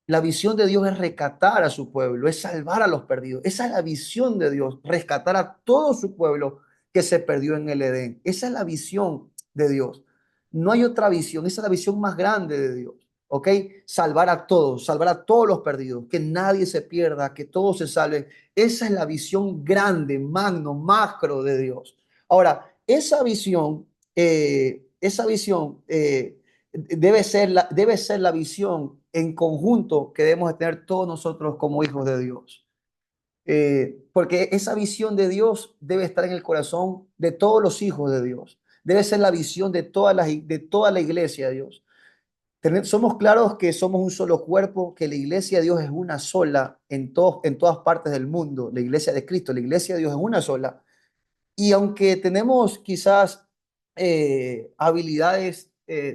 La visión de Dios es rescatar a su pueblo, es salvar a los perdidos. Esa es la visión de Dios, rescatar a todo su pueblo que se perdió en el Edén. Esa es la visión de Dios. No hay otra visión, esa es la visión más grande de Dios. ¿Ok? Salvar a todos los perdidos, que nadie se pierda, que todos se salven. Esa es la visión grande, magno, macro de Dios. Ahora, debe ser la visión en conjunto que debemos de tener todos nosotros como hijos de Dios. Porque esa visión de Dios debe estar en el corazón de todos los hijos de Dios. Debe ser la visión de toda la iglesia de Dios. Somos claros que somos un solo cuerpo, que la iglesia de Dios es una sola en todas partes del mundo. La iglesia de Cristo, la iglesia de Dios es una sola. Y aunque tenemos quizás habilidades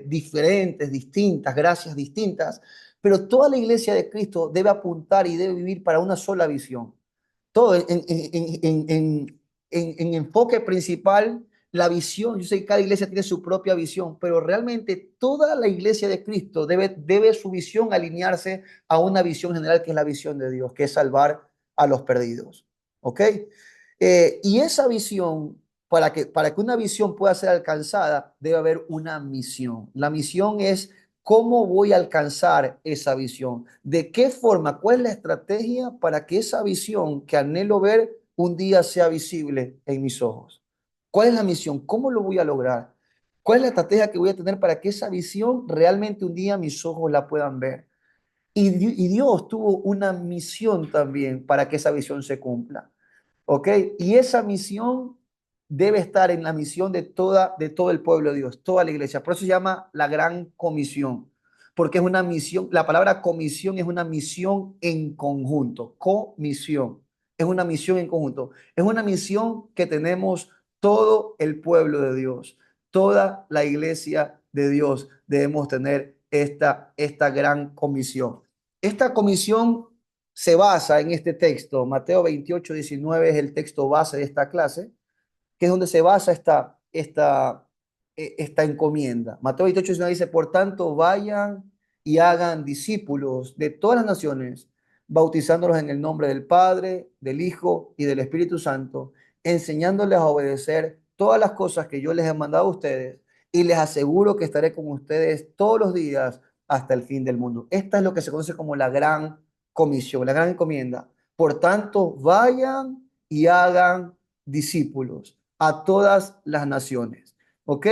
diferentes, distintas, gracias distintas, pero toda la iglesia de Cristo debe apuntar y debe vivir para una sola visión. Todo en enfoque principal, la visión. Yo sé que cada iglesia tiene su propia visión, pero realmente toda la iglesia de Cristo debe su visión alinearse a una visión general que es la visión de Dios, que es salvar a los perdidos. ¿Ok? Y esa visión, para que una visión pueda ser alcanzada, debe haber una misión. La misión es cómo voy a alcanzar esa visión, de qué forma, cuál es la estrategia para que esa visión que anhelo ver un día sea visible en mis ojos. ¿Cuál es la misión? ¿Cómo lo voy a lograr? ¿Cuál es la estrategia que voy a tener para que esa visión realmente un día mis ojos la puedan ver? Y Dios tuvo una misión también para que esa visión se cumpla. ¿Ok? Y esa misión debe estar en la misión de todo el pueblo de Dios, toda la iglesia. Por eso se llama la gran comisión, porque es una misión. La palabra comisión es una misión en conjunto. Comisión es una misión en conjunto. Es una misión que tenemos todo el pueblo de Dios, toda la iglesia de Dios. Debemos tener esta gran comisión. Esta comisión se basa en este texto. Mateo 28:19 es el texto base de esta clase, que es donde se basa esta encomienda. Mateo 28:19 dice, por tanto, vayan y hagan discípulos de todas las naciones, bautizándolos en el nombre del Padre, del Hijo y del Espíritu Santo, enseñándoles a obedecer todas las cosas que yo les he mandado a ustedes, y les aseguro que estaré con ustedes todos los días hasta el fin del mundo. Esta es lo que se conoce como la gran comisión, la gran encomienda. Por tanto, vayan y hagan discípulos a todas las naciones. ¿Ok?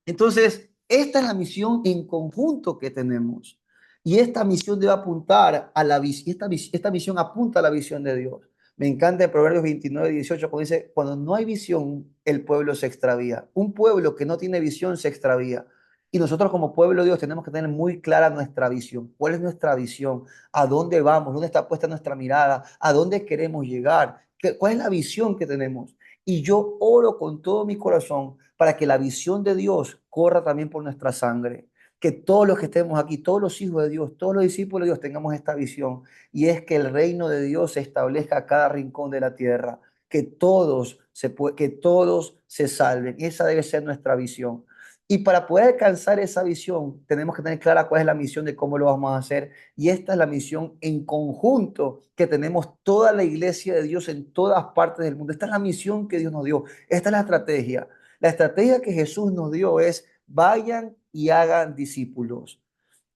Entonces, esta es la misión en conjunto que tenemos. Y esta misión debe apuntar a la visión, esta misión apunta a la visión de Dios. Me encanta el Proverbios 29:18 cuando dice, cuando no hay visión, el pueblo se extravía. Un pueblo que no tiene visión se extravía. Y nosotros como pueblo de Dios tenemos que tener muy clara nuestra visión. ¿Cuál es nuestra visión? ¿A dónde vamos? ¿Dónde está puesta nuestra mirada? ¿A dónde queremos llegar? ¿Cuál es la visión que tenemos? Y yo oro con todo mi corazón para que la visión de Dios corra también por nuestra sangre. Que todos los que estemos aquí, todos los hijos de Dios, todos los discípulos de Dios tengamos esta visión. Y es que el reino de Dios se establezca a cada rincón de la tierra. Que todos se salven. Esa debe ser nuestra visión. Y para poder alcanzar esa visión, tenemos que tener clara cuál es la misión de cómo lo vamos a hacer. Y esta es la misión en conjunto que tenemos toda la iglesia de Dios en todas partes del mundo. Esta es la misión que Dios nos dio. Esta es la estrategia. La estrategia que Jesús nos dio es vayan y hagan discípulos.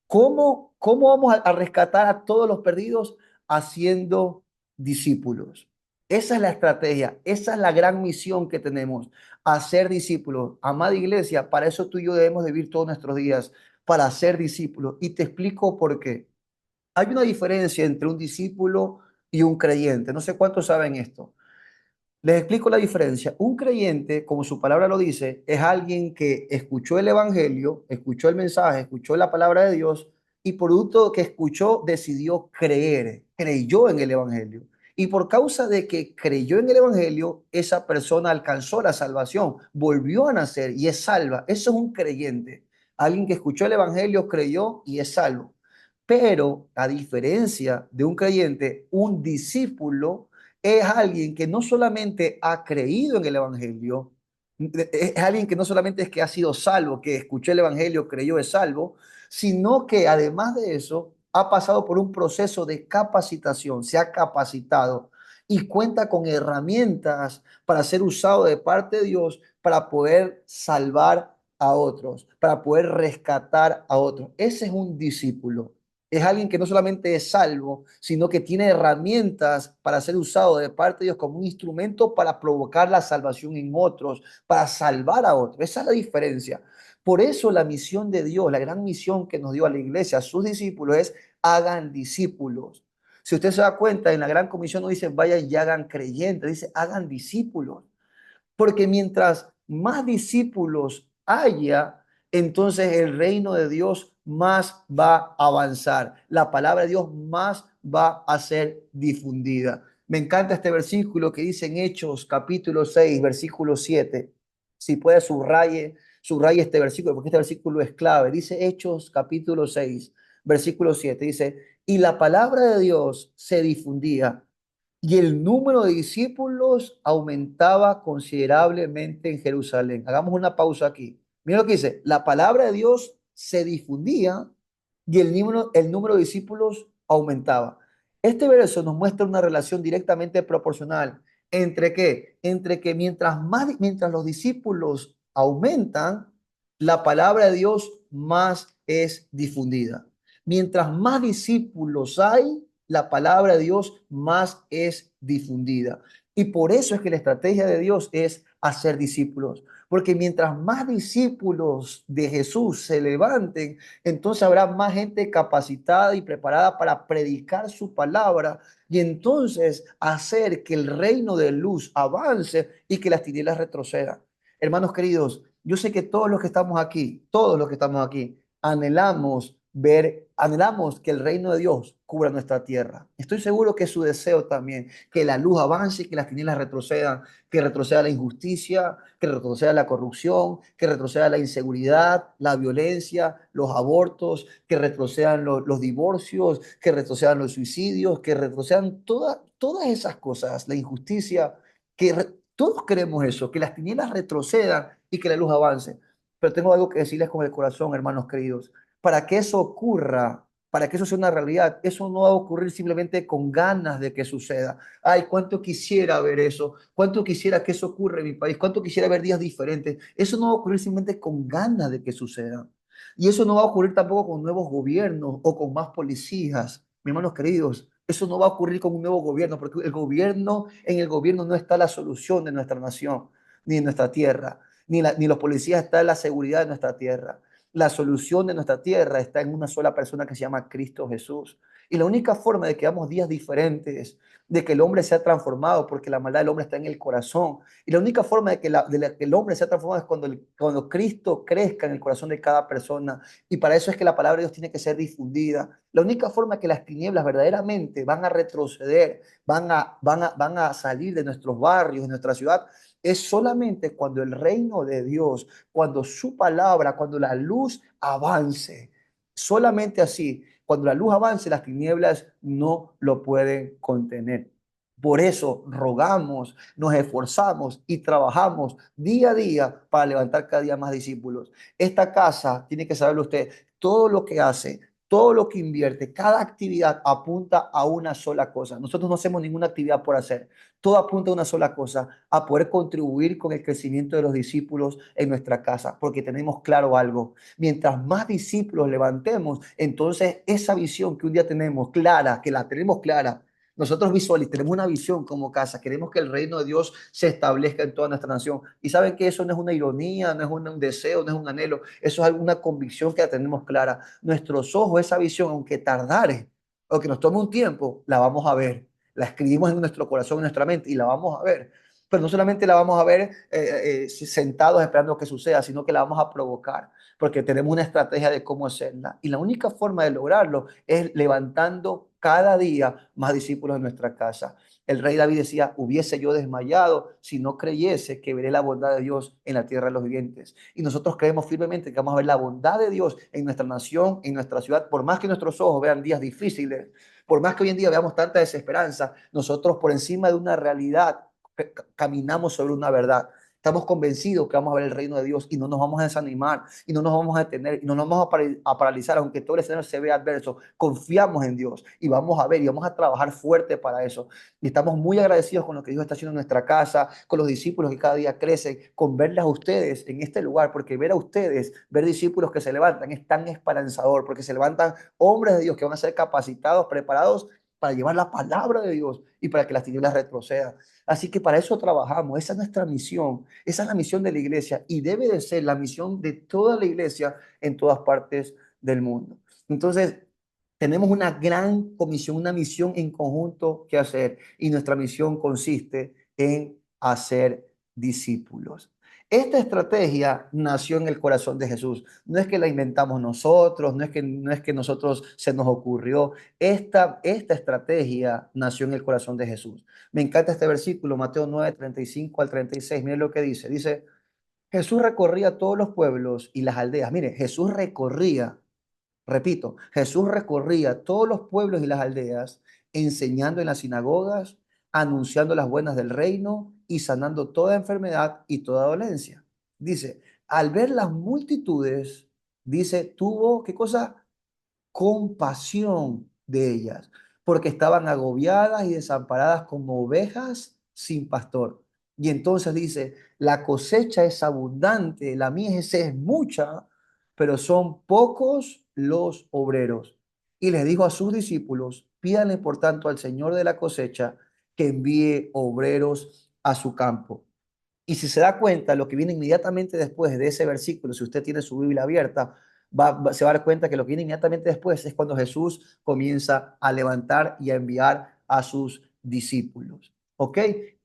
¿Cómo vamos a rescatar a todos los perdidos? Haciendo discípulos. Esa es la estrategia, esa es la gran misión que tenemos, hacer discípulos. Amada iglesia, para eso tú y yo debemos de vivir todos nuestros días, para ser discípulos. Y te explico por qué. Hay una diferencia entre un discípulo y un creyente. No sé cuántos saben esto. Les explico la diferencia. Un creyente, como su palabra lo dice, es alguien que escuchó el evangelio, escuchó el mensaje, escuchó la palabra de Dios y producto que escuchó decidió creer, creyó en el evangelio. Y por causa de que creyó en el evangelio, esa persona alcanzó la salvación, volvió a nacer y es salva. Eso es un creyente. Alguien que escuchó el evangelio, creyó y es salvo. Pero a diferencia de un creyente, un discípulo es alguien que no solamente ha creído en el Evangelio, es alguien que no solamente es que ha sido salvo, que escuchó el Evangelio, creyó, es salvo, sino que además de eso, ha pasado por un proceso de capacitación, se ha capacitado y cuenta con herramientas para ser usado de parte de Dios para poder salvar a otros, para poder rescatar a otros. Ese es un discípulo. Es alguien que no solamente es salvo, sino que tiene herramientas para ser usado de parte de Dios como un instrumento para provocar la salvación en otros, para salvar a otros. Esa es la diferencia. Por eso la misión de Dios, la gran misión que nos dio a la iglesia, a sus discípulos, es hagan discípulos. Si usted se da cuenta, en la gran comisión no dice vayan y hagan creyentes, dice hagan discípulos. Porque mientras más discípulos haya, entonces el reino de Dios más va a avanzar. La palabra de Dios más va a ser difundida. Me encanta este versículo que dice en Hechos capítulo 6 versículo 7. Si puede subraye este versículo porque este versículo es clave. Dice Hechos capítulo 6 versículo 7. Dice, y la palabra de Dios se difundía y el número de discípulos aumentaba considerablemente en Jerusalén. Hagamos una pausa aquí. Mira lo que dice, la palabra de Dios se difundía y el número de discípulos aumentaba. Este verso nos muestra una relación directamente proporcional entre qué, entre que mientras los discípulos aumentan, la palabra de Dios más es difundida. Mientras más discípulos hay, la palabra de Dios más es difundida. Y por eso es que la estrategia de Dios es hacer discípulos. Porque mientras más discípulos de Jesús se levanten, entonces habrá más gente capacitada y preparada para predicar su palabra y entonces hacer que el reino de luz avance y que las tinieblas retrocedan. Hermanos queridos, yo sé que todos los que estamos aquí, anhelamos que el reino de Dios cubra nuestra tierra. Estoy seguro que es su deseo también, que la luz avance y que las tinieblas retrocedan, que retroceda la injusticia, que retroceda la corrupción, que retroceda la inseguridad, la violencia, los abortos, que retrocedan los divorcios, que retrocedan los suicidios, que retrocedan todas esas cosas, la injusticia, todos queremos eso, que las tinieblas retrocedan y que la luz avance. Pero tengo algo que decirles con el corazón, hermanos queridos. Para que eso ocurra, para que eso sea una realidad, eso no va a ocurrir simplemente con ganas de que suceda. Ay, cuánto quisiera ver eso, cuánto quisiera que eso ocurra en mi país, cuánto quisiera ver días diferentes. Eso no va a ocurrir simplemente con ganas de que suceda. Y eso no va a ocurrir tampoco con nuevos gobiernos o con más policías, mis hermanos queridos. Eso no va a ocurrir con un nuevo gobierno, porque en el gobierno no está la solución de nuestra nación, ni de nuestra tierra, ni los policías está en la seguridad de nuestra tierra. La solución de nuestra tierra está en una sola persona que se llama Cristo Jesús. Y la única forma de que hagamos días diferentes, de que el hombre sea transformado, porque la maldad del hombre está en el corazón. Y la única forma de que el hombre sea transformado es cuando Cristo crezca en el corazón de cada persona. Y para eso es que la palabra de Dios tiene que ser difundida. La única forma que las tinieblas verdaderamente van a retroceder, van a salir de nuestros barrios, de nuestra ciudad, es solamente cuando el reino de Dios, cuando su palabra, cuando la luz avance. Solamente así, cuando la luz avance, las tinieblas no lo pueden contener. Por eso rogamos, nos esforzamos y trabajamos día a día para levantar cada día más discípulos. Esta casa, tiene que saberlo usted, todo lo que hace, todo lo que invierte, cada actividad apunta a una sola cosa. Nosotros no hacemos ninguna actividad por hacer. Todo apunta a una sola cosa, a poder contribuir con el crecimiento de los discípulos en nuestra casa, porque tenemos claro algo. Mientras más discípulos levantemos, entonces esa visión que un día tenemos clara, que la tenemos clara, nosotros tenemos una visión como casa, queremos que el reino de Dios se establezca en toda nuestra nación. Y saben que eso no es una ironía, no es un deseo, no es un anhelo, eso es una convicción que la tenemos clara. Nuestros ojos, esa visión, aunque tardare, o que nos tome un tiempo, la vamos a ver. La escribimos en nuestro corazón, en nuestra mente y la vamos a ver. Pero no solamente la vamos a ver sentados esperando que suceda, sino que la vamos a provocar, porque tenemos una estrategia de cómo hacerla. Y la única forma de lograrlo es levantando cada día más discípulos en nuestra casa. El rey David decía, hubiese yo desmayado si no creyese que veré la bondad de Dios en la tierra de los vivientes. Y nosotros creemos firmemente que vamos a ver la bondad de Dios en nuestra nación, en nuestra ciudad, por más que nuestros ojos vean días difíciles, por más que hoy en día veamos tanta desesperanza, nosotros por encima de una realidad caminamos sobre una verdad. Estamos convencidos que vamos a ver el reino de Dios y no nos vamos a desanimar y no nos vamos a detener y no nos vamos a paralizar, aunque todo el escenario se vea adverso. Confiamos en Dios y vamos a ver y vamos a trabajar fuerte para eso. Y estamos muy agradecidos con lo que Dios está haciendo en nuestra casa, con los discípulos que cada día crecen, con verles a ustedes en este lugar, porque ver a ustedes, ver discípulos que se levantan es tan esperanzador, porque se levantan hombres de Dios que van a ser capacitados, preparados para llevar la palabra de Dios y para que las tinieblas retrocedan. Así que para eso trabajamos, esa es nuestra misión, esa es la misión de la iglesia y debe de ser la misión de toda la iglesia en todas partes del mundo. Entonces, tenemos una gran comisión, una misión en conjunto que hacer y nuestra misión consiste en hacer discípulos. Esta estrategia nació en el corazón de Jesús. No es que la inventamos nosotros, no es que nosotros se nos ocurrió. Esta estrategia nació en el corazón de Jesús. Me encanta este versículo, Mateo 9:35 al 36. Miren lo que dice. Dice, Jesús recorría todos los pueblos y las aldeas. Mire, Jesús recorría. Repito, Jesús recorría todos los pueblos y las aldeas, enseñando en las sinagogas, anunciando las buenas del reino y sanando toda enfermedad y toda dolencia. Dice, al ver las multitudes, dice, tuvo, ¿qué cosa? Compasión de ellas, porque estaban agobiadas y desamparadas como ovejas sin pastor. Y entonces dice, la cosecha es abundante, la mies es mucha, pero son pocos los obreros. Y les dijo a sus discípulos, pídanle por tanto al Señor de la cosecha que envíe obreros a su campo. Y si se da cuenta, lo que viene inmediatamente después de ese versículo, si usted tiene su Biblia abierta, se va a dar cuenta que lo que viene inmediatamente después es cuando Jesús comienza a levantar y a enviar a sus discípulos. ¿Ok?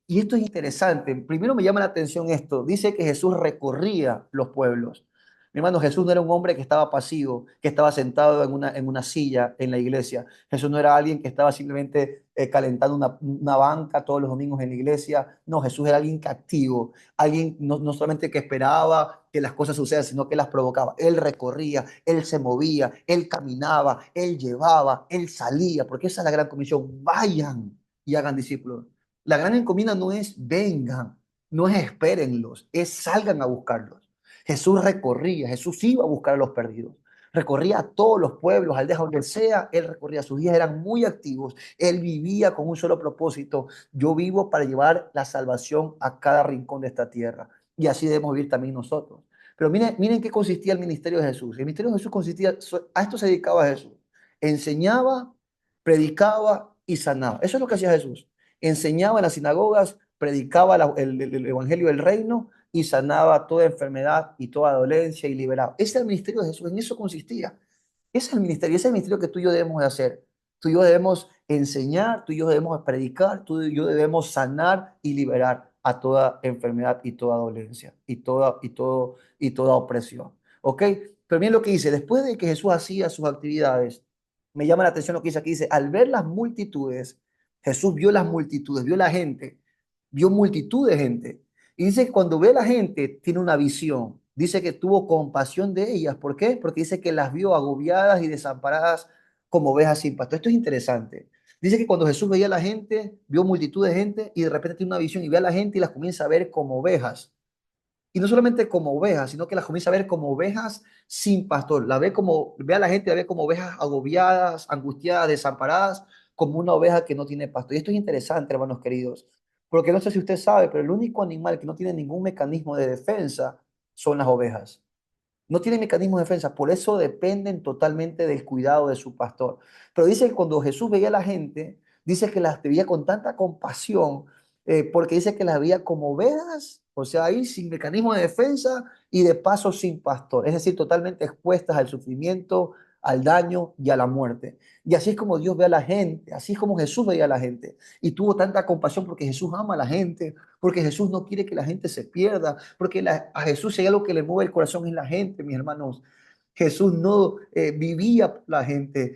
Y esto es interesante. Primero me llama la atención esto. Dice que Jesús recorría los pueblos. Mi hermano, Jesús no era un hombre que estaba pasivo, que estaba sentado en una silla en la iglesia. Jesús no era alguien que estaba simplemente calentando una banca todos los domingos en la iglesia. No, Jesús era alguien activo, alguien no solamente que esperaba que las cosas sucedan, sino que las provocaba. Él recorría, él se movía, él caminaba, él llevaba, él salía, porque esa es la gran comisión. Vayan y hagan discípulos. La gran encomienda no es vengan, no es espérenlos, es salgan a buscarlos. Jesús recorría, Jesús iba a buscar a los perdidos. Recorría a todos los pueblos, aldeas donde sea, él recorría. Sus días eran muy activos. Él vivía con un solo propósito: yo vivo para llevar la salvación a cada rincón de esta tierra. Y así debemos vivir también nosotros. Pero miren qué consistía el ministerio de Jesús. El ministerio de Jesús consistía, a esto se dedicaba Jesús. Enseñaba, predicaba y sanaba. Eso es lo que hacía Jesús. Enseñaba en las sinagogas, predicaba el evangelio del reino y sanaba toda enfermedad y toda dolencia y liberaba. Ese es el ministerio de Jesús, en eso consistía. Ese es el ministerio, ese es el ministerio que tú y yo debemos de hacer. Tú y yo debemos enseñar, tú y yo debemos predicar, tú y yo debemos sanar y liberar a toda enfermedad y toda dolencia y toda opresión. ¿Ok? Pero miren lo que dice, después de que Jesús hacía sus actividades, me llama la atención lo que dice aquí, dice, al ver las multitudes, Jesús vio las multitudes, vio la gente, vio multitud de gente. Y dice que cuando ve a la gente, tiene una visión. Dice que tuvo compasión de ellas. ¿Por qué? Porque dice que las vio agobiadas y desamparadas como ovejas sin pastor. Esto es interesante. Dice que cuando Jesús veía a la gente, vio multitud de gente y de repente tiene una visión y ve a la gente y las comienza a ver como ovejas. Y no solamente como ovejas, sino que las comienza a ver como ovejas sin pastor. Ve a la gente, la ve como ovejas agobiadas, angustiadas, desamparadas, como una oveja que no tiene pastor. Y esto es interesante, hermanos queridos, porque no sé si usted sabe, pero el único animal que no tiene ningún mecanismo de defensa son las ovejas. No tienen mecanismo de defensa, por eso dependen totalmente del cuidado de su pastor. Pero dice que cuando Jesús veía a la gente, dice que las veía con tanta compasión, porque dice que las veía como ovejas, o sea, ahí sin mecanismo de defensa y de paso sin pastor, es decir, totalmente expuestas al sufrimiento, al daño y a la muerte. Y así es como Dios ve a la gente, así es como Jesús veía a la gente. Y tuvo tanta compasión porque Jesús ama a la gente, porque Jesús no quiere que la gente se pierda, porque a Jesús si hay algo que le mueve el corazón en la gente, mis hermanos. Jesús no vivía por la gente,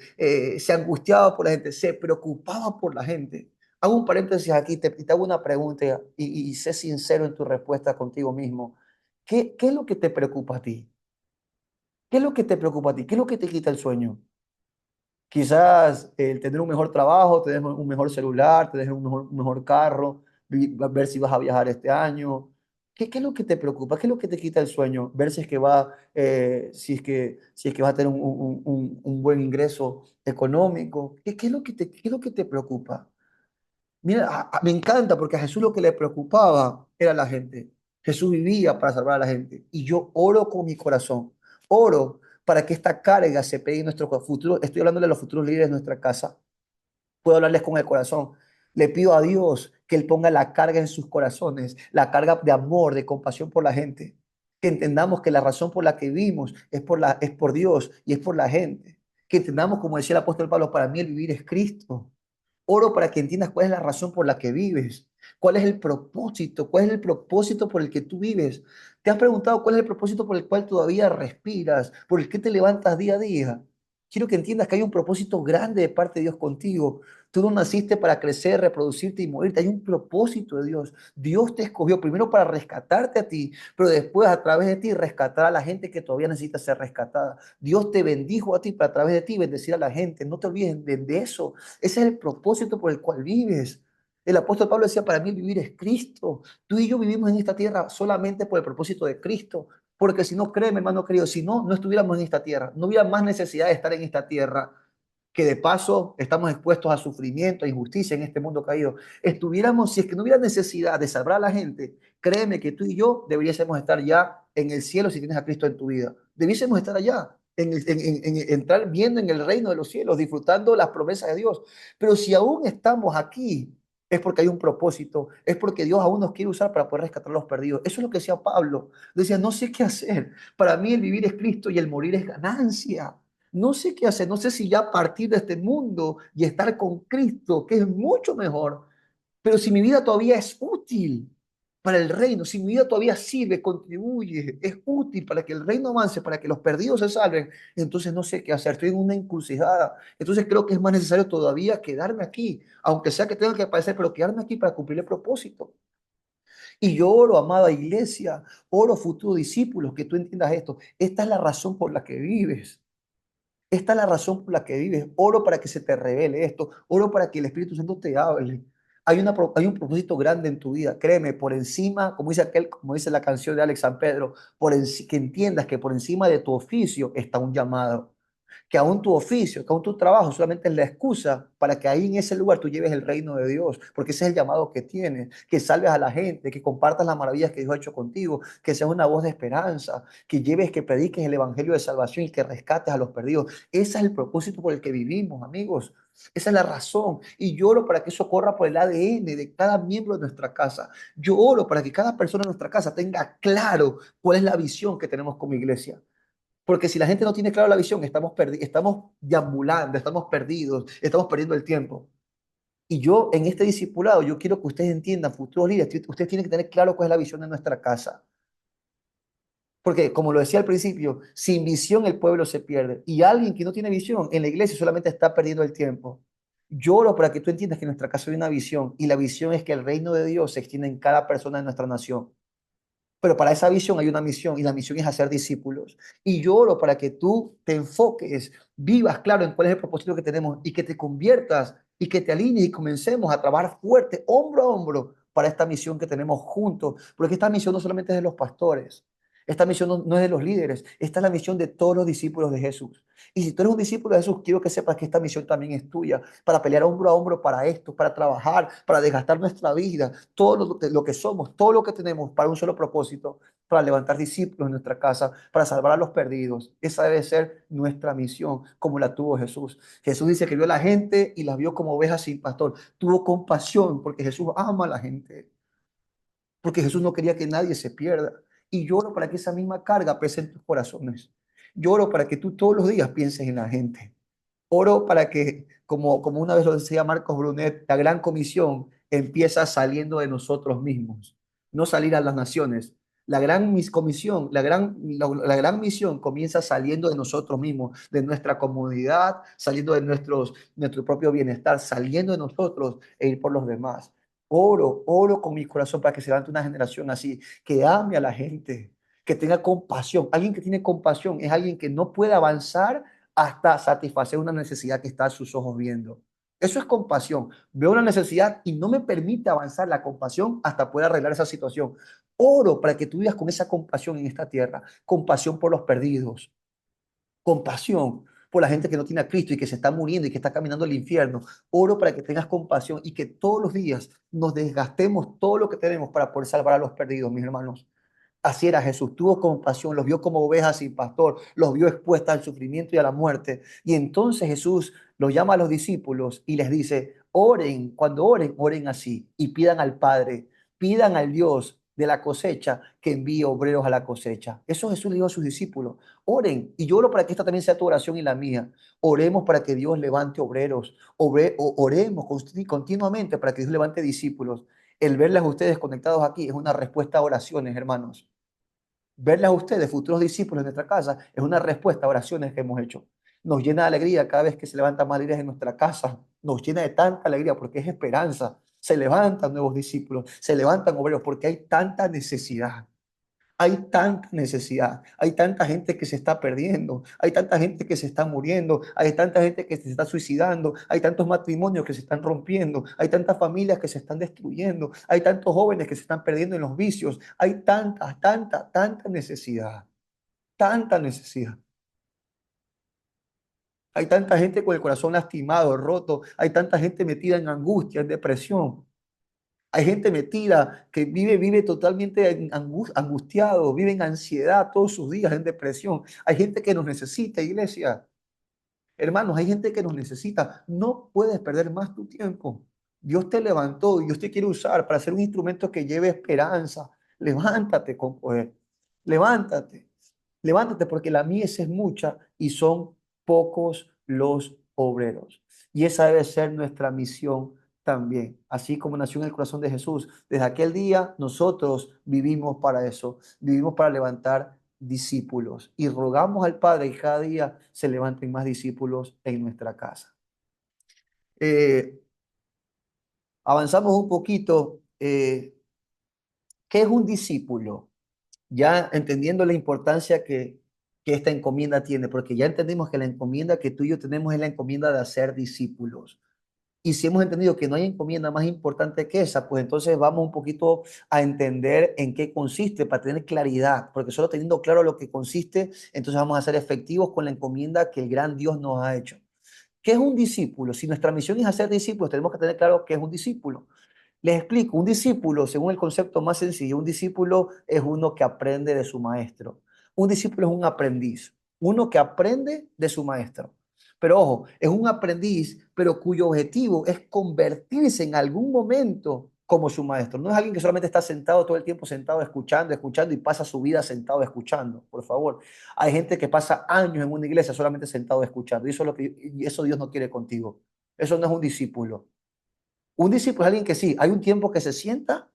se angustiaba por la gente, se preocupaba por la gente. Hago un paréntesis aquí y te hago una pregunta y sé sincero en tu respuesta contigo mismo. ¿Qué es lo que te preocupa a ti? ¿Qué es lo que te preocupa a ti? ¿Qué es lo que te quita el sueño? Quizás el tener un mejor trabajo, tener un mejor celular, tener un mejor carro, ver si vas a viajar este año. ¿Qué es lo que te preocupa? ¿Qué es lo que te quita el sueño? Ver si es que va, si es que vas a tener un buen ingreso económico. ¿Qué es lo que qué es lo que te preocupa? Mira, me encanta porque a Jesús lo que le preocupaba era la gente. Jesús vivía para salvar a la gente. Y yo oro con mi corazón. Oro para que esta carga se pegue en nuestro futuro. Estoy hablando de los futuros líderes de nuestra casa. Puedo hablarles con el corazón. Le pido a Dios que Él ponga la carga en sus corazones, la carga de amor, de compasión por la gente. Que entendamos que la razón por la que vivimos es por Dios y es por la gente. Que entendamos, como decía el apóstol Pablo, para mí el vivir es Cristo. Oro para que entiendas cuál es la razón por la que vives, cuál es el propósito por el que tú vives. ¿Te has preguntado cuál es el propósito por el cual todavía respiras, por el que te levantas día a día? Quiero que entiendas que hay un propósito grande de parte de Dios contigo. Tú no naciste para crecer, reproducirte y morirte. Hay un propósito de Dios. Dios te escogió primero para rescatarte a ti, pero después a través de ti rescatar a la gente que todavía necesita ser rescatada. Dios te bendijo a ti para a través de ti bendecir a la gente. No te olvides de eso. Ese es el propósito por el cual vives. El apóstol Pablo decía, para mí vivir es Cristo. Tú y yo vivimos en esta tierra solamente por el propósito de Cristo. Porque si no, créeme, hermano querido, si no, no estuviéramos en esta tierra. No hubiera más necesidad de estar en esta tierra, que de paso estamos expuestos a sufrimiento, a injusticia en este mundo caído. Estuviéramos, si es que no hubiera necesidad de salvar a la gente, créeme que tú y yo deberíamos estar ya en el cielo si tienes a Cristo en tu vida. Debiésemos estar allá, entrar viendo en el reino de los cielos, disfrutando las promesas de Dios. Pero si aún estamos aquí, es porque hay un propósito, es porque Dios aún nos quiere usar para poder rescatar a los perdidos. Eso es lo que decía Pablo. Decía, no sé qué hacer. Para mí el vivir es Cristo y el morir es ganancia. No sé qué hacer, no sé si ya partir de este mundo y estar con Cristo, que es mucho mejor, pero si mi vida todavía es útil para el reino, si mi vida todavía sirve, contribuye, es útil para que el reino avance, para que los perdidos se salven, entonces no sé qué hacer, estoy en una encrucijada. Entonces creo que es más necesario todavía quedarme aquí, aunque sea que tenga que padecer, pero quedarme aquí para cumplir el propósito. Y yo oro, amada iglesia, oro futuros discípulos, que tú entiendas esto. Esta es la razón por la que vives. Esta es la razón por la que vives. Oro para que se te revele esto. Oro para que el Espíritu Santo te hable. Hay un propósito grande en tu vida. Créeme, por encima, como dice la canción de Alex San Pedro, que entiendas que por encima de tu oficio está un llamado, que aún tu oficio, que aún tu trabajo solamente es la excusa para que ahí en ese lugar tú lleves el reino de Dios, porque ese es el llamado que tienes, que salves a la gente, que compartas las maravillas que Dios ha hecho contigo, que seas una voz de esperanza, que lleves, que prediques el evangelio de salvación y que rescates a los perdidos. Ese es el propósito por el que vivimos, amigos. Esa es la razón. Y yo oro para que eso corra por el ADN de cada miembro de nuestra casa. Yo oro para que cada persona en nuestra casa tenga claro cuál es la visión que tenemos como iglesia. Porque si la gente no tiene clara la visión, estamos deambulando, estamos perdidos, estamos perdiendo el tiempo. Y yo en este discipulado, yo quiero que ustedes entiendan, futuros líderes, ustedes tienen que tener claro cuál es la visión de nuestra casa. Porque como lo decía al principio, sin visión el pueblo se pierde. Y alguien que no tiene visión en la iglesia solamente está perdiendo el tiempo. Yo oro para que tú entiendas que en nuestra casa hay una visión. Y la visión es que el reino de Dios se extiende en cada persona de nuestra nación. Pero para esa visión hay una misión y la misión es hacer discípulos. Y yo oro para que tú te enfoques, vivas claro en cuál es el propósito que tenemos y que te conviertas y que te alinees y comencemos a trabajar fuerte, hombro a hombro, para esta misión que tenemos juntos. Porque esta misión no solamente es de los pastores, esta misión no es de los líderes, esta es la misión de todos los discípulos de Jesús. Y si tú eres un discípulo de Jesús, quiero que sepas que esta misión también es tuya, para pelear hombro a hombro para esto, para trabajar, para desgastar nuestra vida, todo lo que somos, todo lo que tenemos para un solo propósito, para levantar discípulos en nuestra casa, para salvar a los perdidos. Esa debe ser nuestra misión, como la tuvo Jesús. Jesús dice que vio a la gente y las vio como ovejas sin pastor. Tuvo compasión porque Jesús ama a la gente, porque Jesús no quería que nadie se pierda. Y lloro para que esa misma carga pese en tus corazones. Lloro para que tú todos los días pienses en la gente. Oro para que, como una vez lo decía Marcos Brunet, la gran comisión empieza saliendo de nosotros mismos, no salir a las naciones. La gran comisión, la gran misión comienza saliendo de nosotros mismos, de nuestra comunidad, saliendo de nuestro propio bienestar, saliendo de nosotros e ir por los demás. Oro con mi corazón para que se levante una generación así, que ame a la gente, que tenga compasión. Alguien que tiene compasión es alguien que no puede avanzar hasta satisfacer una necesidad que está a sus ojos viendo. Eso es compasión. Veo una necesidad y no me permite avanzar la compasión hasta poder arreglar esa situación. Oro para que tú vivas con esa compasión en esta tierra, compasión por los perdidos, compasión por la gente que no tiene a Cristo y que se está muriendo y que está caminando al infierno. Oro para que tengas compasión y que todos los días nos desgastemos todo lo que tenemos para poder salvar a los perdidos, mis hermanos. Así era Jesús, tuvo compasión, los vio como ovejas sin pastor, los vio expuestas al sufrimiento y a la muerte. Y entonces Jesús los llama a los discípulos y les dice, oren, cuando oren, oren así y pidan al Padre, pidan al Dios de la cosecha que envíe obreros a la cosecha. Eso Jesús le dijo a sus discípulos, oren. Y yo oro para que esta también sea tu oración y la mía. Oremos para que Dios levante obreros, oremos continuamente para que Dios levante discípulos. El verles a ustedes conectados aquí es una respuesta a oraciones, hermanos. Verles a ustedes, futuros discípulos en nuestra casa, es una respuesta a oraciones que hemos hecho. Nos llena de alegría cada vez que se levantan más líderes en nuestra casa. Nos llena de tanta alegría porque es esperanza. Se levantan nuevos discípulos, se levantan obreros porque hay tanta necesidad. Hay tanta necesidad, hay tanta gente que se está perdiendo, hay tanta gente que se está muriendo, hay tanta gente que se está suicidando, hay tantos matrimonios que se están rompiendo, hay tantas familias que se están destruyendo, hay tantos jóvenes que se están perdiendo en los vicios, hay tanta necesidad, tanta necesidad. Hay tanta gente con el corazón lastimado, roto, hay tanta gente metida en angustia, en depresión. Hay gente metida que vive totalmente angustiado, vive en ansiedad todos sus días, en depresión. Hay gente que nos necesita, iglesia. Hermanos, hay gente que nos necesita. No puedes perder más tu tiempo. Dios te levantó y Dios te quiere usar para ser un instrumento que lleve esperanza. Levántate con poder. Levántate. Levántate porque la mies es mucha y son pocos los obreros. Y esa debe ser nuestra misión también. Así como nació en el corazón de Jesús. Desde aquel día nosotros vivimos para eso. Vivimos para levantar discípulos y rogamos al Padre que cada día se levanten más discípulos en nuestra casa. Eh, Avanzamos un poquito. ¿Qué es un discípulo? Ya entendiendo la importancia que esta encomienda tiene, porque ya entendimos que la encomienda que tú y yo tenemos es la encomienda de hacer discípulos. Y si hemos entendido que no hay encomienda más importante que esa, pues entonces vamos un poquito a entender en qué consiste para tener claridad, porque solo teniendo claro lo que consiste, entonces vamos a ser efectivos con la encomienda que el gran Dios nos ha hecho. ¿Qué es un discípulo? Si nuestra misión es hacer discípulos, tenemos que tener claro qué es un discípulo. Les explico, un discípulo, según el concepto más sencillo, un discípulo es uno que aprende de su maestro. Un discípulo es un aprendiz, uno que aprende de su maestro. Pero ojo, es un aprendiz, pero cuyo objetivo es convertirse en algún momento como su maestro. No es alguien que solamente está sentado todo el tiempo, sentado escuchando, escuchando y pasa su vida sentado escuchando, por favor. Hay gente que pasa años en una iglesia solamente sentado escuchando y eso es lo que y eso Dios no quiere contigo. Eso no es un discípulo. Un discípulo es alguien que sí, hay un tiempo que se sienta,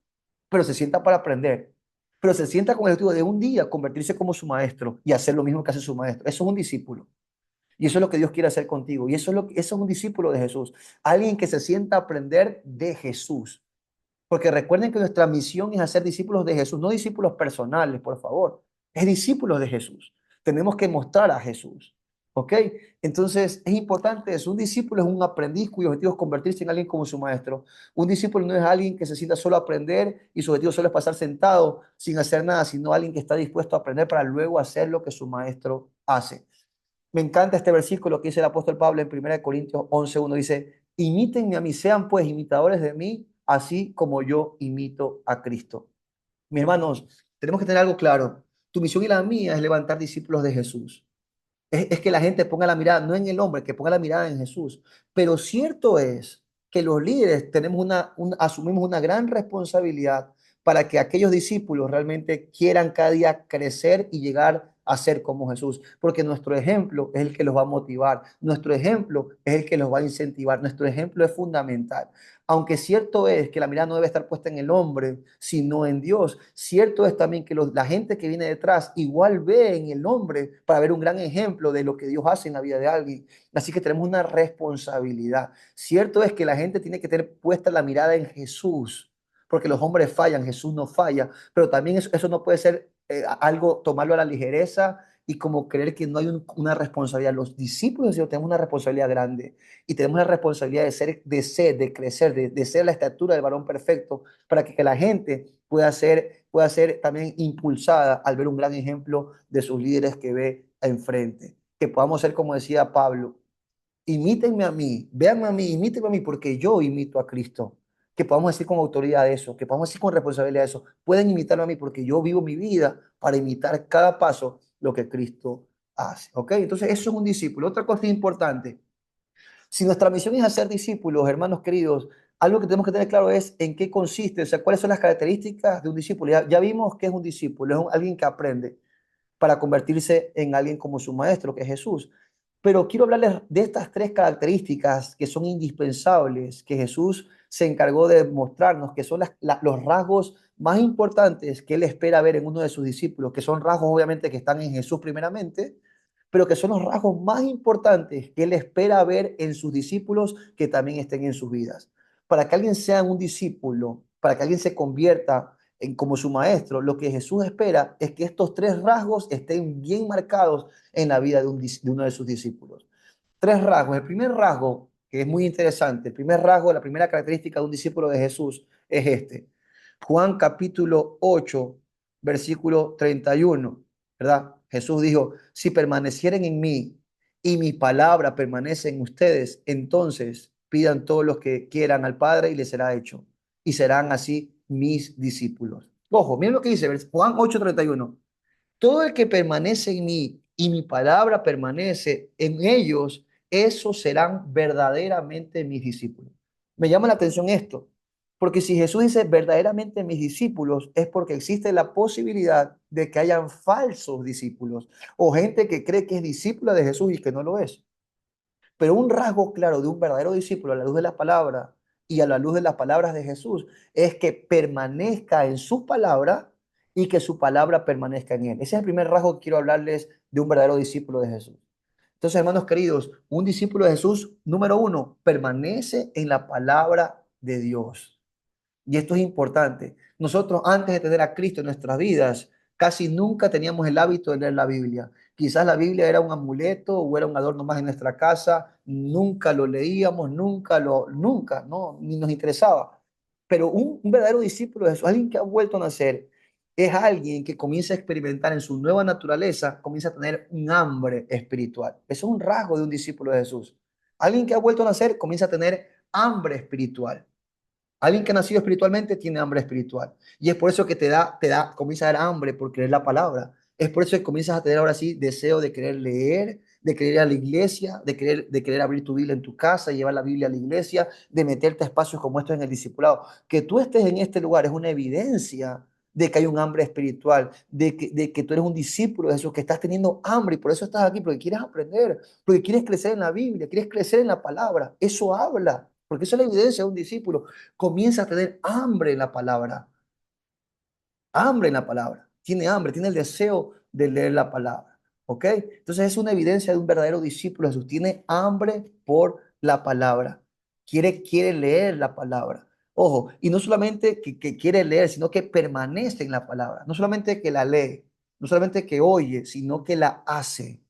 pero se sienta para aprender. Pero se sienta con el objetivo de un día convertirse como su maestro y hacer lo mismo que hace su maestro. Eso es un discípulo. Y eso es lo que Dios quiere hacer contigo. Y eso es un discípulo de Jesús. Alguien que se sienta a aprender de Jesús. Porque recuerden que nuestra misión es hacer discípulos de Jesús, no discípulos personales, por favor. Es discípulos de Jesús. Tenemos que mostrar a Jesús. ¿Ok? Entonces es importante eso. Un discípulo es un aprendiz cuyo objetivo es convertirse en alguien como su maestro. Un discípulo no es alguien que se sienta solo a aprender y su objetivo solo es pasar sentado sin hacer nada, sino alguien que está dispuesto a aprender para luego hacer lo que su maestro hace. Me encanta este versículo que dice el apóstol Pablo en 1 Corintios 11:1. Dice, imítenme a mí, sean pues imitadores de mí, así como yo imito a Cristo. Mis hermanos, tenemos que tener algo claro. Tu misión y la mía es levantar discípulos de Jesús. Es que la gente ponga la mirada, no en el hombre, que ponga la mirada en Jesús. Pero cierto es que los líderes asumimos una gran responsabilidad para que aquellos discípulos realmente quieran cada día crecer y llegar a ser como Jesús, porque nuestro ejemplo es el que los va a motivar, nuestro ejemplo es el que los va a incentivar, nuestro ejemplo es fundamental. Aunque cierto es que la mirada no debe estar puesta en el hombre, sino en Dios, cierto es también que la gente que viene detrás igual ve en el hombre para ver un gran ejemplo de lo que Dios hace en la vida de alguien. Así que tenemos una responsabilidad. Cierto es que la gente tiene que tener puesta la mirada en Jesús, porque los hombres fallan, Jesús no falla, pero también eso no puede ser algo, tomarlo a la ligereza y como creer que no hay una responsabilidad. Los discípulos del Señor tenemos una responsabilidad grande y tenemos la responsabilidad de crecer, de ser la estatura del varón perfecto para que la gente pueda ser también impulsada al ver un gran ejemplo de sus líderes que ve enfrente. Que podamos ser, como decía Pablo, imítenme a mí, véanme a mí, imítenme a mí, porque yo imito a Cristo. Que podamos decir con autoridad eso, que podamos decir con responsabilidad eso. Pueden imitarme a mí porque yo vivo mi vida para imitar cada paso lo que Cristo hace. ¿Ok? Entonces, eso es un discípulo. Otra cosa importante, si nuestra misión es hacer discípulos, hermanos queridos, algo que tenemos que tener claro es en qué consiste, o sea, cuáles son las características de un discípulo. Ya vimos que es un discípulo, alguien que aprende para convertirse en alguien como su maestro, que es Jesús. Pero quiero hablarles de estas tres características que son indispensables, que Jesús se encargó de mostrarnos, que son los rasgos más importantes que él espera ver en uno de sus discípulos, que son rasgos obviamente que están en Jesús primeramente, pero que son los rasgos más importantes que él espera ver en sus discípulos que también estén en sus vidas. Para que alguien sea un discípulo, para que alguien se convierta como su maestro, lo que Jesús espera es que estos tres rasgos estén bien marcados en la vida de uno de sus discípulos. Tres rasgos. El primer rasgo, que es muy interesante, el primer rasgo, la primera característica de un discípulo de Jesús es este. Juan capítulo 8, versículo 31, ¿verdad? Jesús dijo, si permanecieren en mí y mi palabra permanece en ustedes, entonces pidan todos los que quieran al Padre y les será hecho. Y serán así mis discípulos. Ojo, miren lo que dice Juan 8:31. Todo el que permanece en mí y mi palabra permanece en ellos, esos serán verdaderamente mis discípulos. Me llama la atención esto, porque si Jesús dice verdaderamente mis discípulos, es porque existe la posibilidad de que hayan falsos discípulos o gente que cree que es discípula de Jesús y que no lo es. Pero un rasgo claro de un verdadero discípulo a la luz de la palabra y a la luz de las palabras de Jesús es que permanezca en su palabra y que su palabra permanezca en él. Ese es el primer rasgo que quiero hablarles de un verdadero discípulo de Jesús. Entonces, hermanos queridos, un discípulo de Jesús, número uno, permanece en la palabra de Dios. Y esto es importante. Nosotros antes de tener a Cristo en nuestras vidas, casi nunca teníamos el hábito de leer la Biblia. Quizás la Biblia era un amuleto o era un adorno más en nuestra casa. Nunca lo leíamos, nunca, no, ni nos interesaba. Pero un verdadero discípulo de Jesús, alguien que ha vuelto a nacer, es alguien que comienza a experimentar en su nueva naturaleza, comienza a tener un hambre espiritual. Eso es un rasgo de un discípulo de Jesús. Alguien que ha vuelto a nacer comienza a tener hambre espiritual. Alguien que ha nacido espiritualmente tiene hambre espiritual. Y es por eso que comienza a dar hambre por creer la palabra. Es por eso que comienzas a tener ahora sí deseo de querer leer, de querer ir a la iglesia, de querer abrir tu Biblia en tu casa, llevar la Biblia a la iglesia, de meterte a espacios como estos en el discipulado. Que tú estés en este lugar es una evidencia de que hay un hambre espiritual, de que tú eres un discípulo de Jesús, que estás teniendo hambre y por eso estás aquí, porque quieres aprender, porque quieres crecer en la Biblia, quieres crecer en la palabra. Eso habla, porque eso es la evidencia de un discípulo. Comienza a tener hambre en la palabra, hambre en la palabra. Tiene hambre, tiene el deseo de leer la palabra. ¿Ok? Entonces es una evidencia de un verdadero discípulo de Jesús. Tiene hambre por la palabra. Quiere leer la palabra. Ojo, y no solamente que quiere leer, sino que permanece en la palabra. No solamente que la lee, no solamente que oye, sino que la hace.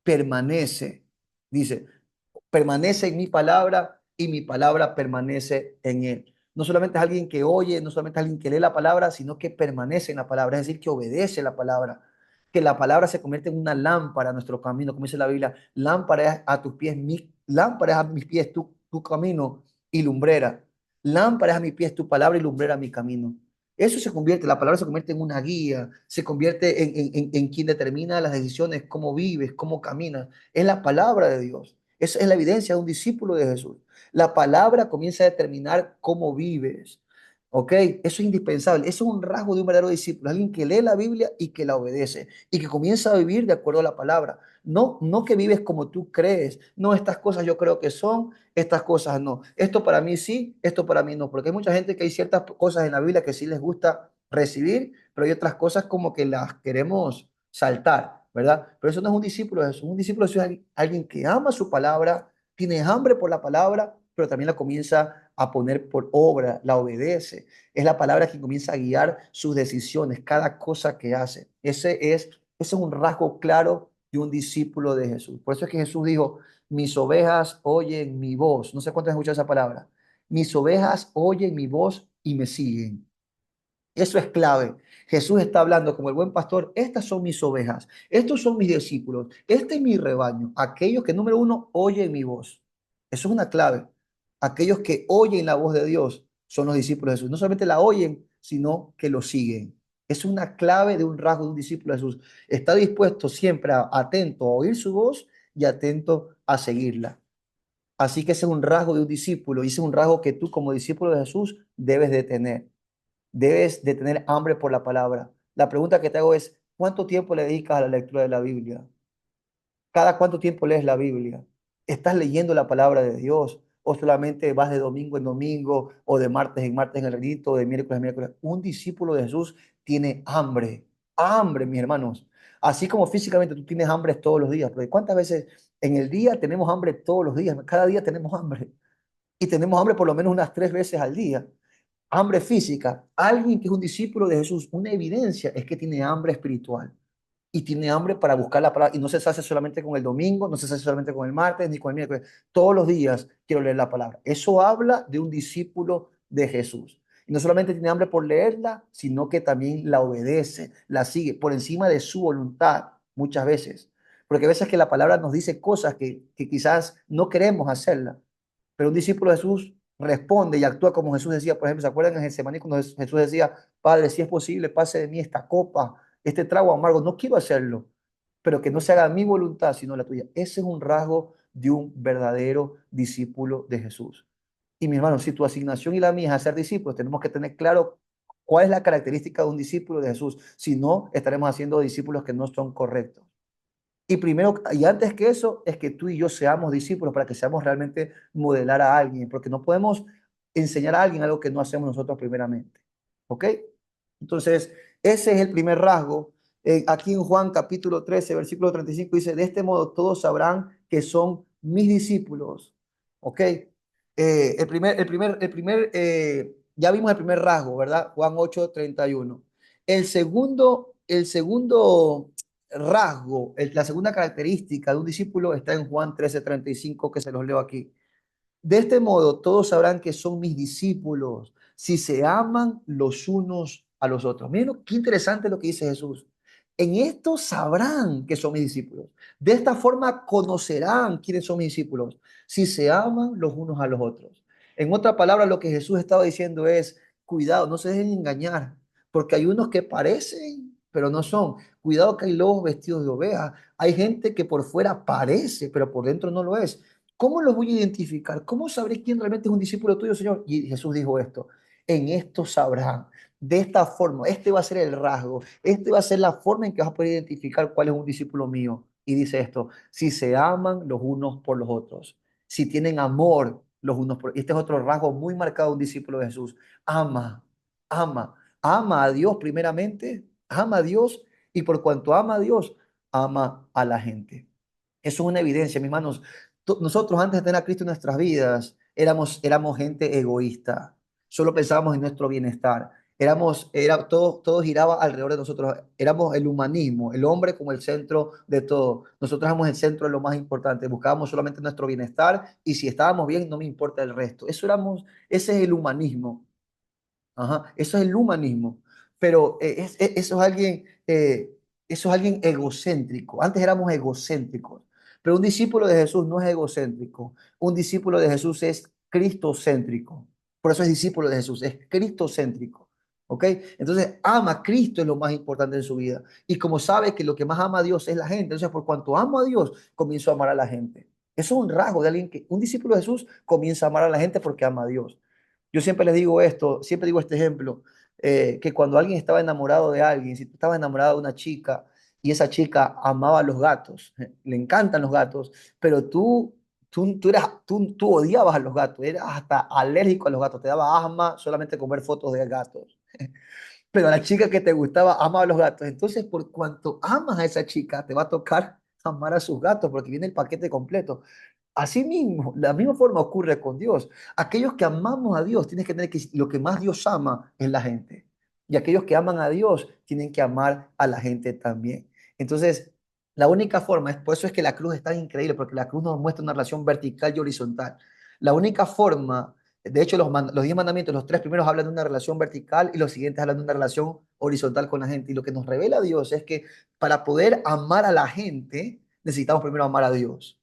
Permanece. Dice, permanece en mi palabra y mi palabra permanece en él. No solamente es alguien que oye, no solamente es alguien que lee la palabra, sino que permanece en la palabra, es decir, que obedece la palabra, que la palabra se convierte en una lámpara a nuestro camino, como dice la Biblia, lámpara es a tus pies, lámpara es a mis pies tu camino y lumbrera. Lámpara es a mis pies tu palabra y lumbrera mi camino. Eso se convierte, la palabra se convierte en una guía, se convierte en quien determina las decisiones, cómo vives, cómo caminas. Es la palabra de Dios. Esa es la evidencia de un discípulo de Jesús. La palabra comienza a determinar cómo vives. ¿Ok? Eso es indispensable. Eso es un rasgo de un verdadero discípulo. Alguien que lee la Biblia y que la obedece y que comienza a vivir de acuerdo a la palabra. No, no que vives como tú crees. No, estas cosas yo creo que son, estas cosas no. Esto para mí sí, esto para mí no. Porque hay mucha gente que hay ciertas cosas en la Biblia que sí les gusta recibir, pero hay otras cosas como que las queremos saltar, ¿verdad? Pero eso no es un discípulo de Jesús. Un discípulo de Jesús es alguien que ama su palabra, tiene hambre por la palabra, pero también la comienza a poner por obra, la obedece. Es la palabra que comienza a guiar sus decisiones, cada cosa que hace. Ese es Ese es un rasgo claro de un discípulo de Jesús. Por eso es que Jesús dijo, mis ovejas oyen mi voz. No sé cuántos han escuchado esa palabra. Mis ovejas oyen mi voz y me siguen. Eso es clave. Jesús está hablando como el buen pastor. Estas son mis ovejas. Estos son mis discípulos. Este es mi rebaño. Aquellos que, número uno, oyen mi voz. Eso es una clave. Aquellos que oyen la voz de Dios son los discípulos de Jesús. No solamente la oyen, sino que lo siguen. Es una clave de un rasgo de un discípulo de Jesús. Está dispuesto siempre, atento a oír su voz y atento a seguirla. Así que ese es un rasgo de un discípulo y ese es un rasgo que tú como discípulo de Jesús debes de tener. Debes de tener hambre por la palabra. La pregunta que te hago es, ¿cuánto tiempo le dedicas a la lectura de la Biblia? ¿Cada cuánto tiempo lees la Biblia? ¿Estás leyendo la palabra de Dios? ¿O solamente vas de domingo en domingo o de martes en martes en el rito o de miércoles en miércoles? Un discípulo de Jesús tiene hambre, mis hermanos. Así como físicamente tú tienes hambre todos los días, porque ¿cuántas veces en el día tenemos hambre todos los días? Cada día tenemos hambre y tenemos hambre por lo menos unas 3 veces al día. Hambre física. Alguien que es un discípulo de Jesús, una evidencia es que tiene hambre espiritual y tiene hambre para buscar la palabra. Y no se sacia solamente con el domingo, no se sacia solamente con el martes ni con el miércoles. Todos los días quiero leer la palabra. Eso habla de un discípulo de Jesús. Y no solamente tiene hambre por leerla, sino que también la obedece, la sigue por encima de su voluntad muchas veces. Porque a veces que la palabra nos dice cosas que quizás no queremos hacerla. Pero un discípulo de Jesús responde y actúa como Jesús decía. Por ejemplo, ¿se acuerdan en Getsemaní cuando Jesús decía, Padre, si es posible, pase de mí esta copa, este trago amargo? No quiero hacerlo, pero que no se haga mi voluntad, sino la tuya. Ese es un rasgo de un verdadero discípulo de Jesús. Y mi hermano, si tu asignación y la mía es hacer discípulos, tenemos que tener claro cuál es la característica de un discípulo de Jesús. Si no, estaremos haciendo discípulos que no son correctos. Y primero, y antes que eso, es que tú y yo seamos discípulos para que seamos realmente modelar a alguien, porque no podemos enseñar a alguien algo que no hacemos nosotros primeramente. ¿Ok? Entonces, ese es el primer rasgo. Aquí en Juan capítulo 13 versículo 35 dice, de este modo todos sabrán que son mis discípulos. ¿Ok? Ya vimos el primer rasgo, ¿verdad? Juan 8:31. El segundo rasgo, la segunda característica de un discípulo está en Juan 13:35, que se los leo aquí. De este modo, todos sabrán que son mis discípulos si se aman los unos a los otros. Miren qué interesante lo que dice Jesús. En esto sabrán que son mis discípulos. De esta forma conocerán quiénes son mis discípulos si se aman los unos a los otros. En otra palabra, lo que Jesús estaba diciendo es, cuidado, no se dejen engañar, porque hay unos que parecen, pero no son. Cuidado que hay lobos vestidos de oveja. Hay gente que por fuera parece, pero por dentro no lo es. ¿Cómo los voy a identificar? ¿Cómo sabré quién realmente es un discípulo tuyo, Señor? Y Jesús dijo esto, en esto sabrán, de esta forma, este va a ser el rasgo, este va a ser la forma en que vas a poder identificar cuál es un discípulo mío. Y dice esto, si se aman los unos por los otros, si tienen amor los unos por... Este es otro rasgo muy marcado de un discípulo de Jesús. Ama, ama a Dios primeramente, ama a Dios y por cuanto ama a Dios, ama a la gente. Eso es una evidencia, mis hermanos. Nosotros antes de tener a Cristo en nuestras vidas éramos gente egoísta. Solo pensábamos en nuestro bienestar. Todo giraba alrededor de nosotros. Éramos el humanismo, el hombre como el centro de todo. Nosotros éramos el centro de lo más importante. Buscábamos solamente nuestro bienestar y si estábamos bien, no me importa el resto. Ese es el humanismo. Ajá, eso es el humanismo. Pero eso es alguien egocéntrico. Antes éramos egocéntricos. Pero un discípulo de Jesús no es egocéntrico. Un discípulo de Jesús es cristocéntrico. Por eso es discípulo de Jesús, es cristocéntrico. ¿Ok? Entonces, ama a Cristo es lo más importante en su vida. Y como sabe que lo que más ama a Dios es la gente, entonces por cuanto amo a Dios, comienzo a amar a la gente. Eso es un rasgo de alguien que, un discípulo de Jesús comienza a amar a la gente porque ama a Dios. Yo siempre les digo esto, siempre digo este ejemplo, que cuando alguien estaba enamorado de alguien, si tú estabas enamorado de una chica y esa chica amaba a los gatos, le encantan los gatos, pero tú odiabas a los gatos, eras hasta alérgico a los gatos, te daba asma solamente con ver fotos de gatos. Pero a la chica que te gustaba amaba a los gatos. Entonces, por cuanto amas a esa chica, te va a tocar amar a sus gatos porque viene el paquete completo. Así mismo, la misma forma ocurre con Dios. Aquellos que amamos a Dios, tienes que tener que lo que más Dios ama es la gente. Y aquellos que aman a Dios tienen que amar a la gente también. Entonces, la única forma, por eso es que la cruz es tan increíble, porque la cruz nos muestra una relación vertical y horizontal. La única forma, de hecho, los 10 mandamientos, los tres primeros hablan de una relación vertical y los siguientes hablan de una relación horizontal con la gente. Y lo que nos revela Dios es que para poder amar a la gente, necesitamos primero amar a Dios.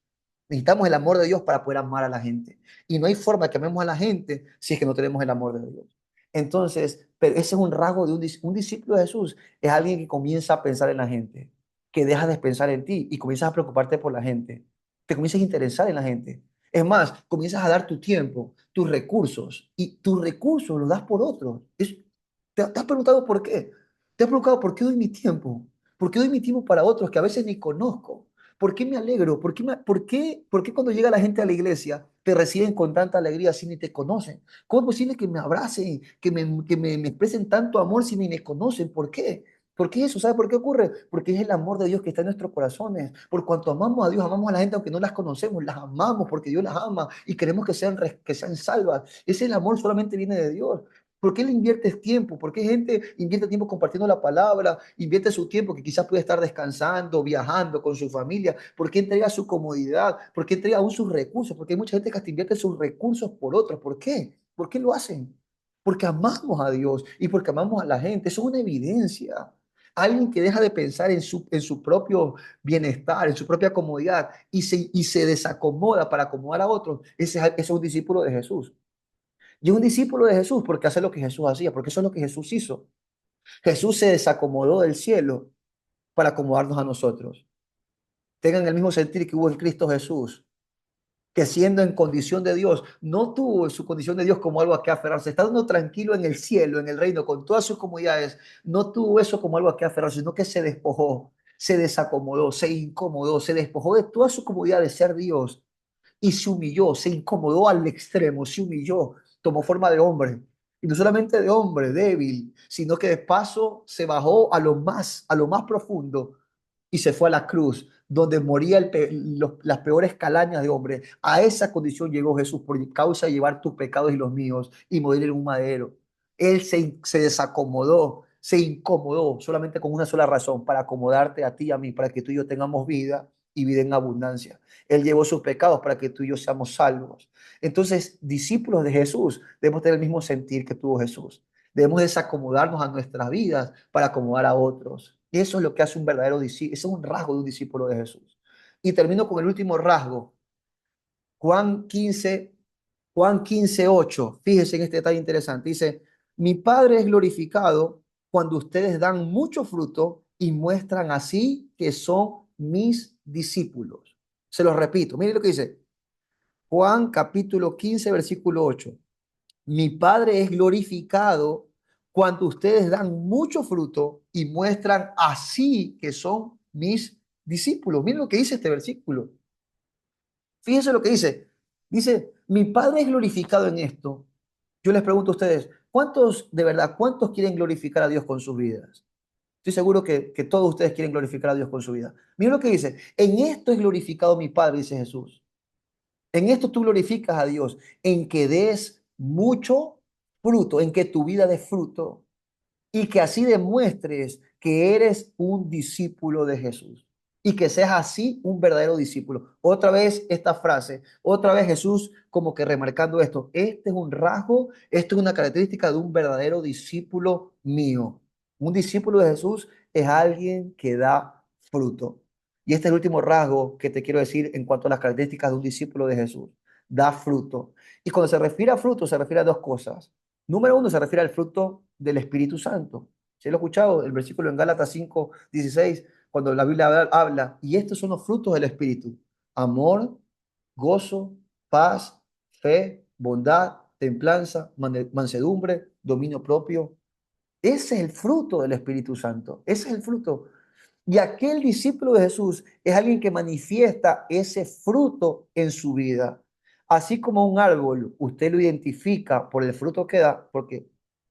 Necesitamos el amor de Dios para poder amar a la gente. Y no hay forma que amemos a la gente si es que no tenemos el amor de Dios. Entonces, pero ese es un rasgo de un discípulo de Jesús, es alguien que comienza a pensar en la gente, que deja de pensar en ti y comienzas a preocuparte por la gente, te comienzas a interesar en la gente. Es más, comienzas a dar tu tiempo, tus recursos, y tus recursos los das por otros. ¿Te has preguntado por qué? ¿Te has preguntado por qué doy mi tiempo? ¿Por qué doy mi tiempo para otros que a veces ni conozco? ¿Por qué me alegro? ¿Por qué cuando llega la gente a la iglesia te reciben con tanta alegría si ni te conocen? ¿Cómo es posible que me abracen, me expresen tanto amor si ni me conocen? ¿Por qué? ¿Por qué eso? ¿Sabe por qué ocurre? Porque es el amor de Dios que está en nuestros corazones. Por cuanto amamos a Dios, amamos a la gente aunque no las conocemos, las amamos porque Dios las ama y queremos que sean salvas. Ese el amor solamente viene de Dios. ¿Por qué le inviertes tiempo? ¿Por qué gente invierte tiempo compartiendo la palabra? Invierte su tiempo que quizás puede estar descansando, viajando con su familia. ¿Por qué entrega su comodidad? ¿Por qué entrega aún sus recursos? Porque hay mucha gente que hasta invierte sus recursos por otros. ¿Por qué? ¿Por qué lo hacen? Porque amamos a Dios y porque amamos a la gente. Eso es una evidencia. Alguien que deja de pensar en su propio bienestar, en su propia comodidad y se desacomoda para acomodar a otros, ese es un discípulo de Jesús. Y un discípulo de Jesús porque hace lo que Jesús hacía, porque eso es lo que Jesús hizo. Jesús se desacomodó del cielo para acomodarnos a nosotros. Tengan el mismo sentir que hubo en Cristo Jesús, que siendo en condición de Dios, no tuvo su condición de Dios como algo a que aferrarse, estando tranquilo en el cielo, en el reino, con todas sus comodidades, no tuvo eso como algo a que aferrarse, sino que se despojó, se desacomodó, se incomodó, se despojó de toda su comodidad de ser Dios y se humilló, se incomodó al extremo, se humilló, tomó forma de hombre. Y no solamente de hombre débil, sino que de paso se bajó a lo más profundo y se fue a la cruz, donde moría las peores calañas de hombre. A esa condición llegó Jesús por causa de llevar tus pecados y los míos y morir en un madero. Él se desacomodó, se incomodó solamente con una sola razón, para acomodarte a ti y a mí, para que tú y yo tengamos vida y vida en abundancia. Él llevó sus pecados para que tú y yo seamos salvos. Entonces, discípulos de Jesús, debemos tener el mismo sentir que tuvo Jesús. Debemos desacomodarnos a nuestras vidas para acomodar a otros. Y eso es lo que hace un verdadero discípulo. Eso es un rasgo de un discípulo de Jesús. Y termino con el último rasgo. Juan 15, Juan 15:8. Fíjense en este detalle interesante. Dice, mi Padre es glorificado cuando ustedes dan mucho fruto y muestran así que son mis discípulos. Se los repito. Miren lo que dice. Juan capítulo 15, versículo 8. Mi Padre es glorificado cuando ustedes dan mucho fruto y muestran así que son mis discípulos. Miren lo que dice este versículo. Fíjense lo que dice. Dice, mi Padre es glorificado en esto. Yo les pregunto a ustedes, ¿cuántos, de verdad, cuántos quieren glorificar a Dios con sus vidas? Estoy seguro que todos ustedes quieren glorificar a Dios con su vida. Miren lo que dice. En esto es glorificado mi Padre, dice Jesús. En esto tú glorificas a Dios, en que des mucho fruto, en que tu vida dé fruto y que así demuestres que eres un discípulo de Jesús y que seas así un verdadero discípulo. Otra vez esta frase, otra vez Jesús como que remarcando esto. Este es un rasgo, esto es una característica de un verdadero discípulo mío. Un discípulo de Jesús es alguien que da fruto. Y este es el último rasgo que te quiero decir en cuanto a las características de un discípulo de Jesús. Da fruto. Y cuando se refiere a fruto, se refiere a dos cosas. Número uno, se refiere al fruto del Espíritu Santo. ¿Se lo he escuchado? El versículo en Gálatas 5:16, cuando la Biblia habla, y estos son los frutos del Espíritu: amor, gozo, paz, fe, bondad, templanza, mansedumbre, dominio propio. Ese es el fruto del Espíritu Santo. Ese es el fruto. Y aquel discípulo de Jesús es alguien que manifiesta ese fruto en su vida. Así como un árbol, usted lo identifica por el fruto que da, porque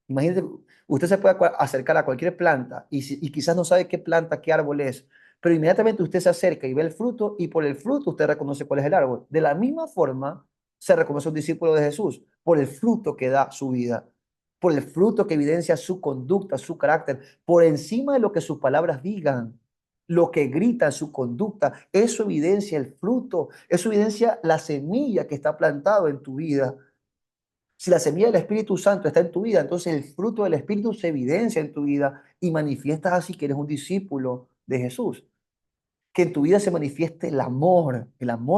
imagínese, usted se puede acercar a cualquier planta y quizás no sabe qué planta, qué árbol es, pero inmediatamente usted se acerca y ve el fruto y por el fruto usted reconoce cuál es el árbol. De la misma forma, se reconoce un discípulo de Jesús por el fruto que da su vida, por el fruto que evidencia su conducta, su carácter, por encima de lo que sus palabras digan. lo que grita, su conducta. Eso evidencia el fruto, eso evidencia la semilla que está plantado en tu vida. Si la semilla del Espíritu Santo está en tu vida, entonces el fruto del Espíritu se evidencia en tu vida y manifiestas así que eres un discípulo de Jesús. Que en tu vida se manifieste el amor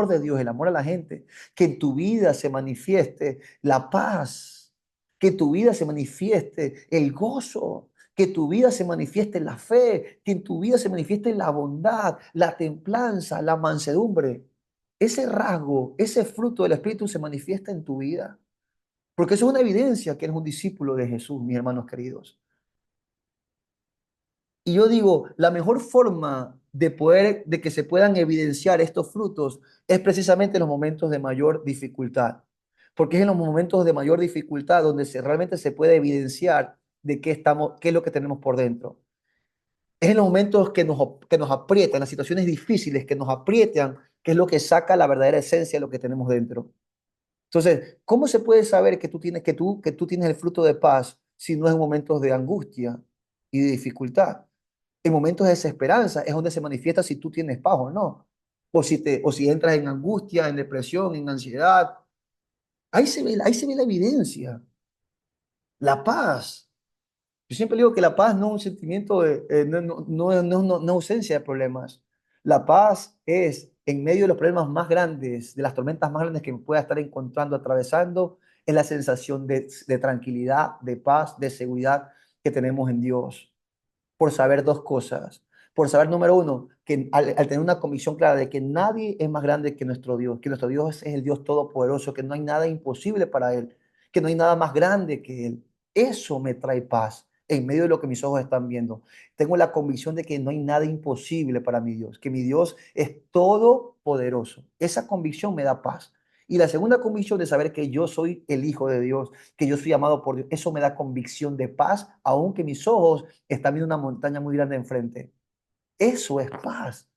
de Dios, el amor a la gente. Que en tu vida se manifieste la paz. Que en tu vida se manifieste el gozo. Que en tu vida se manifieste la fe. Que en tu vida se manifieste la bondad, la templanza, la mansedumbre. Ese rasgo, ese fruto del Espíritu se manifiesta en tu vida. Porque eso es una evidencia que eres un discípulo de Jesús, mis hermanos queridos. Y yo digo, la mejor forma de poder, de que se puedan evidenciar estos frutos es precisamente en los momentos de mayor dificultad. Porque es en los momentos de mayor dificultad donde realmente se puede evidenciar de qué estamos, qué es lo que tenemos por dentro. Es en los momentos que nos aprietan, las situaciones difíciles que nos aprietan, que es lo que saca la verdadera esencia de lo que tenemos dentro. Entonces, ¿cómo se puede saber que que tú tienes el fruto de paz si no es en momentos de angustia y de dificultad? En momentos de desesperanza es donde se manifiesta si tú tienes paz o no. O si entras en angustia, en depresión, en ansiedad. Ahí se ve la evidencia. La paz. Yo siempre digo que la paz no es un sentimiento no ausencia de problemas. La paz es en medio de los problemas más grandes, de las tormentas más grandes que me pueda estar encontrando, atravesando, es la sensación de tranquilidad, de paz, de seguridad que tenemos en Dios por saber dos cosas. Por saber, número uno, que al tener una convicción clara de que nadie es más grande que nuestro Dios es el Dios todopoderoso, que no hay nada imposible para Él, que no hay nada más grande que Él. Eso me trae paz en medio de lo que mis ojos están viendo. Tengo la convicción de que no hay nada imposible para mi Dios, que mi Dios es todopoderoso. Esa convicción me da paz. Y la segunda convicción de saber que yo soy el Hijo de Dios, que yo soy amado por Dios, eso me da convicción de paz, aunque mis ojos están viendo una montaña muy grande enfrente. Eso es paz.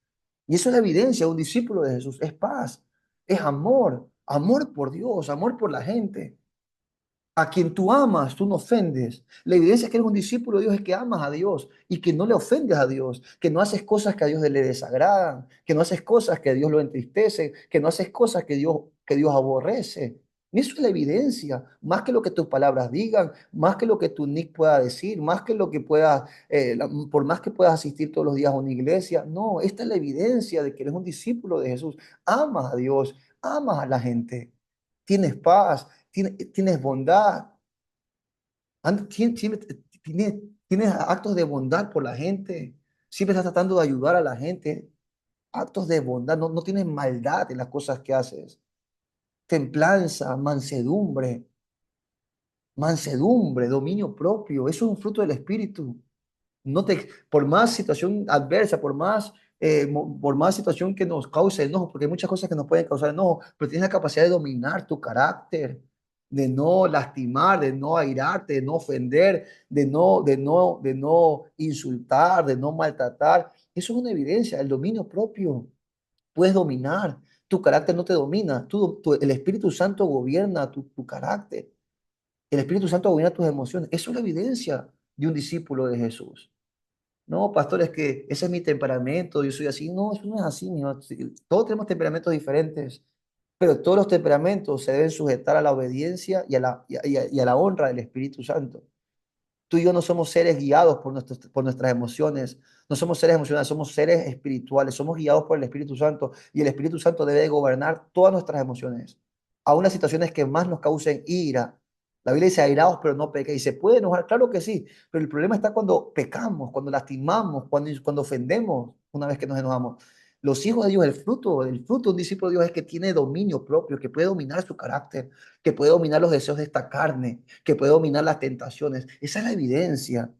Y eso es la evidencia de un discípulo de Jesús. Es paz, es amor, amor por Dios, amor por la gente. A quien tú amas, tú no ofendes. La evidencia que eres un discípulo de Dios es que amas a Dios y que no le ofendes a Dios, que no haces cosas que a Dios le desagradan, que no haces cosas que a Dios lo entristece, que no haces cosas que Dios aborrece. Y eso es la evidencia, más que lo que tus palabras digan, más que lo que tu nick pueda decir, más que lo que puedas, por más que puedas asistir todos los días a una iglesia. No, esta es la evidencia de que eres un discípulo de Jesús. Amas a Dios, amas a la gente, tienes paz, tienes bondad, tienes, tienes actos de bondad por la gente, siempre estás tratando de ayudar a la gente, actos de bondad, no tienes maldad en las cosas que haces, templanza, mansedumbre, dominio propio, eso es un fruto del Espíritu. Por más situación adversa, por más situación que nos cause enojo, porque hay muchas cosas que nos pueden causar enojo, pero tienes la capacidad de dominar tu carácter, de no lastimar, de no airarte, de no ofender, de no insultar, de no maltratar. Eso es una evidencia, el dominio propio. Puedes dominar, tu carácter no te domina, el Espíritu Santo gobierna tu carácter, el Espíritu Santo gobierna tus emociones. Eso es la evidencia de un discípulo de Jesús. No, pastor, es que ese es mi temperamento, yo soy así. No, eso no es así, mijo. Sí, todos tenemos temperamentos diferentes, pero todos los temperamentos se deben sujetar a la obediencia y a la honra del Espíritu Santo. Tú y yo no somos seres guiados por nuestras emociones, no somos seres emocionales, somos seres espirituales, somos guiados por el Espíritu Santo y el Espíritu Santo debe de gobernar todas nuestras emociones, aun las situaciones que más nos causen ira. La Biblia dice airaos, pero no pequéis. ¿Y se puede enojar? Claro que sí, pero el problema está cuando pecamos, cuando lastimamos, cuando ofendemos una vez que nos enojamos. Los hijos de Dios, el fruto de un discípulo de Dios es que tiene dominio propio, que puede dominar su carácter, que puede dominar los deseos de esta carne, que puede dominar las tentaciones. Esa es la evidencia.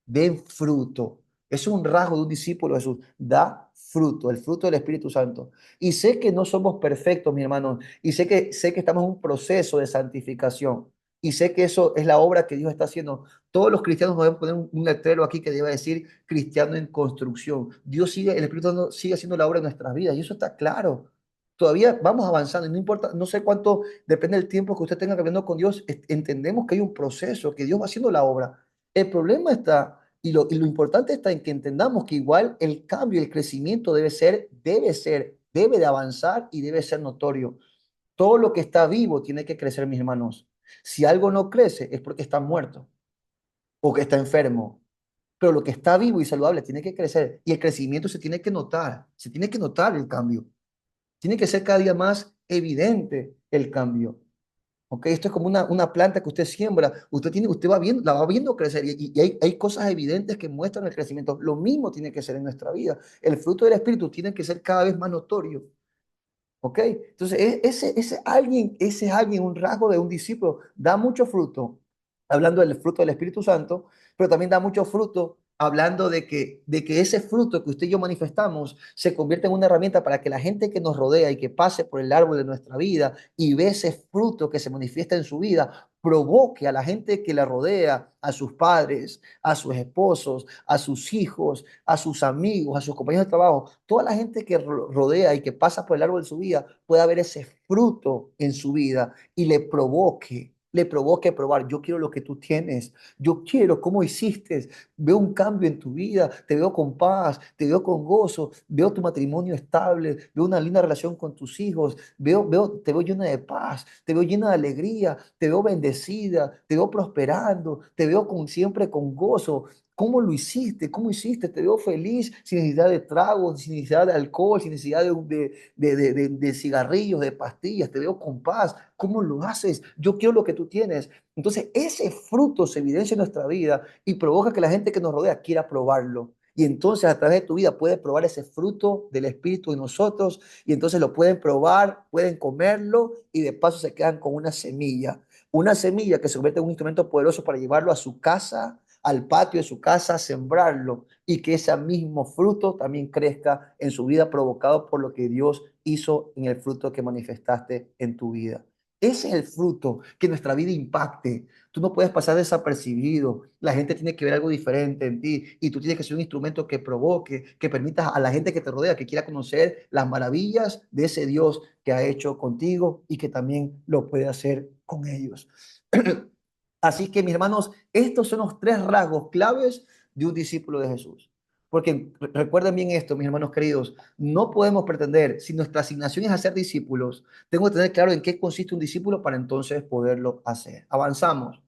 Den fruto. Es un rasgo de un discípulo de Jesús. Da fruto, el fruto del Espíritu Santo. Y sé que no somos perfectos, mi hermano, y sé que estamos en un proceso de santificación. Y sé que eso es la obra que Dios está haciendo. Todos los cristianos nos deben poner un letrero aquí que debe decir cristiano en construcción. El Espíritu Santo sigue haciendo la obra en nuestras vidas y eso está claro. Todavía vamos avanzando y no importa, no sé cuánto, depende del tiempo que usted tenga caminando con Dios, entendemos que hay un proceso, que Dios va haciendo la obra. El problema está Y lo importante está en que entendamos que igual el cambio, el crecimiento debe de avanzar y debe ser notorio. Todo lo que está vivo tiene que crecer, mis hermanos. Si algo no crece es porque está muerto o que está enfermo. Pero lo que está vivo y saludable tiene que crecer y el crecimiento se tiene que notar el cambio. Tiene que ser cada día más evidente el cambio. ¿Ok? Esto es como una planta que usted siembra, usted va viendo, la va viendo crecer y hay cosas evidentes que muestran el crecimiento. Lo mismo tiene que ser en nuestra vida. El fruto del Espíritu tiene que ser cada vez más notorio. ¿Ok? Entonces, ese es alguien, un rasgo de un discípulo, da mucho fruto, hablando del fruto del Espíritu Santo, pero también da mucho fruto hablando de que ese fruto que usted y yo manifestamos se convierte en una herramienta para que la gente que nos rodea y que pase por el árbol de nuestra vida y ve ese fruto que se manifiesta en su vida, provoque a la gente que la rodea, a sus padres, a sus esposos, a sus hijos, a sus amigos, a sus compañeros de trabajo, toda la gente que rodea y que pasa por el árbol de su vida pueda ver ese fruto en su vida y le provoque probar, yo quiero lo que tú tienes, yo quiero cómo hiciste, veo un cambio en tu vida, te veo con paz, te veo con gozo, veo tu matrimonio estable, veo una linda relación con tus hijos, te veo llena de paz, te veo llena de alegría, te veo bendecida, te veo prosperando, te veo siempre con gozo. ¿Cómo lo hiciste? ¿Cómo hiciste? Te veo feliz, sin necesidad de tragos, sin necesidad de alcohol, sin necesidad de cigarrillos, de pastillas. Te veo con paz. ¿Cómo lo haces? Yo quiero lo que tú tienes. Entonces, ese fruto se evidencia en nuestra vida y provoca que la gente que nos rodea quiera probarlo. Y entonces a través de tu vida puedes probar ese fruto del Espíritu en nosotros y entonces lo pueden probar, pueden comerlo y de paso se quedan con una semilla que se convierte en un instrumento poderoso para llevarlo a su casa, al patio de su casa, sembrarlo y que ese mismo fruto también crezca en su vida provocado por lo que Dios hizo en el fruto que manifestaste en tu vida. Ese es el fruto, que nuestra vida impacte. Tú no puedes pasar desapercibido. La gente tiene que ver algo diferente en ti y tú tienes que ser un instrumento que provoque, que permita a la gente que te rodea, que quiera conocer las maravillas de ese Dios que ha hecho contigo y que también lo puede hacer con ellos. Así que, mis hermanos, estos son los tres rasgos claves de un discípulo de Jesús. Porque recuerden bien esto, mis hermanos queridos, no podemos pretender, si nuestra asignación es hacer discípulos, tengo que tener claro en qué consiste un discípulo para entonces poderlo hacer. Avanzamos.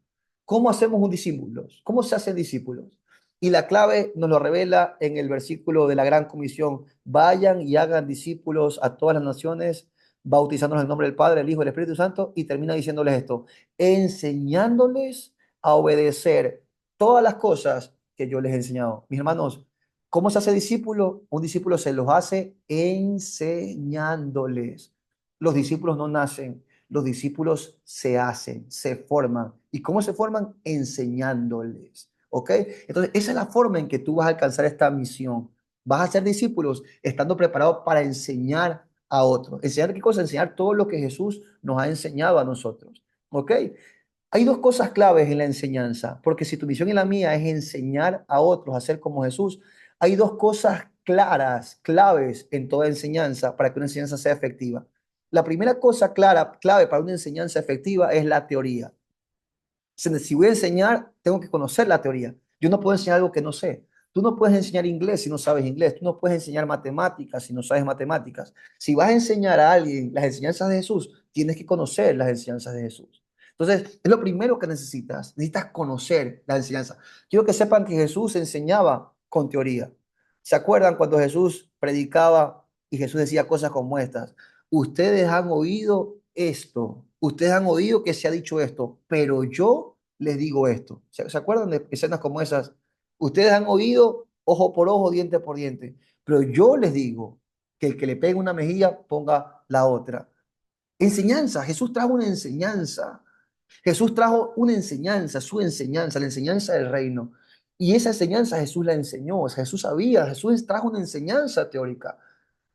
¿Cómo hacemos un discípulo? ¿Cómo se hacen discípulos? Y la clave nos lo revela en el versículo de la Gran Comisión. Vayan y hagan discípulos a todas las naciones, bautizándolos en el nombre del Padre, del Hijo y del Espíritu Santo, y termina diciéndoles esto enseñándoles a obedecer todas las cosas que yo les he enseñado. Mis hermanos, ¿cómo se hace discípulo? Un discípulo se los hace enseñándoles. Los discípulos no nacen, los discípulos se hacen, se forman. ¿Y cómo se forman? Enseñándoles. ¿Ok? Entonces, esa es la forma en que tú vas a alcanzar esta misión. Vas a ser discípulos estando preparados para enseñar a otros. ¿Enseñar qué cosa? Enseñar todo lo que Jesús nos ha enseñado a nosotros. ¿Ok? Hay dos cosas claves en la enseñanza, porque si tu misión y la mía es enseñar a otros a ser como Jesús, hay dos cosas claras, claves en toda enseñanza para que una enseñanza sea efectiva. La primera cosa clara, clave para una enseñanza efectiva es la teoría. Si voy a enseñar, tengo que conocer la teoría. Yo no puedo enseñar algo que no sé. Tú no puedes enseñar inglés si no sabes inglés. Tú no puedes enseñar matemáticas si no sabes matemáticas. Si vas a enseñar a alguien las enseñanzas de Jesús, tienes que conocer las enseñanzas de Jesús. Entonces, es lo primero que necesitas. Necesitas conocer la enseñanza. Quiero que sepan que Jesús enseñaba con teoría. ¿Se acuerdan cuando Jesús predicaba y Jesús decía cosas como estas? Ustedes han oído esto, ustedes han oído que se ha dicho esto, pero yo les digo esto. ¿Se acuerdan de escenas como esas? Ustedes han oído ojo por ojo, diente por diente, pero yo les digo que el que le pegue una mejilla ponga la otra. Enseñanza, Jesús trajo una enseñanza. Jesús trajo una enseñanza, su enseñanza, la enseñanza del reino. Y esa enseñanza Jesús la enseñó, o sea, Jesús sabía, Jesús trajo una enseñanza teórica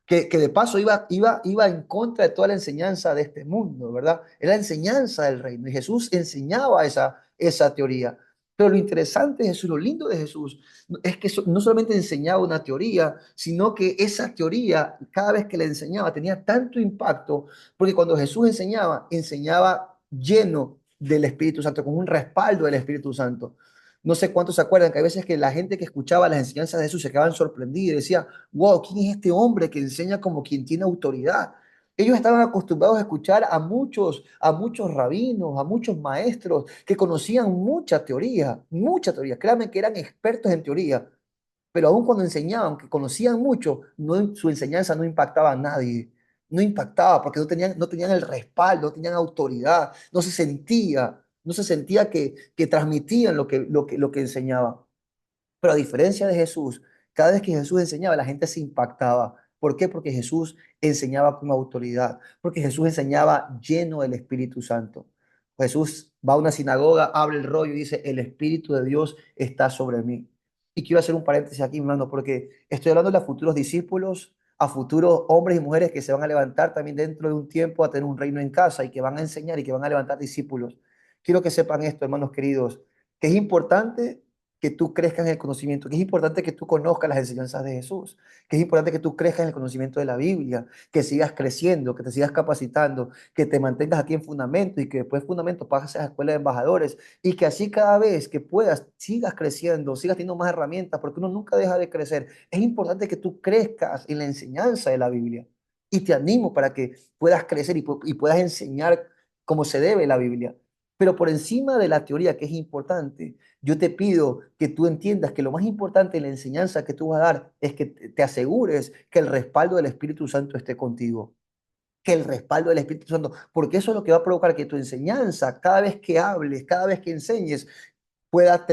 que de paso iba en contra de toda la enseñanza de este mundo, ¿verdad? Era la enseñanza del reino y Jesús enseñaba esa teoría. Pero lo interesante de Jesús, lo lindo de Jesús, es que no solamente enseñaba una teoría, sino que esa teoría, cada vez que le enseñaba, tenía tanto impacto, porque cuando Jesús enseñaba, enseñaba lleno del Espíritu Santo, con un respaldo del Espíritu Santo. No sé cuántos se acuerdan que hay veces que la gente que escuchaba las enseñanzas de Jesús se quedaban sorprendidos y decía, wow, ¿quién es este hombre que enseña como quien tiene autoridad? Ellos estaban acostumbrados a escuchar a muchos rabinos, a muchos maestros que conocían mucha teoría, mucha teoría. Créanme que eran expertos en teoría, pero aun cuando enseñaban, que conocían mucho, su enseñanza no impactaba a nadie. No impactaba porque no tenían el respaldo, no tenían autoridad, no se sentía que transmitían lo que enseñaban. Pero a diferencia de Jesús, cada vez que Jesús enseñaba, la gente se impactaba. ¿Por qué? Porque Jesús enseñaba con autoridad, porque Jesús enseñaba lleno del Espíritu Santo. Jesús va a una sinagoga, abre el rollo y dice, el Espíritu de Dios está sobre mí. Y quiero hacer un paréntesis aquí, hermano, porque estoy hablando a futuros discípulos, a futuros hombres y mujeres que se van a levantar también dentro de un tiempo a tener un reino en casa y que van a enseñar y que van a levantar discípulos. Quiero que sepan esto, hermanos queridos, que es importante que tú crezcas en el conocimiento, que es importante que tú conozcas las enseñanzas de Jesús, que es importante que tú crezcas en el conocimiento de la Biblia, que sigas creciendo, que te sigas capacitando, que te mantengas aquí en fundamento y que después de fundamento pases a la escuela de embajadores y que así cada vez que puedas sigas creciendo, sigas teniendo más herramientas, porque uno nunca deja de crecer. Es importante que tú crezcas en la enseñanza de la Biblia y te animo para que puedas crecer y puedas enseñar como se debe la Biblia. Pero por encima de la teoría, que es importante, yo te pido que tú entiendas que lo más importante en la enseñanza que tú vas a dar es que te asegures que el respaldo del Espíritu Santo esté contigo, que el respaldo del Espíritu Santo, porque eso es lo que va a provocar que tu enseñanza, cada vez que hables, cada vez que enseñes, pueda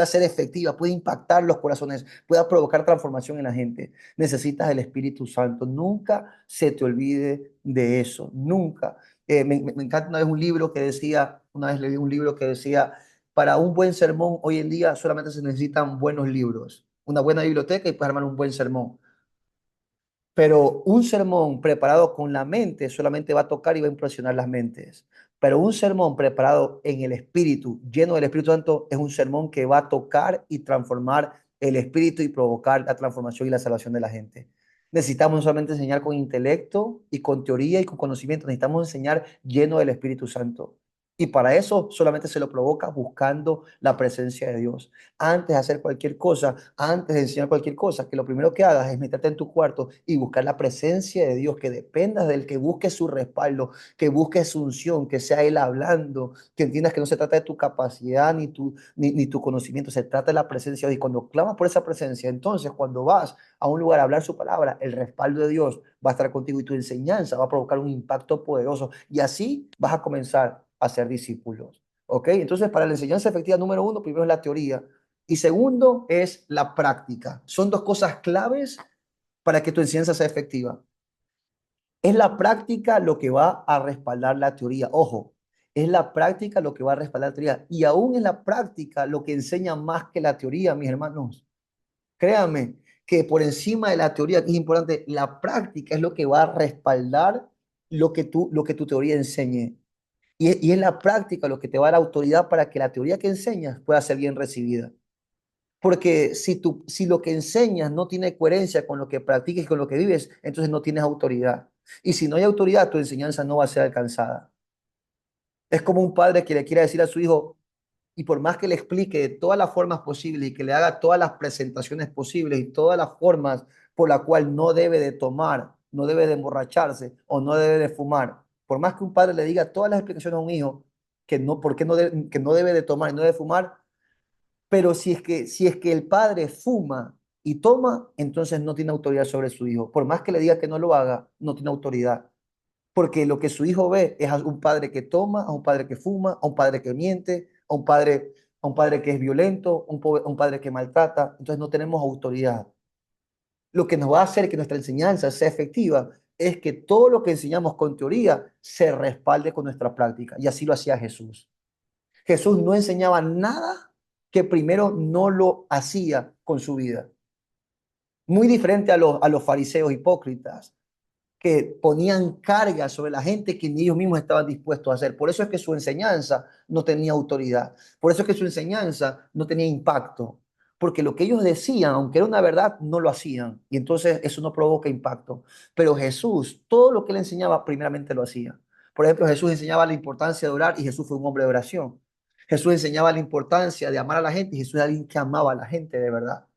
ser efectiva, pueda impactar los corazones, pueda provocar transformación en la gente. Necesitas el Espíritu Santo. Nunca se te olvide de eso, nunca. Me encanta una vez un libro que decía, una vez leí un libro que decía, para un buen sermón hoy en día solamente se necesitan buenos libros, una buena biblioteca y puedes armar un buen sermón. Pero un sermón preparado con la mente solamente va a tocar y va a impresionar las mentes. Pero un sermón preparado en el Espíritu, lleno del Espíritu Santo, es un sermón que va a tocar y transformar el Espíritu y provocar la transformación y la salvación de la gente. Necesitamos no solamente enseñar con intelecto y con teoría y con conocimiento, necesitamos enseñar lleno del Espíritu Santo. Y para eso solamente se lo provoca buscando la presencia de Dios. Antes de hacer cualquier cosa, antes de enseñar cualquier cosa, que lo primero que hagas es meterte en tu cuarto y buscar la presencia de Dios, que dependas del que busque su respaldo, que busque su unción, que sea Él hablando, que entiendas que no se trata de tu capacidad ni tu conocimiento, se trata de la presencia de Dios. Y cuando clamas por esa presencia, entonces cuando vas a un lugar a hablar su palabra, el respaldo de Dios va a estar contigo y tu enseñanza va a provocar un impacto poderoso. Y así vas a comenzar a ser discípulos. ¿Ok? Entonces, para la enseñanza efectiva número uno, primero es la teoría. Y segundo es la práctica. Son dos cosas claves para que tu enseñanza sea efectiva. Es la práctica lo que va a respaldar la teoría. Ojo, es la práctica lo que va a respaldar la teoría. Y aún en la práctica lo que enseña más que la teoría, mis hermanos. Créanme que por encima de la teoría, que es importante, la práctica es lo que va a respaldar lo que tu teoría enseñe. Y es la práctica lo que te va a dar autoridad para que la teoría que enseñas pueda ser bien recibida. Porque si lo que enseñas no tiene coherencia con lo que practicas y con lo que vives, entonces no tienes autoridad. Y si no hay autoridad, tu enseñanza no va a ser alcanzada. Es como un padre que le quiera decir a su hijo, y por más que le explique de todas las formas posibles y que le haga todas las presentaciones posibles y todas las formas por la cual no debe de tomar, no debe de emborracharse o no debe de fumar, por más que un padre le diga todas las explicaciones a un hijo que no, por qué que no debe de tomar y no debe fumar, pero si es que el padre fuma y toma, entonces no tiene autoridad sobre su hijo. Por más que le diga que no lo haga, no tiene autoridad. Porque lo que su hijo ve es a un padre que toma, a un padre que fuma, a un padre que miente, a un padre que es violento, a un padre que maltrata. Entonces no tenemos autoridad. Lo que nos va a hacer que nuestra enseñanza sea efectiva es que todo lo que enseñamos con teoría se respalde con nuestra práctica. Y así lo hacía Jesús. Jesús no enseñaba nada que primero no lo hacía con su vida. Muy diferente a los fariseos hipócritas que ponían carga sobre la gente que ni ellos mismos estaban dispuestos a hacer. Por eso es que su enseñanza no tenía autoridad. Por eso es que su enseñanza no tenía impacto. Porque lo que ellos decían, aunque era una verdad, no lo hacían. Y entonces eso no provoca impacto. Pero Jesús, todo lo que él enseñaba, primeramente lo hacía. Por ejemplo, Jesús enseñaba la importancia de orar y Jesús fue un hombre de oración. Jesús enseñaba la importancia de amar a la gente y Jesús era alguien que amaba a la gente de verdad.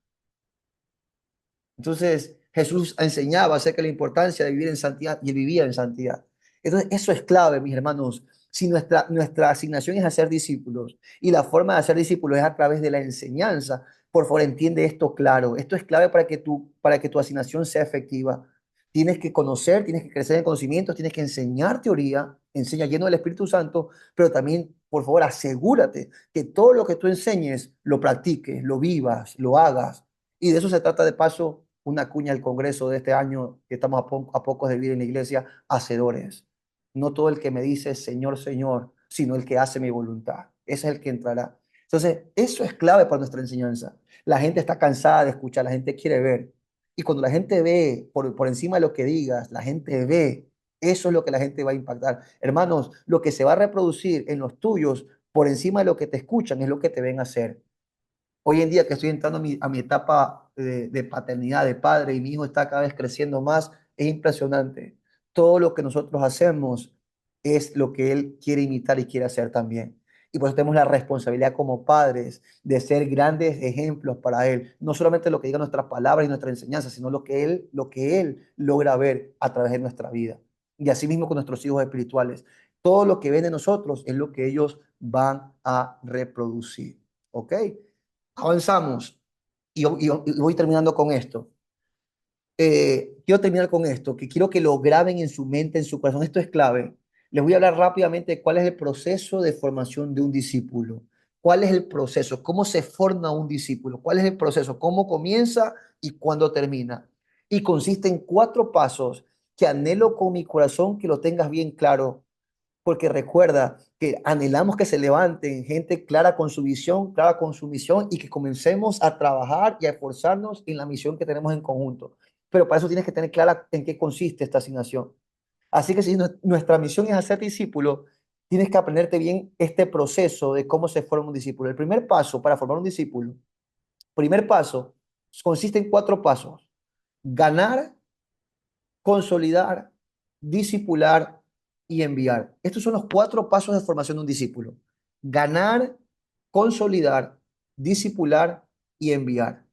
Entonces, Jesús enseñaba acerca de la importancia de vivir en santidad y él vivía en santidad. Entonces, eso es clave, mis hermanos. Si nuestra asignación es hacer discípulos y la forma de hacer discípulos es a través de la enseñanza, por favor, entiende esto claro. Esto es clave para que tu asignación sea efectiva. Tienes que conocer, tienes que crecer en conocimientos, tienes que enseñar teoría, enseña lleno del Espíritu Santo, pero también, por favor, asegúrate que todo lo que tú enseñes lo practiques, lo vivas, lo hagas. Y de eso se trata de paso una cuña al Congreso de este año, que estamos a pocos de vivir en la iglesia, hacedores. No todo el que me dice Señor, Señor, sino el que hace mi voluntad. Ese es el que entrará. Entonces, eso es clave para nuestra enseñanza. La gente está cansada de escuchar, la gente quiere ver. Y cuando la gente ve por encima de lo que digas, la gente ve, eso es lo que la gente va a impactar. Hermanos, lo que se va a reproducir en los tuyos por encima de lo que te escuchan es lo que te ven hacer. Hoy en día que estoy entrando a mi etapa de paternidad, de padre, y mi hijo está cada vez creciendo más, es impresionante. Todo lo que nosotros hacemos es lo que él quiere imitar y quiere hacer también. Y por eso tenemos la responsabilidad como padres de ser grandes ejemplos para él. No solamente lo que digan nuestras palabras y nuestra enseñanza, sino lo que él logra ver a través de nuestra vida. Y así mismo con nuestros hijos espirituales. Todo lo que ven de nosotros es lo que ellos van a reproducir. ¿Ok? Avanzamos y voy terminando con esto. Quiero terminar con esto, que quiero que lo graben en su mente, en su corazón. Esto es clave. Les voy a hablar rápidamente de cuál es el proceso de formación de un discípulo. ¿Cuál es el proceso? ¿Cómo se forma un discípulo? ¿Cuál es el proceso? ¿Cómo comienza y cuándo termina? Y consiste en 4 pasos que anhelo con mi corazón que lo tengas bien claro, porque recuerda que anhelamos que se levanten gente clara con su visión, clara con su misión y que comencemos a trabajar y a esforzarnos en la misión que tenemos en conjunto. Pero para eso tienes que tener clara en qué consiste esta asignación. Así que si nuestra misión es hacer discípulos, tienes que aprenderte bien este proceso de cómo se forma un discípulo. El primer paso para formar un discípulo, primer paso, consiste en 4 pasos. Ganar, consolidar, discipular y enviar. Estos son los 4 pasos de formación de un discípulo. Ganar, consolidar, discipular y enviar.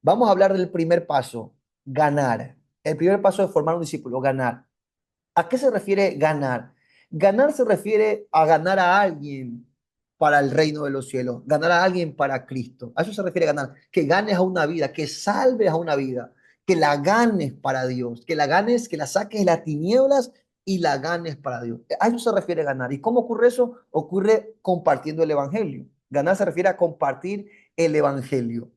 Vamos a hablar del primer paso, ganar. El primer paso de formar un discípulo, ganar. ¿A qué se refiere ganar? Ganar se refiere a ganar a alguien para el reino de los cielos, ganar a alguien para Cristo. A eso se refiere ganar, que ganes a una vida, que salves a una vida, que la ganes para Dios, que la ganes, que la saques de las tinieblas y la ganes para Dios. A eso se refiere ganar. ¿Y cómo ocurre eso? Ocurre compartiendo el evangelio. Ganar se refiere a compartir el evangelio.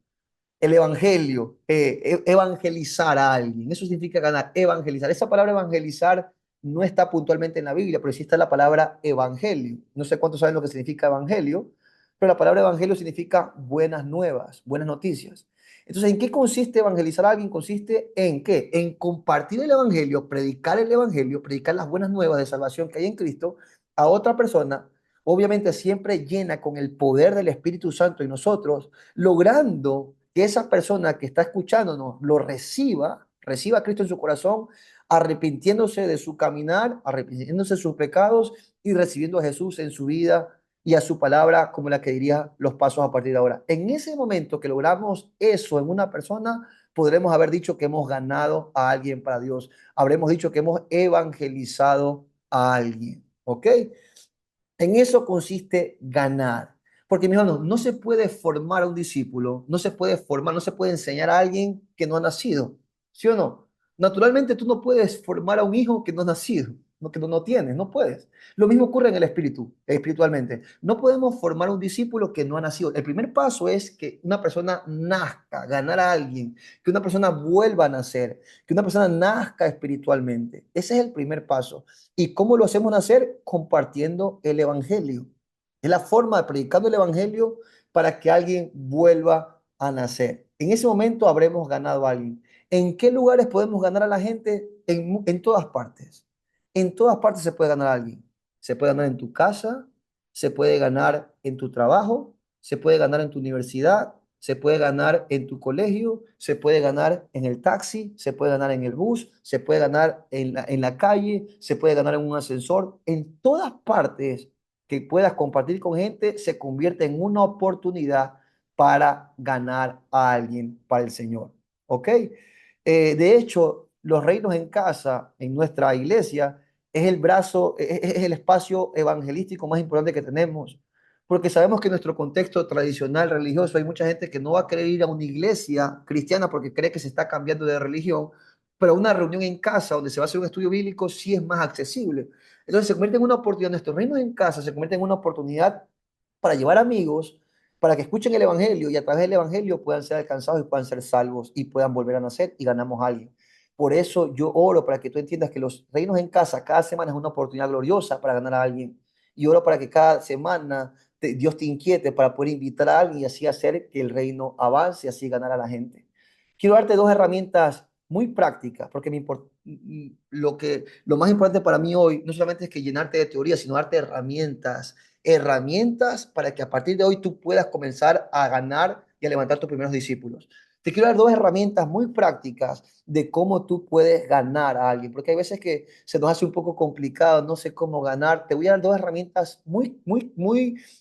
El evangelio, evangelizar a alguien, eso significa ganar, evangelizar. Esa palabra evangelizar no está puntualmente en la Biblia, pero sí está la palabra evangelio. No sé cuántos saben lo que significa evangelio, pero la palabra evangelio significa buenas nuevas, buenas noticias. Entonces, ¿en qué consiste evangelizar a alguien? Consiste en qué? En compartir el evangelio, predicar las buenas nuevas de salvación que hay en Cristo a otra persona, obviamente siempre llena con el poder del Espíritu Santo en nosotros, logrando que esa persona que está escuchándonos lo reciba a Cristo en su corazón, arrepintiéndose de su caminar, arrepintiéndose de sus pecados y recibiendo a Jesús en su vida y a su palabra como la que diría los pasos a partir de ahora. En ese momento que logramos eso en una persona, podremos haber dicho que hemos ganado a alguien para Dios. Habremos dicho que hemos evangelizado a alguien. ¿Ok? En eso consiste ganar. Porque, mi hermano, no se puede formar a un discípulo, no se puede formar, no se puede enseñar a alguien que no ha nacido. ¿Sí o no? Naturalmente tú no puedes formar a un hijo que no ha nacido, que no tienes, no puedes. Lo mismo ocurre en el espíritu, espiritualmente. No podemos formar a un discípulo que no ha nacido. El primer paso es que una persona nazca, ganar a alguien, que una persona vuelva a nacer, que una persona nazca espiritualmente. Ese es el primer paso. ¿Y cómo lo hacemos nacer? Compartiendo el evangelio. Es la forma de predicando el evangelio para que alguien vuelva a nacer. En ese momento habremos ganado a alguien. ¿En qué lugares podemos ganar a la gente? En todas partes. En todas partes se puede ganar a alguien. Se puede ganar en tu casa, se puede ganar en tu trabajo, se puede ganar en tu universidad, se puede ganar en tu colegio, se puede ganar en el taxi, se puede ganar en el bus, se puede ganar en la calle, se puede ganar en un ascensor. En todas partes que puedas compartir con gente se convierte en una oportunidad para ganar a alguien para el Señor. ¿Ok? De hecho, los reinos en casa, en nuestra iglesia, es el brazo, es el espacio evangelístico más importante que tenemos, porque sabemos que en nuestro contexto tradicional religioso hay mucha gente que no va a querer ir a una iglesia cristiana porque cree que se está cambiando de religión, pero una reunión en casa donde se va a hacer un estudio bíblico sí es más accesible. Entonces se convierte en una oportunidad, nuestros reinos en casa se convierte en una oportunidad para llevar amigos, para que escuchen el Evangelio y a través del Evangelio puedan ser alcanzados y puedan ser salvos y puedan volver a nacer y ganamos a alguien. Por eso yo oro para que tú entiendas que los reinos en casa cada semana es una oportunidad gloriosa para ganar a alguien. Y oro para que cada semana Dios te inquiete para poder invitar a alguien y así hacer que el reino avance y así ganar a la gente. Quiero darte dos herramientas muy prácticas, porque lo más importante para mí hoy no solamente es que llenarte de teoría, sino darte herramientas para que a partir de hoy tú puedas comenzar a ganar y a levantar tus primeros discípulos. Te quiero dar dos herramientas muy prácticas de cómo tú puedes ganar a alguien, porque hay veces que se nos hace un poco complicado, no sé cómo ganar. Te voy a dar dos herramientas muy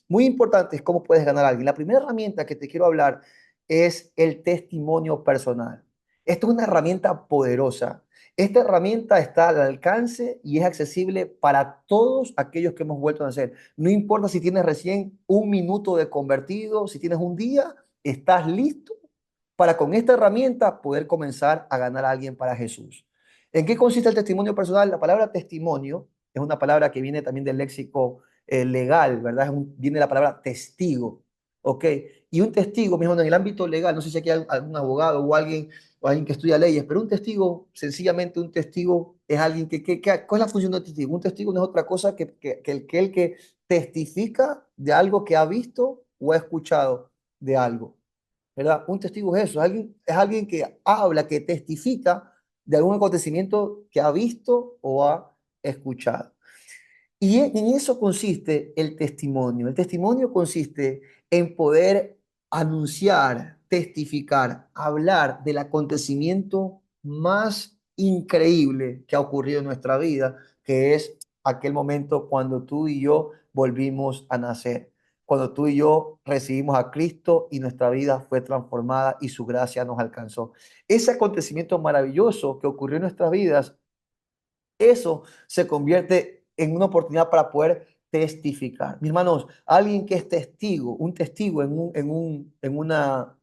importantes cómo puedes ganar a alguien. La primera herramienta que te quiero hablar es el testimonio personal. Esto es una herramienta poderosa. Esta herramienta está al alcance y es accesible para todos aquellos que hemos vuelto a nacer. No importa si tienes recién un minuto de convertido, si tienes un día, estás listo para con esta herramienta poder comenzar a ganar a alguien para Jesús. ¿En qué consiste el testimonio personal? La palabra testimonio es una palabra que viene también del léxico legal, ¿verdad? Viene de la palabra testigo, ¿ok? Y un testigo, mismo en el ámbito legal, no sé si aquí hay algún abogado o alguien que estudia leyes, pero un testigo, sencillamente un testigo es alguien ¿cuál es la función de un testigo? Un testigo no es otra cosa que el que testifica de algo que ha visto o ha escuchado de algo. ¿Verdad? Un testigo es eso, es alguien que habla, que testifica de algún acontecimiento que ha visto o ha escuchado. Y en eso consiste el testimonio. El testimonio consiste en poder anunciar, testificar, hablar del acontecimiento más increíble que ha ocurrido en nuestra vida, que es aquel momento cuando tú y yo volvimos a nacer, cuando tú y yo recibimos a Cristo y nuestra vida fue transformada y su gracia nos alcanzó. Ese acontecimiento maravilloso que ocurrió en nuestras vidas, eso se convierte en una oportunidad para poder testificar. Mis hermanos, alguien que es testigo, un testigo en una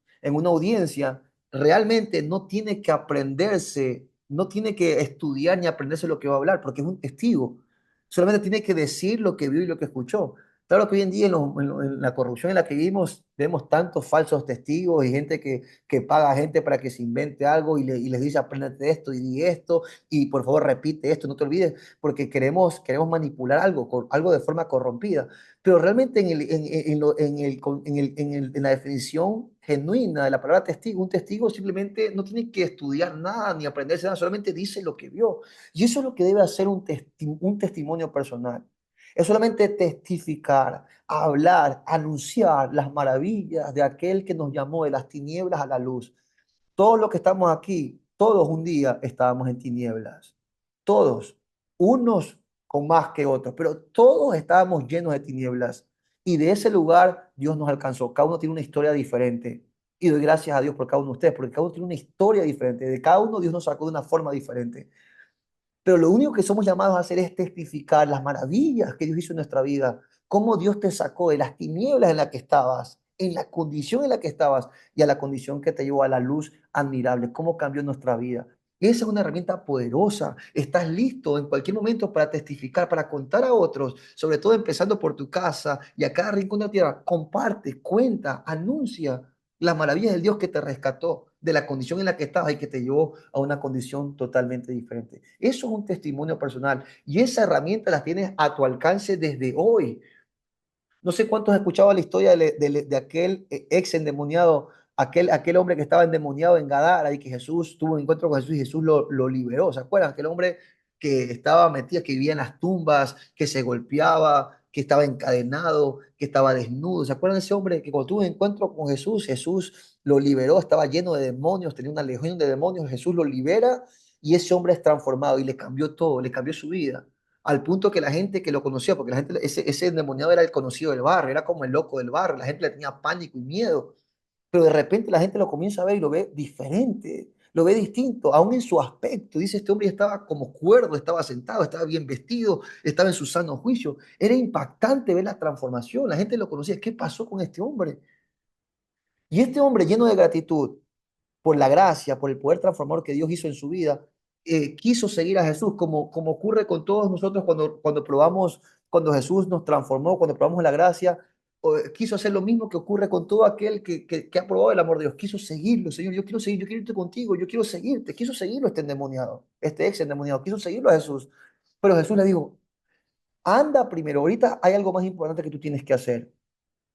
audiencia, realmente no tiene que aprenderse, no tiene que estudiar ni aprenderse lo que va a hablar, porque es un testigo. Solamente tiene que decir lo que vio y lo que escuchó. Claro que hoy en día en la corrupción en la que vivimos, vemos tantos falsos testigos y gente que paga a gente para que se invente algo y les dice, apréndete esto y di esto y por favor repite esto, no te olvides, porque queremos manipular algo, algo de forma corrompida. Pero realmente en la definición genuina de la palabra testigo, un testigo simplemente no tiene que estudiar nada ni aprenderse nada, solamente dice lo que vio. Y eso es lo que debe hacer un testimonio personal. Es solamente testificar, hablar, anunciar las maravillas de aquel que nos llamó de las tinieblas a la luz. Todos los que estamos aquí, todos un día estábamos en tinieblas. Todos, unos con más que otros, pero todos estábamos llenos de tinieblas. Y de ese lugar Dios nos alcanzó. Cada uno tiene una historia diferente. Y doy gracias a Dios por cada uno de ustedes, porque cada uno tiene una historia diferente. De cada uno Dios nos sacó de una forma diferente. Pero lo único que somos llamados a hacer es testificar las maravillas que Dios hizo en nuestra vida, cómo Dios te sacó de las tinieblas en las que estabas, en la condición en la que estabas y a la condición que te llevó a la luz admirable, cómo cambió nuestra vida. Esa es una herramienta poderosa. Estás listo en cualquier momento para testificar, para contar a otros, sobre todo empezando por tu casa y a cada rincón de la tierra. Comparte, cuenta, anuncia las maravillas del Dios que te rescató de la condición en la que estabas y que te llevó a una condición totalmente diferente. Eso es un testimonio personal y esa herramienta la tienes a tu alcance desde hoy. No sé cuántos han escuchado la historia de aquel ex endemoniado, aquel hombre que estaba endemoniado en Gadara y que Jesús tuvo un encuentro con Jesús y Jesús lo liberó. ¿Se acuerdan? Aquel hombre que estaba metido, que vivía en las tumbas, que se golpeaba, que estaba encadenado, que estaba desnudo. ¿Se acuerdan de ese hombre que cuando tuvo un encuentro con Jesús, Jesús lo liberó, estaba lleno de demonios, tenía una legión de demonios, Jesús lo libera y ese hombre es transformado y le cambió todo, le cambió su vida. al punto que la gente que lo conocía, porque la gente, ese endemoniado era el conocido del barrio, era como el loco del barrio, la gente le tenía pánico y miedo, pero de repente la gente lo comienza a ver y lo ve diferente, lo ve distinto, aún en su aspecto. Dice, este hombre estaba como cuerdo, estaba sentado, estaba bien vestido, estaba en su sano juicio. Era impactante ver la transformación, la gente lo conocía. ¿Qué pasó con este hombre? Y este hombre lleno de gratitud por la gracia, por el poder transformador que Dios hizo en su vida, quiso seguir a Jesús, como ocurre con todos nosotros cuando probamos, cuando Jesús nos transformó, cuando probamos la gracia, quiso hacer lo mismo que ocurre con todo aquel que ha probado el amor de Dios, quiso seguirlo, Señor, yo quiero seguir, yo quiero irte contigo, yo quiero seguirte, quiso seguirlo este endemoniado, este ex endemoniado, quiso seguirlo a Jesús, pero Jesús le dijo, anda primero, ahorita hay algo más importante que tú tienes que hacer.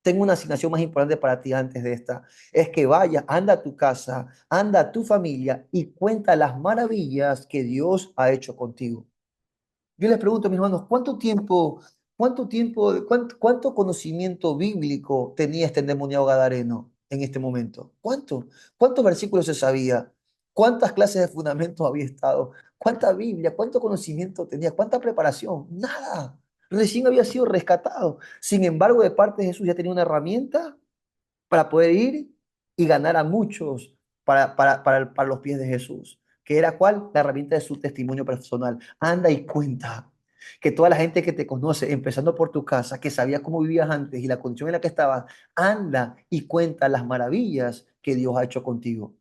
Tengo una asignación más importante para ti antes de esta. Es que vayas, anda a tu casa, anda a tu familia y cuenta las maravillas que Dios ha hecho contigo. Yo les pregunto, mis hermanos, cuánto conocimiento bíblico tenía este endemoniado gadareno en este momento? ¿Cuántos versículos se sabía? ¿Cuántas clases de fundamentos había estado? ¿Cuánta Biblia? ¿Cuánto conocimiento tenía? ¿Cuánta preparación? Nada. Recién había sido rescatado. Sin embargo, de parte de Jesús ya tenía una herramienta para poder ir y ganar a muchos para los pies de Jesús. ¿Que era cuál? La herramienta de su testimonio personal. Anda y cuenta. Que toda la gente que te conoce, empezando por tu casa, que sabía cómo vivías antes y la condición en la que estabas, anda y cuenta las maravillas que Dios ha hecho contigo.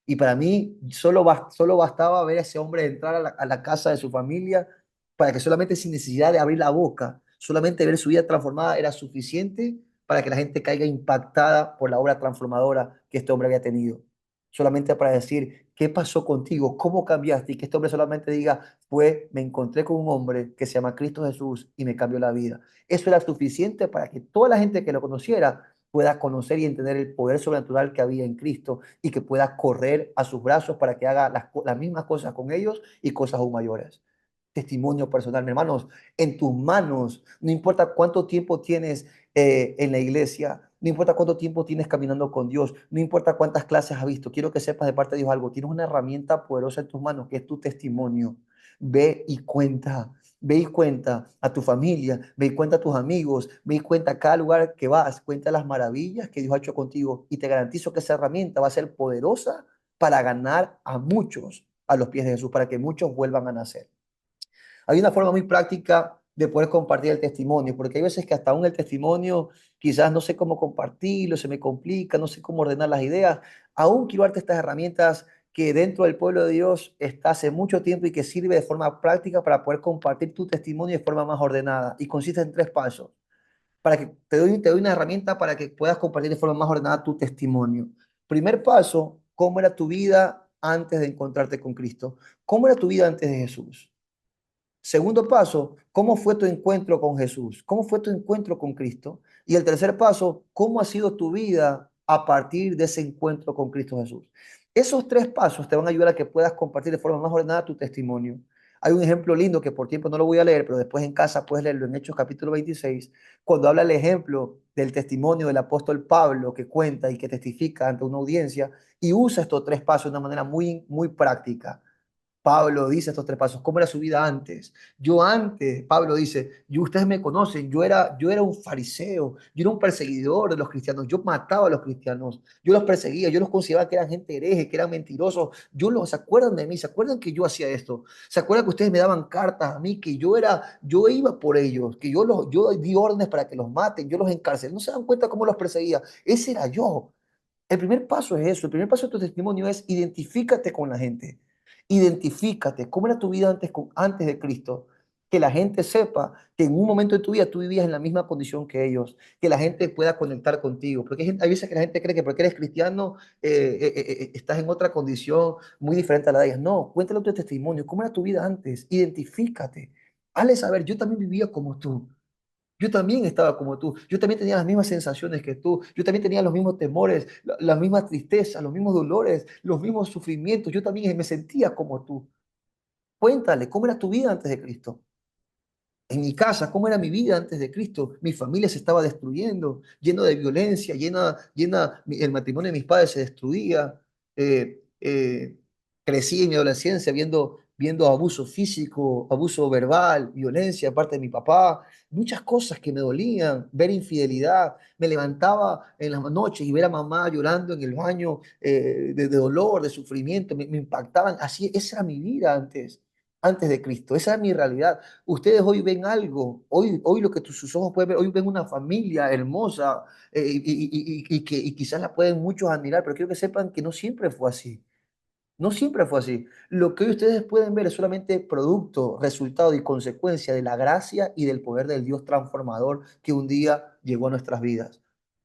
Y para mí solo bastaba ver a ese hombre entrar a la casa de su familia para que solamente sin necesidad de abrir la boca, solamente ver su vida transformada era suficiente para que la gente caiga impactada por la obra transformadora que este hombre había tenido. Solamente para decir, ¿qué pasó contigo? ¿Cómo cambiaste? Y que este hombre solamente diga, me encontré con un hombre que se llama Cristo Jesús y me cambió la vida. Eso era suficiente para que toda la gente que lo conociera pueda conocer y entender el poder sobrenatural que había en Cristo y que pueda correr a sus brazos para que haga las mismas cosas con ellos y cosas aún mayores. Testimonio personal, mis hermanos, en tus manos, no importa cuánto tiempo tienes en la iglesia, no importa cuánto tiempo tienes caminando con Dios, no importa cuántas clases has visto, quiero que sepas de parte de Dios algo, tienes una herramienta poderosa en tus manos que es tu testimonio. Ve y cuenta. Ve y cuenta a tu familia, ve y cuenta a tus amigos, ve y cuenta a cada lugar que vas, cuenta las maravillas que Dios ha hecho contigo y te garantizo que esa herramienta va a ser poderosa para ganar a muchos a los pies de Jesús, para que muchos vuelvan a nacer. Hay una forma muy práctica de poder compartir el testimonio, porque hay veces que hasta aún el testimonio quizás no sé cómo compartirlo, se me complica, no sé cómo ordenar las ideas. Aún quiero darte estas herramientas que dentro del pueblo de Dios está hace mucho tiempo y que sirve de forma práctica para poder compartir tu testimonio de forma más ordenada. Y consiste en tres pasos. Para que te doy una herramienta para que puedas compartir de forma más ordenada tu testimonio. Primer paso, ¿cómo era tu vida antes de encontrarte con Cristo? ¿Cómo era tu vida antes de Jesús? Segundo paso, ¿cómo fue tu encuentro con Jesús? ¿Cómo fue tu encuentro con Cristo? Y el tercer paso, ¿cómo ha sido tu vida a partir de ese encuentro con Cristo Jesús? Esos tres pasos te van a ayudar a que puedas compartir de forma más ordenada tu testimonio. Hay un ejemplo lindo que por tiempo no lo voy a leer, pero después en casa puedes leerlo en Hechos capítulo 26, cuando habla el ejemplo del testimonio del apóstol Pablo que cuenta y que testifica ante una audiencia y usa estos tres pasos de una manera muy, muy práctica. Pablo dice estos tres pasos, ¿cómo era su vida antes? Yo antes, Pablo dice, ustedes me conocen, yo era un fariseo, yo era un perseguidor de los cristianos, yo mataba a los cristianos, yo los perseguía, yo los consideraba que eran gente hereje, que eran mentirosos, ¿se acuerdan de mí? ¿Se acuerdan que yo hacía esto? ¿Se acuerdan que ustedes me daban cartas a mí, que yo iba por ellos, que yo di órdenes para que los maten, yo los encarcelé? ¿No se dan cuenta cómo los perseguía? Ese era yo. El primer paso es eso, el primer paso de tu testimonio es identifícate con la gente, identifícate, cómo era tu vida antes de Cristo, que la gente sepa que en un momento de tu vida tú vivías en la misma condición que ellos, que la gente pueda conectar contigo, porque hay veces que la gente cree que porque eres cristiano estás en otra condición muy diferente a la de ellas. No, cuéntale tu testimonio, cómo era tu vida antes, identifícate, hazle saber, yo también vivía como tú. Yo también estaba como tú, yo también tenía las mismas sensaciones que tú, yo también tenía los mismos temores, las mismas tristezas, los mismos dolores, los mismos sufrimientos, yo también me sentía como tú. Cuéntale, ¿cómo era tu vida antes de Cristo? En mi casa, ¿cómo era mi vida antes de Cristo? Mi familia se estaba destruyendo, lleno de violencia, el matrimonio de mis padres se destruía. Crecí en mi adolescencia viendo viendo abuso físico, abuso verbal, violencia de parte de mi papá, muchas cosas que me dolían, ver infidelidad. Me levantaba en las noches y ver a mamá llorando en el baño de dolor, de sufrimiento, me impactaban. Así, esa era mi vida antes de Cristo, esa era mi realidad. Ustedes hoy ven algo, hoy lo que sus ojos pueden ver, hoy ven una familia hermosa y quizás la pueden muchos admirar, pero quiero que sepan que no siempre fue así. No siempre fue así. Lo que hoy ustedes pueden ver es solamente producto, resultado y consecuencia de la gracia y del poder del Dios transformador que un día llegó a nuestras vidas.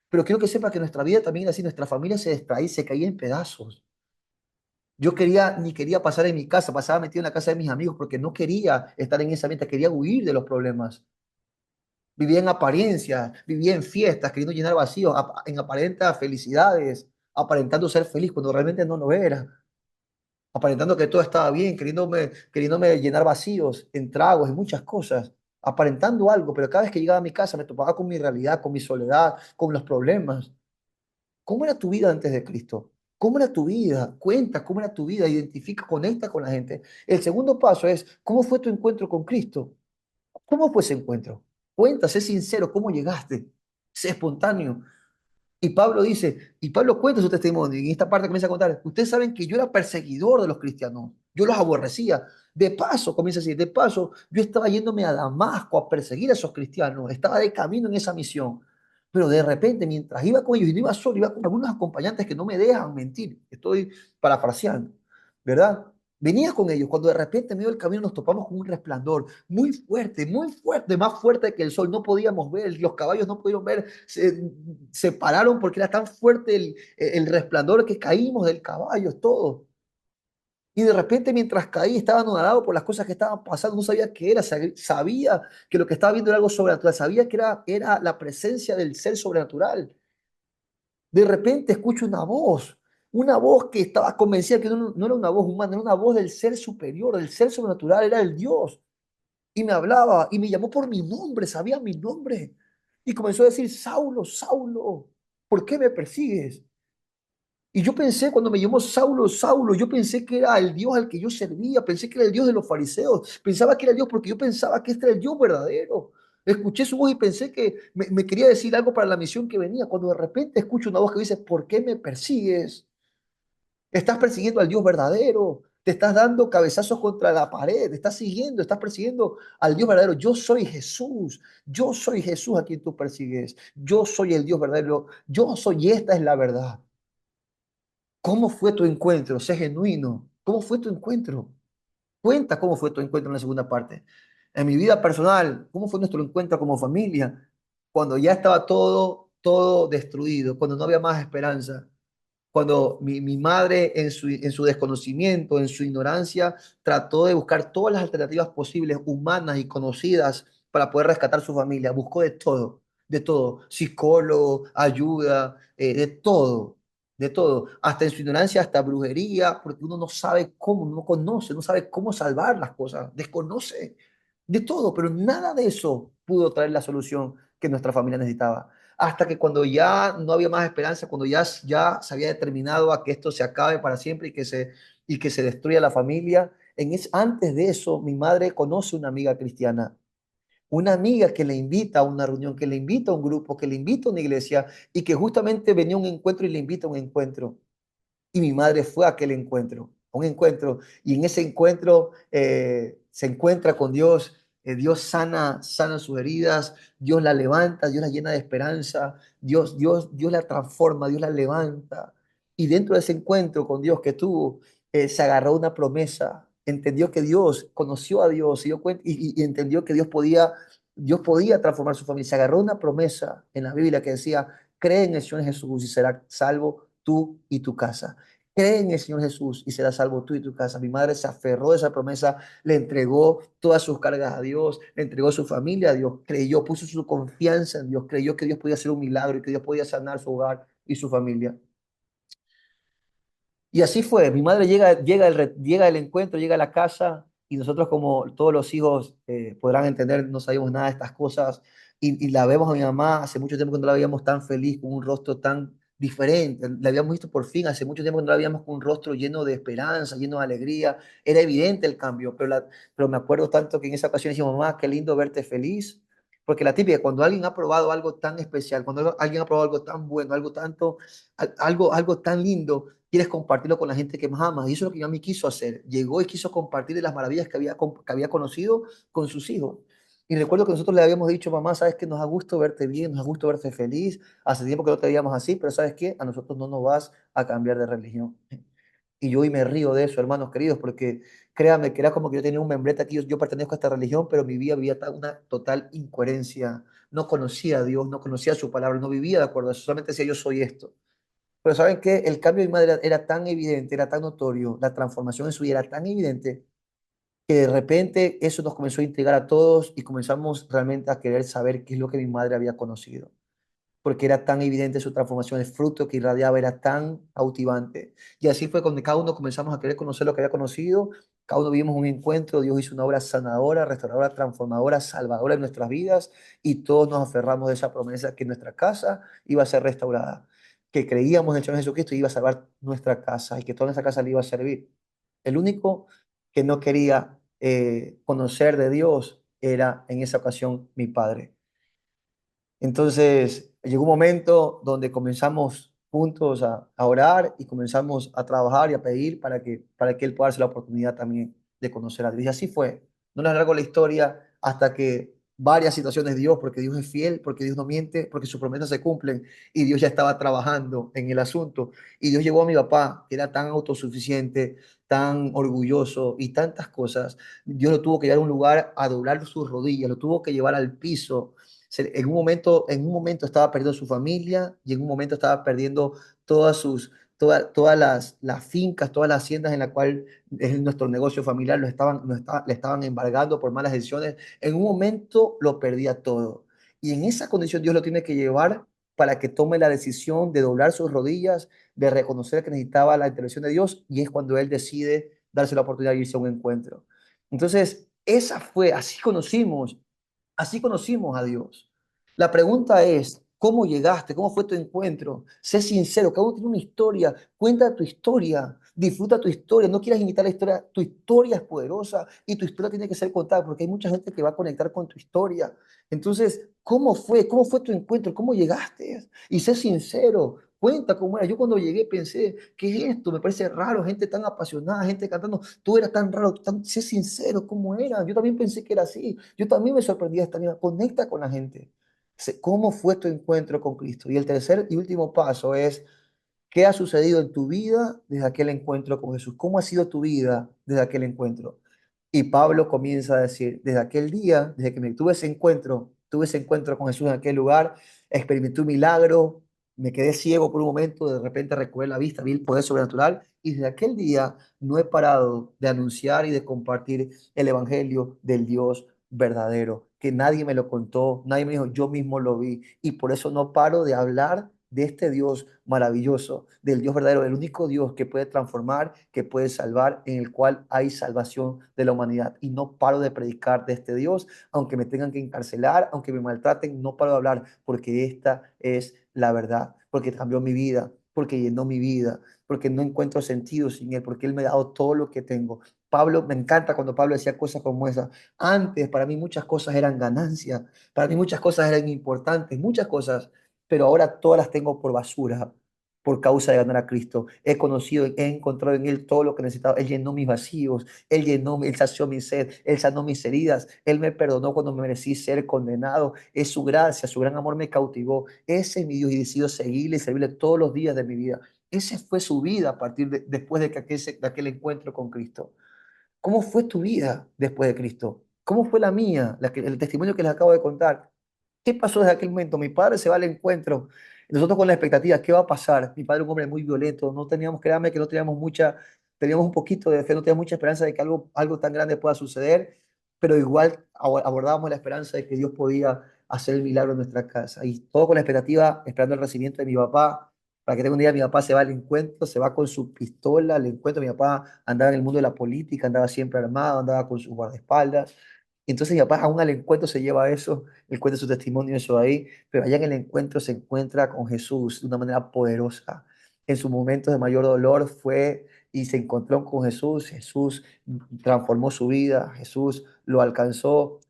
Pero quiero que sepa que nuestra vida también así, nuestra familia se distraía, se caía en pedazos. Yo ni quería pasar en mi casa, pasaba metido en la casa de mis amigos porque no quería estar en ese ambiente, quería huir de los problemas. Vivía en apariencias, vivía en fiestas, queriendo llenar vacíos, en aparenta felicidades, aparentando ser feliz cuando realmente no lo era, aparentando que todo estaba bien, queriéndome llenar vacíos en tragos, en muchas cosas, aparentando algo, pero cada vez que llegaba a mi casa me topaba con mi realidad, con mi soledad, con los problemas. ¿Cómo era tu vida antes de Cristo? ¿Cómo era tu vida? Cuenta cómo era tu vida, identifica, conecta con la gente. El segundo paso es, ¿cómo fue tu encuentro con Cristo? ¿Cómo fue ese encuentro? Cuenta, sé sincero, ¿cómo llegaste? Sé espontáneo. Y Pablo cuenta su testimonio, y en esta parte comienza a contar, ustedes saben que yo era perseguidor de los cristianos, yo los aborrecía. De paso, comienza a decir, de paso, yo estaba yéndome a Damasco a perseguir a esos cristianos, estaba de camino en esa misión. Pero de repente, mientras iba con ellos, y no iba solo, iba con algunos acompañantes que no me dejan mentir, estoy parafraseando, ¿verdad? Venía con ellos, cuando de repente en medio del camino nos topamos con un resplandor muy fuerte, más fuerte que el sol. No podíamos ver, los caballos no pudieron ver, se pararon porque era tan fuerte el resplandor que caímos del caballo, todo. Y de repente mientras caí estaba anonadado por las cosas que estaban pasando, no sabía qué era, sabía que lo que estaba viendo era algo sobrenatural, sabía que era la presencia del ser sobrenatural. De repente escucho una voz que estaba convencida que no era una voz humana, era una voz del ser superior, del ser sobrenatural, era el Dios. Y me hablaba y me llamó por mi nombre, sabía mi nombre. Y comenzó a decir, Saulo, Saulo, ¿por qué me persigues? Y yo pensé, cuando me llamó Saulo, Saulo, yo pensé que era el Dios al que yo servía, pensé que era el Dios de los fariseos, pensaba que era Dios porque yo pensaba que este era el Dios verdadero. Escuché su voz y pensé que me quería decir algo para la misión que venía, cuando de repente escucho una voz que dice, ¿por qué me persigues? Estás persiguiendo al Dios verdadero. Te estás dando cabezazos contra la pared. Estás siguiendo, estás persiguiendo al Dios verdadero. Yo soy Jesús. Yo soy Jesús a quien tú persigues. Yo soy el Dios verdadero. Yo soy y esta es la verdad. ¿Cómo fue tu encuentro? Sé genuino. ¿Cómo fue tu encuentro? Cuenta cómo fue tu encuentro en la segunda parte. En mi vida personal, ¿cómo fue nuestro encuentro como familia? Cuando ya estaba todo destruido, cuando no había más esperanza, cuando mi madre en su desconocimiento, en su ignorancia, trató de buscar todas las alternativas posibles, humanas y conocidas, para poder rescatar su familia. Buscó de todo, psicólogo, ayuda, de todo, hasta en su ignorancia, hasta brujería, porque uno no sabe cómo, no conoce, no sabe cómo salvar las cosas, desconoce de todo, pero nada de eso pudo traer la solución que nuestra familia necesitaba hasta que cuando ya no había más esperanza, cuando ya se había determinado a que esto se acabe para siempre y que se destruya la familia, antes de eso, mi madre conoce una amiga que le invita a una reunión, que le invita a un grupo, que le invita a una iglesia y que justamente venía a un encuentro y le invita a un encuentro. Y mi madre fue a aquel encuentro, a un encuentro, y en ese encuentro se encuentra con Dios. Dios sana sus heridas, Dios la levanta, Dios la llena de esperanza, Dios la transforma, Dios la levanta. Y dentro de ese encuentro con Dios que tuvo, se agarró a una promesa, entendió que Dios, conoció a Dios, y entendió que Dios podía transformar su familia. Se agarró a una promesa en la Biblia que decía, cree en el Señor Jesús y serás salvo tú y tu casa. Cree en el Señor Jesús y serás salvo tú y tu casa. Mi madre se aferró a esa promesa, le entregó todas sus cargas a Dios, le entregó su familia a Dios, creyó, puso su confianza en Dios, creyó que Dios podía hacer un milagro y que Dios podía sanar su hogar y su familia. Y así fue. Mi madre llega el encuentro, llega a la casa y nosotros como todos los hijos podrán entender, no sabíamos nada de estas cosas y la vemos a mi mamá hace mucho tiempo que no la veíamos tan feliz, con un rostro tan diferente. La habíamos visto por fin, hace mucho tiempo que no la habíamos con un rostro lleno de esperanza, lleno de alegría. Era evidente el cambio, pero me acuerdo tanto que en esa ocasión decimos, mamá, qué lindo verte feliz. Porque la típica, cuando alguien ha probado algo tan especial, cuando alguien ha probado algo tan bueno, algo tan lindo, quieres compartirlo con la gente que más amas. Y eso es lo que Mami quiso hacer. Llegó y quiso compartir de las maravillas que había conocido con sus hijos. Y recuerdo que nosotros le habíamos dicho, mamá, sabes que nos ha gusto verte bien, nos ha gusto verte feliz. Hace tiempo que no te veíamos así, pero sabes qué, a nosotros no nos vas a cambiar de religión. Y yo hoy me río de eso, hermanos queridos, porque créanme que era como que yo tenía un membrete aquí, yo pertenezco a esta religión, pero mi vida vivía una total incoherencia. No conocía a Dios, no conocía su palabra, no vivía de acuerdo a eso, solamente decía yo soy esto. Pero ¿saben qué? El cambio de mi madre era tan evidente, era tan notorio, la transformación en su vida era tan evidente que de repente eso nos comenzó a intrigar a todos y comenzamos realmente a querer saber qué es lo que mi madre había conocido, porque era tan evidente su transformación, el fruto que irradiaba era tan cautivante. Y así fue cuando cada uno comenzamos a querer conocer lo que había conocido, cada uno vivimos un encuentro, Dios hizo una obra sanadora, restauradora, transformadora, salvadora en nuestras vidas y todos nos aferramos de esa promesa que nuestra casa iba a ser restaurada, que creíamos en el Señor Jesucristo y iba a salvar nuestra casa y que toda nuestra casa le iba a servir. El único que no quería conocer de Dios era en esa ocasión mi padre. Entonces, llegó un momento donde comenzamos juntos a orar y comenzamos a trabajar y a pedir para que Él pueda darse la oportunidad también de conocer a Dios. Y así fue. No les alargo la historia hasta que varias situaciones de Dios, porque Dios es fiel, porque Dios no miente, porque sus promesas se cumplen y Dios ya estaba trabajando en el asunto. Y Dios llevó a mi papá, que era tan autosuficiente, tan orgulloso y tantas cosas. Dios lo tuvo que llevar a un lugar a doblar sus rodillas, lo tuvo que llevar al piso en un momento estaba perdiendo su familia y en un momento estaba perdiendo todas las fincas, todas las haciendas en la cual es nuestro negocio familiar, le estaban embargando por malas decisiones. En un momento lo perdía todo. Y en esa condición Dios lo tiene que llevar para que tome la decisión de doblar sus rodillas, de reconocer que necesitaba la intervención de Dios, y es cuando él decide darse la oportunidad de irse a un encuentro. Entonces, así conocimos a Dios. La pregunta es, ¿cómo llegaste? ¿Cómo fue tu encuentro? Sé sincero, cada uno tiene una historia. Cuenta tu historia, disfruta tu historia. No quieras imitar la historia. Tu historia es poderosa y tu historia tiene que ser contada porque hay mucha gente que va a conectar con tu historia. Entonces, ¿cómo fue? ¿Cómo fue tu encuentro? ¿Cómo llegaste? Y sé sincero. Cuenta cómo era. Yo cuando llegué pensé, ¿qué es esto? Me parece raro, gente tan apasionada, gente cantando. Tú eras tan raro, sé sincero, ¿cómo era? Yo también pensé que era así. Yo también me sorprendía de esta manera. Conecta con la gente. ¿Cómo fue tu encuentro con Cristo? Y el tercer y último paso es, ¿qué ha sucedido en tu vida desde aquel encuentro con Jesús? ¿Cómo ha sido tu vida desde aquel encuentro? Y Pablo comienza a decir, desde aquel día, desde que me tuve ese encuentro con Jesús en aquel lugar, experimenté un milagro, me quedé ciego por un momento, de repente recobré la vista, vi el poder sobrenatural, y desde aquel día no he parado de anunciar y de compartir el evangelio del Dios verdadero, que nadie me lo contó, nadie me dijo, yo mismo lo vi, y por eso no paro de hablar de este Dios maravilloso, del Dios verdadero, el único Dios que puede transformar, que puede salvar, en el cual hay salvación de la humanidad. Y no paro de predicar de este Dios, aunque me tengan que encarcelar, aunque me maltraten, no paro de hablar, porque esta es la verdad, porque cambió mi vida, porque llenó mi vida, porque no encuentro sentido sin Él, porque Él me ha dado todo lo que tengo. Pablo, me encanta cuando Pablo decía cosas como esas. Antes, para mí muchas cosas eran ganancia, para mí muchas cosas eran importantes, muchas cosas, pero ahora todas las tengo por basura por causa de ganar a Cristo. He conocido, he encontrado en Él todo lo que necesitaba. Él llenó mis vacíos, Él sació mi sed, Él sanó mis heridas, Él me perdonó cuando me merecí ser condenado. Es su gracia, su gran amor me cautivó. Ese es mi Dios y decido seguirle y servirle todos los días de mi vida. Ese fue su vida a partir después de aquel encuentro con Cristo. ¿Cómo fue tu vida después de Cristo? ¿Cómo fue la mía? El testimonio que les acabo de contar. ¿Qué pasó desde aquel momento? Mi padre se va al encuentro. Nosotros con la expectativa, ¿qué va a pasar? Mi padre es un hombre muy violento. No teníamos, créanme que no teníamos teníamos un poquito de fe, no teníamos mucha esperanza de que algo tan grande pueda suceder, pero igual abordábamos la esperanza de que Dios podía hacer el milagro en nuestra casa. Y todo con la expectativa, esperando el recibimiento de mi papá. Para que tenga un día, mi papá se va al encuentro, se va con su pistola al encuentro. Mi papá andaba en el mundo de la política, andaba siempre armado, andaba con sus guardaespaldas. Entonces mi papá aún al encuentro se lleva eso, él cuenta su testimonio, eso ahí, pero allá en el encuentro se encuentra con Jesús de una manera poderosa. En sus momentos de mayor dolor fue y se encontró con Jesús. Jesús transformó su vida, Jesús lo alcanzó,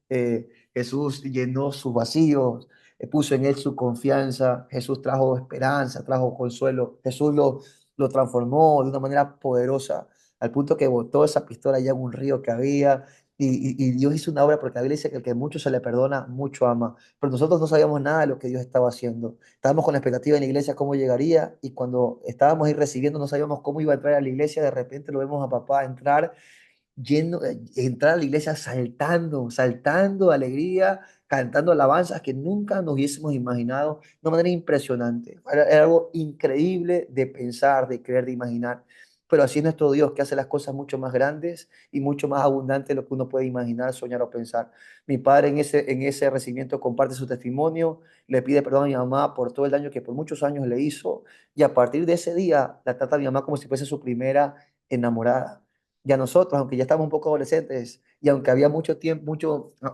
Jesús llenó sus vacíos, puso en él su confianza, Jesús trajo esperanza, trajo consuelo, Jesús lo transformó de una manera poderosa, al punto que botó esa pistola allá en un río que había. Y Dios hizo una obra porque la Biblia dice que el que mucho se le perdona, mucho ama. Pero nosotros no sabíamos nada de lo que Dios estaba haciendo. Estábamos con la expectativa en la iglesia cómo llegaría y cuando estábamos ahí recibiendo no sabíamos cómo iba a entrar a la iglesia. De repente lo vemos a papá entrar entrar a la iglesia saltando, saltando de alegría, cantando alabanzas que nunca nos hubiésemos imaginado de una manera impresionante. Era algo increíble de pensar, de creer, de imaginar. Pero así es nuestro Dios, que hace las cosas mucho más grandes y mucho más abundantes de lo que uno puede imaginar, soñar o pensar. Mi padre en ese recibimiento comparte su testimonio, le pide perdón a mi mamá por todo el daño que por muchos años le hizo y a partir de ese día la trata a mi mamá como si fuese su primera enamorada. Y a nosotros, aunque ya estábamos un poco adolescentes y aunque había mucho tiempo,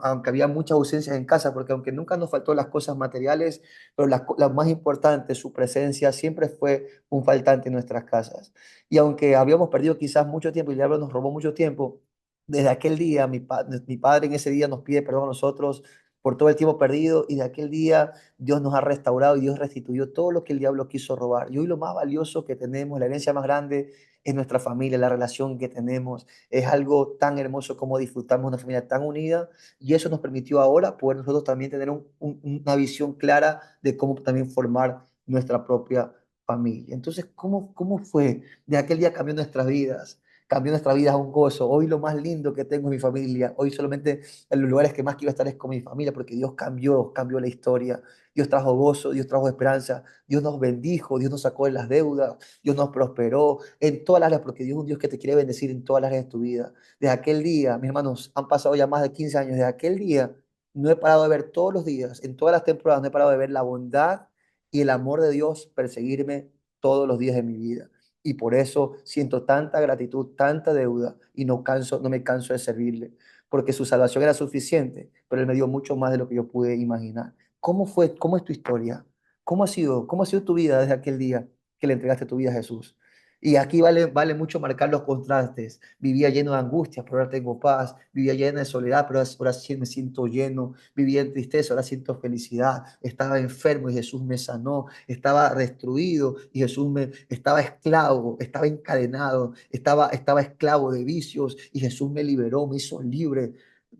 aunque había muchas ausencias en casa, porque aunque nunca nos faltó las cosas materiales, pero las más importantes, su presencia siempre fue un faltante en nuestras casas. Y aunque habíamos perdido quizás mucho tiempo y el diablo nos robó mucho tiempo, desde aquel día, mi padre en ese día nos pide perdón a nosotros por todo el tiempo perdido y de aquel día Dios nos ha restaurado y Dios restituyó todo lo que el diablo quiso robar. Y hoy lo más valioso que tenemos, la herencia más grande, es nuestra familia, la relación que tenemos. Es algo tan hermoso como disfrutamos una familia tan unida y eso nos permitió ahora poder nosotros también tener una visión clara de cómo también formar nuestra propia familia. Entonces, ¿cómo fue? De aquel día cambió nuestras vidas a un gozo. Hoy lo más lindo que tengo es mi familia. Hoy solamente en los lugares que más quiero estar es con mi familia porque Dios cambió la historia. Dios trajo gozo, Dios trajo esperanza, Dios nos bendijo, Dios nos sacó de las deudas, Dios nos prosperó en todas las áreas, porque Dios es un Dios que te quiere bendecir en todas las áreas de tu vida. Desde aquel día, mis hermanos, han pasado ya más de 15 años, desde aquel día no he parado de ver todos los días, en todas las temporadas, no he parado de ver la bondad y el amor de Dios perseguirme todos los días de mi vida. Y por eso siento tanta gratitud, tanta deuda y no me canso de servirle, porque su salvación era suficiente, pero Él me dio mucho más de lo que yo pude imaginar. ¿Cómo fue? ¿Cómo es tu historia? ¿Cómo ha sido tu vida desde aquel día que le entregaste tu vida a Jesús? Y aquí vale mucho marcar los contrastes. Vivía lleno de angustias, pero ahora tengo paz. Vivía lleno de soledad, pero ahora sí me siento lleno. Vivía en tristeza, ahora siento felicidad. Estaba enfermo y Jesús me sanó. Estaba destruido y Jesús me estaba esclavo, estaba encadenado, estaba esclavo de vicios y Jesús me liberó, me hizo libre.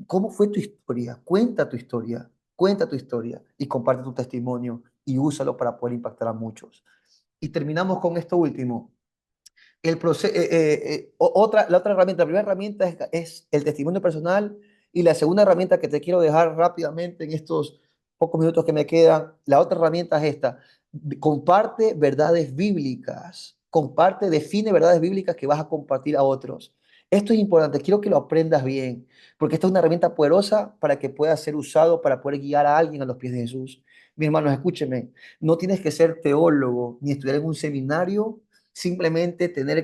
¿Cómo fue tu historia? Cuenta tu historia y comparte tu testimonio y úsalo para poder impactar a muchos. Y terminamos con esto último. La otra herramienta, la primera herramienta es el testimonio personal y la segunda herramienta que te quiero dejar rápidamente en estos pocos minutos que me quedan, la otra herramienta es esta. Comparte verdades bíblicas, define verdades bíblicas que vas a compartir a otros. Esto es importante, quiero que lo aprendas bien, porque esta es una herramienta poderosa para que pueda ser usado para poder guiar a alguien a los pies de Jesús. Mis hermanos, escúcheme, no tienes que ser teólogo ni estudiar en un seminario, simplemente tener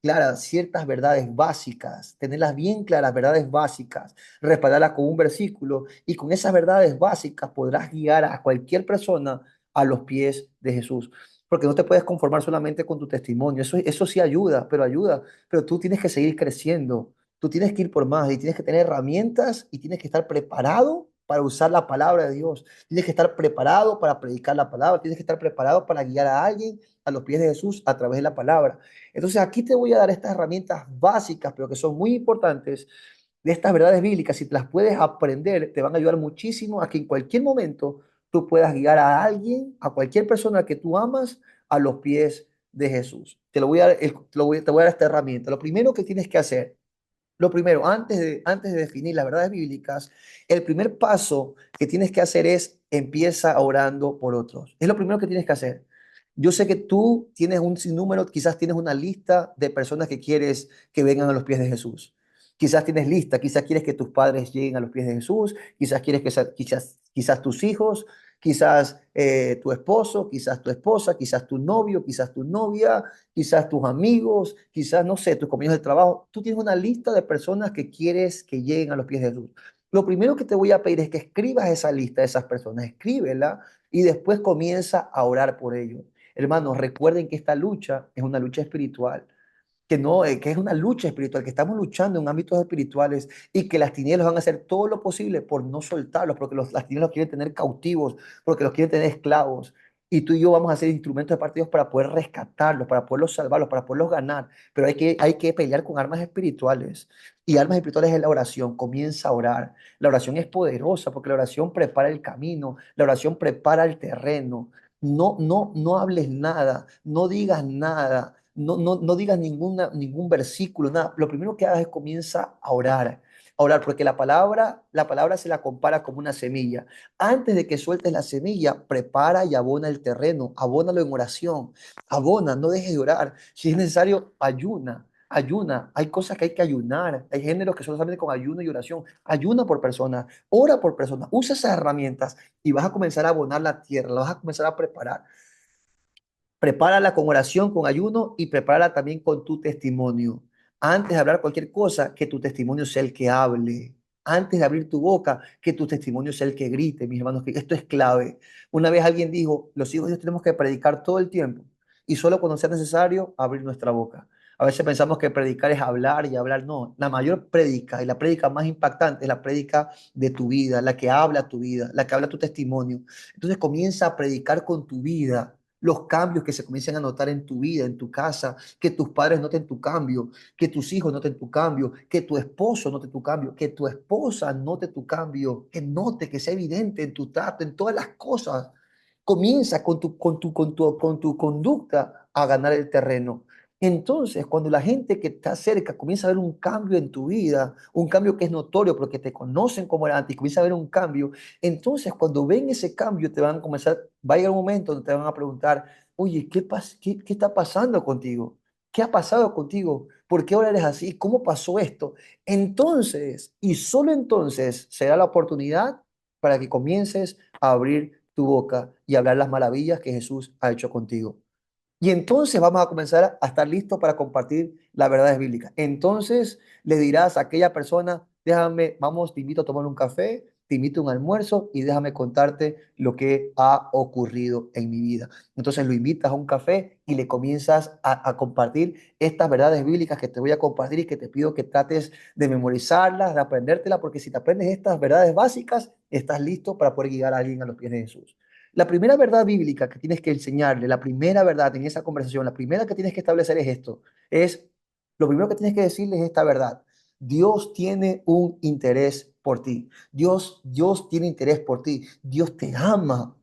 claras ciertas verdades básicas, tenerlas bien claras, verdades básicas, respaldarlas con un versículo y con esas verdades básicas podrás guiar a cualquier persona a los pies de Jesús. Porque no te puedes conformar solamente con tu testimonio. Eso sí ayuda, pero tú tienes que seguir creciendo. Tú tienes que ir por más y tienes que tener herramientas y tienes que estar preparado para usar la palabra de Dios. Tienes que estar preparado para predicar la palabra. Tienes que estar preparado para guiar a alguien a los pies de Jesús a través de la palabra. Entonces aquí te voy a dar estas herramientas básicas, pero que son muy importantes de estas verdades bíblicas. Si te las puedes aprender, te van a ayudar muchísimo a que en cualquier momento tú puedas guiar a alguien, a cualquier persona que tú amas, a los pies de Jesús. Te lo voy a dar, te voy a dar esta herramienta. Lo primero que tienes que hacer, lo primero, antes de definir las verdades bíblicas, el primer paso que tienes que hacer es empieza orando por otros. Es lo primero que tienes que hacer. Yo sé que tú tienes un sinnúmero, quizás tienes una lista de personas que quieres que vengan a los pies de Jesús. Quizás tienes lista, quizás quieres que tus padres lleguen a los pies de Jesús, quizás quieres quizás tus hijos, quizás tu esposo, quizás tu esposa, quizás tu novio, quizás tu novia, quizás tus amigos, quizás, no sé, tus compañeros de trabajo. Tú tienes una lista de personas que quieres que lleguen a los pies de Jesús. Lo primero que te voy a pedir es que escribas esa lista de esas personas, escríbela y después comienza a orar por ellos. Hermanos, recuerden que esta lucha es una lucha espiritual, que no, que es una lucha espiritual, que estamos luchando en ámbitos espirituales y que las tinieblas van a hacer todo lo posible por no soltarlos, porque las tinieblas los quieren tener cautivos, porque los quieren tener esclavos. Y tú y yo vamos a ser instrumentos de parte de Dios para poder rescatarlos, para poderlos salvarlos, para poderlos ganar. Pero hay que pelear con armas espirituales. Y armas espirituales es la oración. Comienza a orar. La oración es poderosa porque la oración prepara el camino, la oración prepara el terreno. No hables nada, no digas nada, no digas ningún versículo, nada. Lo primero que hagas es comienza a orar, porque la palabra se la compara como una semilla. Antes de que sueltes la semilla, prepara y abona el terreno, abónalo en oración, abona, no dejes de orar. Si es necesario, ayuna. Ayuna, hay cosas que hay que ayunar, hay géneros que solamente con ayuno y oración. Ayuna por personas, ora por personas, usa esas herramientas y vas a comenzar a abonar la tierra, la vas a comenzar a preparar. Prepárala con oración, con ayuno y prepárala también con tu testimonio. Antes de hablar cualquier cosa, que tu testimonio sea el que hable. Antes de abrir tu boca, que tu testimonio sea el que grite, mis hermanos, que esto es clave. Una vez alguien dijo, los hijos de Dios tenemos que predicar todo el tiempo y solo cuando sea necesario abrir nuestra boca. A veces pensamos que predicar es hablar y hablar. No, la mayor prédica y la prédica más impactante es la prédica de tu vida, la que habla tu vida, la que habla tu testimonio. Entonces comienza a predicar con tu vida los cambios que se comiencen a notar en tu vida, en tu casa, que tus padres noten tu cambio, que tus hijos noten tu cambio, que tu esposo note tu cambio, que tu esposa note tu cambio, que note, que sea evidente en tu trato, en todas las cosas. Comienza con tu conducta a ganar el terreno. Entonces, cuando la gente que está cerca comienza a ver un cambio en tu vida, un cambio que es notorio porque te conocen como era antes, comienza a ver un cambio, entonces cuando ven ese cambio te van a comenzar, va a llegar un momento donde te van a preguntar, oye, ¿qué está pasando contigo? ¿Qué ha pasado contigo? ¿Por qué ahora eres así? ¿Cómo pasó esto? Entonces, y solo entonces, será la oportunidad para que comiences a abrir tu boca y hablar las maravillas que Jesús ha hecho contigo. Y entonces vamos a comenzar a estar listos para compartir las verdades bíblicas. Entonces le dirás a aquella persona, déjame, vamos, te invito a tomar un café, te invito a un almuerzo y déjame contarte lo que ha ocurrido en mi vida. Entonces lo invitas a un café y le comienzas a compartir estas verdades bíblicas que te voy a compartir y que te pido que trates de memorizarlas, de aprendértelas, porque si te aprendes estas verdades básicas, estás listo para poder guiar a alguien a los pies de Jesús. La primera verdad bíblica que tienes que enseñarle, la primera verdad en esa conversación, la primera que tienes que establecer es esto, es lo primero que tienes que decirle es esta verdad. Dios tiene un interés por ti. Dios tiene interés por ti. Dios te ama.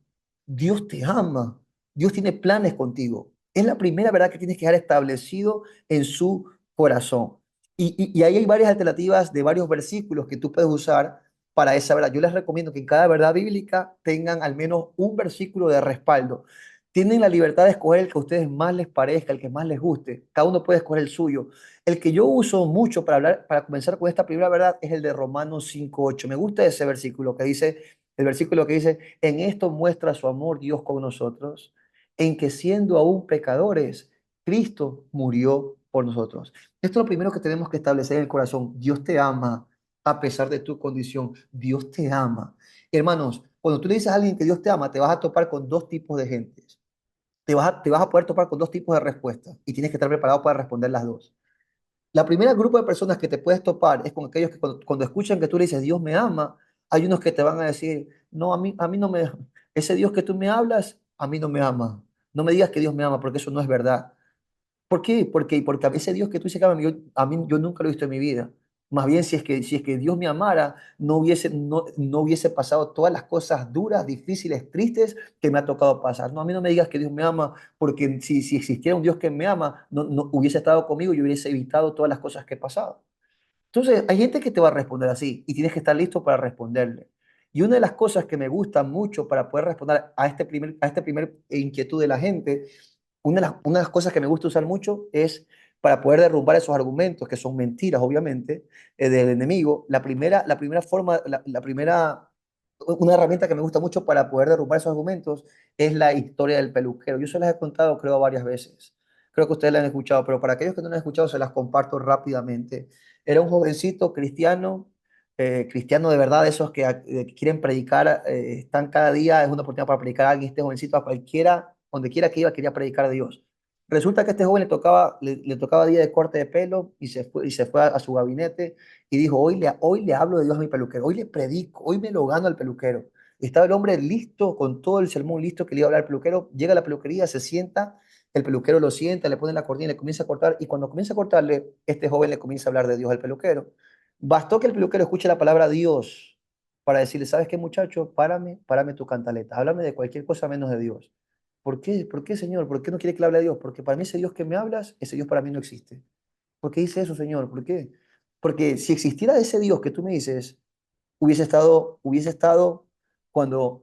Dios te ama. Dios tiene planes contigo. Es la primera verdad que tienes que dejar establecido en su corazón. Y ahí hay varias alternativas de varios versículos que tú puedes usar para esa verdad. Yo les recomiendo que en cada verdad bíblica tengan al menos un versículo de respaldo. Tienen la libertad de escoger el que a ustedes más les parezca, el que más les guste. Cada uno puede escoger el suyo. El que yo uso mucho para hablar, para comenzar con esta primera verdad es el de Romanos 5:8. Me gusta ese versículo que dice, el versículo que dice, en esto muestra su amor Dios con nosotros, en que siendo aún pecadores, Cristo murió por nosotros. Esto es lo primero que tenemos que establecer en el corazón. Dios te ama a pesar de tu condición. Dios te ama. Hermanos, cuando tú le dices a alguien que Dios te ama, te vas a topar con dos tipos de gentes. Te vas a poder topar con dos tipos de respuestas y tienes que estar preparado para responder las dos. La primera grupo de personas que te puedes topar es con aquellos que cuando escuchan que tú le dices Dios me ama, hay unos que te van a decir, no, a mí no me, ese Dios que tú me hablas, a mí no me ama. No me digas que Dios me ama porque eso no es verdad. ¿Por qué? Porque a ese Dios que tú dices que ama, a mí yo nunca lo he visto en mi vida. Más bien, si es que Dios me amara, no hubiese pasado todas las cosas duras, difíciles, tristes que me ha tocado pasar. No, a mí no me digas que Dios me ama, porque si existiera un Dios que me ama, no hubiese estado conmigo y hubiese evitado todas las cosas que he pasado. Entonces, hay gente que te va a responder así y tienes que estar listo para responderle. Y una de las cosas que me gusta mucho para poder responder a este primer inquietud de la gente, una de las cosas que me gusta usar mucho es para poder derrumbar esos argumentos, que son mentiras, obviamente, del enemigo. La primera forma, una herramienta que me gusta mucho para poder derrumbar esos argumentos es la historia del peluquero. Yo se las he contado, creo, varias veces. Creo que ustedes la han escuchado, pero para aquellos que no la han escuchado, se las comparto rápidamente. Era un jovencito cristiano, cristianos de verdad, esos que quieren predicar, están cada día, es una oportunidad para predicar a alguien, este jovencito, a cualquiera, donde quiera que iba, quería predicar a Dios. Resulta que a este joven le tocaba día de corte de pelo y se fue a su gabinete y dijo, hoy le hablo de Dios a mi peluquero, hoy le predico, hoy me lo gano al peluquero. Y estaba el hombre listo, con todo el sermón listo que le iba a hablar al peluquero, llega a la peluquería, se sienta, el peluquero lo sienta, le pone la cortina, le comienza a cortar y cuando comienza a cortarle, este joven le comienza a hablar de Dios al peluquero. Bastó que el peluquero escuche la palabra Dios para decirle, ¿sabes qué, muchacho? Párame tu cantaleta. Háblame de cualquier cosa menos de Dios. ¿Por qué? ¿Por qué, Señor? ¿Por qué no quiere que le hable a Dios? Porque para mí ese Dios que me hablas, ese Dios para mí no existe. ¿Por qué dice eso, Señor? ¿Por qué? Porque si existiera ese Dios que tú me dices, hubiese estado cuando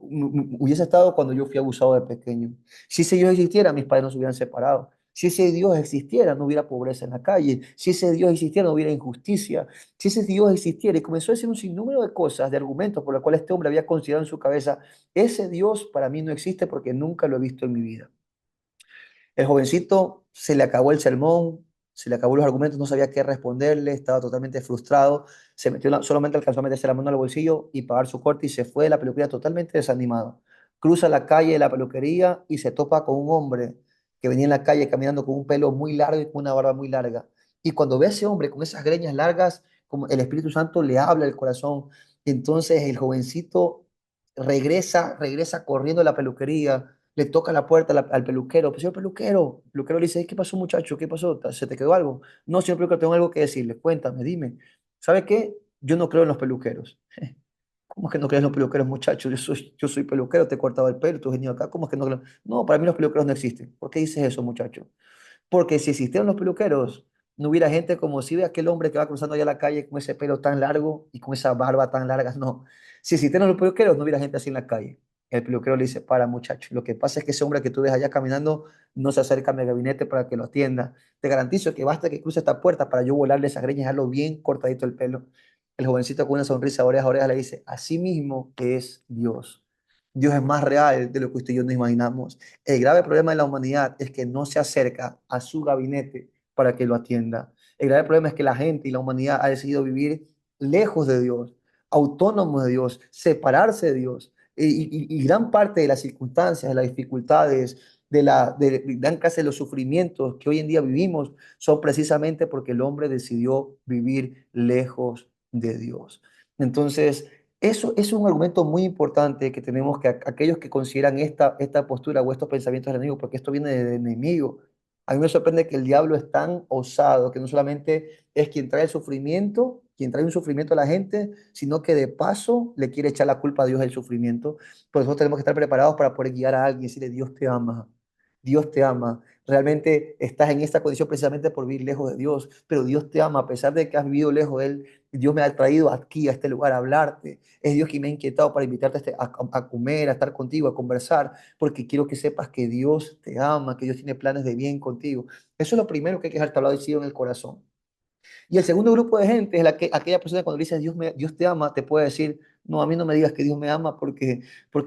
yo fui abusado de pequeño. Si ese Dios existiera, mis padres no se hubieran separado. Si ese Dios existiera, no hubiera pobreza en la calle. Si ese Dios existiera, no hubiera injusticia. Si ese Dios existiera, y comenzó a decir un sinnúmero de cosas, de argumentos por los cuales este hombre había considerado en su cabeza, ese Dios para mí no existe porque nunca lo he visto en mi vida. El jovencito se le acabó el sermón, se le acabó los argumentos, no sabía qué responderle, estaba totalmente frustrado, solamente alcanzó a meterse la mano al bolsillo y pagar su corte y se fue de la peluquería totalmente desanimado. Cruza la calle de la peluquería y se topa con un hombre que venía en la calle caminando con un pelo muy largo y con una barba muy larga. Y cuando ve a ese hombre con esas greñas largas, como el Espíritu Santo le habla al corazón, entonces el jovencito regresa corriendo a la peluquería, le toca la puerta al peluquero. Pues, señor peluquero, el peluquero le dice, ¿qué pasó, muchacho? ¿Qué pasó? ¿Se te quedó algo? No, señor peluquero, tengo algo que decirle. Cuéntame, dime. ¿Sabe qué? Yo no creo en los peluqueros. ¿Cómo es que no crees en los peluqueros, muchacho? Yo soy peluquero, te he cortado el pelo, tú has venido acá. ¿Cómo es que no creo? No, para mí los peluqueros no existen. ¿Por qué dices eso, muchacho? Porque si existieran los peluqueros, no hubiera gente como si ve aquel hombre que va cruzando allá la calle con ese pelo tan largo y con esa barba tan larga. No. Si existieran los peluqueros, no hubiera gente así en la calle. El peluquero le dice, para muchacho, lo que pasa es que ese hombre que tú ves allá caminando no se acerca a mi gabinete para que lo atienda. Te garantizo que basta que cruce esta puerta para yo volarle esas greñas y dejarlo bien cortadito el pelo. El jovencito con una sonrisa oreja a oreja le dice, así mismo es Dios. Dios es más real de lo que usted y yo nos imaginamos. El grave problema de la humanidad es que no se acerca a su gabinete para que lo atienda. El grave problema es que la gente y la humanidad ha decidido vivir lejos de Dios, autónomos de Dios, separarse de Dios. Y gran parte de las circunstancias, de las dificultades, de gran clase de los sufrimientos que hoy en día vivimos son precisamente porque el hombre decidió vivir lejos de Dios. Entonces, eso es un argumento muy importante que tenemos que aquellos que consideran esta postura o estos pensamientos del enemigo, porque esto viene del enemigo. A mí me sorprende que el diablo es tan osado que no solamente es quien trae el sufrimiento, quien trae un sufrimiento a la gente, sino que de paso le quiere echar la culpa a Dios del sufrimiento. Por eso tenemos que estar preparados para poder guiar a alguien y decirle, Dios te ama, Dios te ama. Realmente estás en esta condición precisamente por vivir lejos de Dios, pero Dios te ama a pesar de que has vivido lejos de Él. Dios me ha traído aquí, a este lugar, a hablarte. Es Dios quien me ha inquietado para invitarte a comer, a estar contigo, a conversar, porque quiero que sepas que Dios te ama, que Dios tiene planes de bien contigo. Eso es lo primero que hay que dejar establecido en el corazón. Y el segundo grupo de gente es aquella persona que cuando le dices Dios te ama, te puede decir, no, a mí no me digas que Dios me ama porque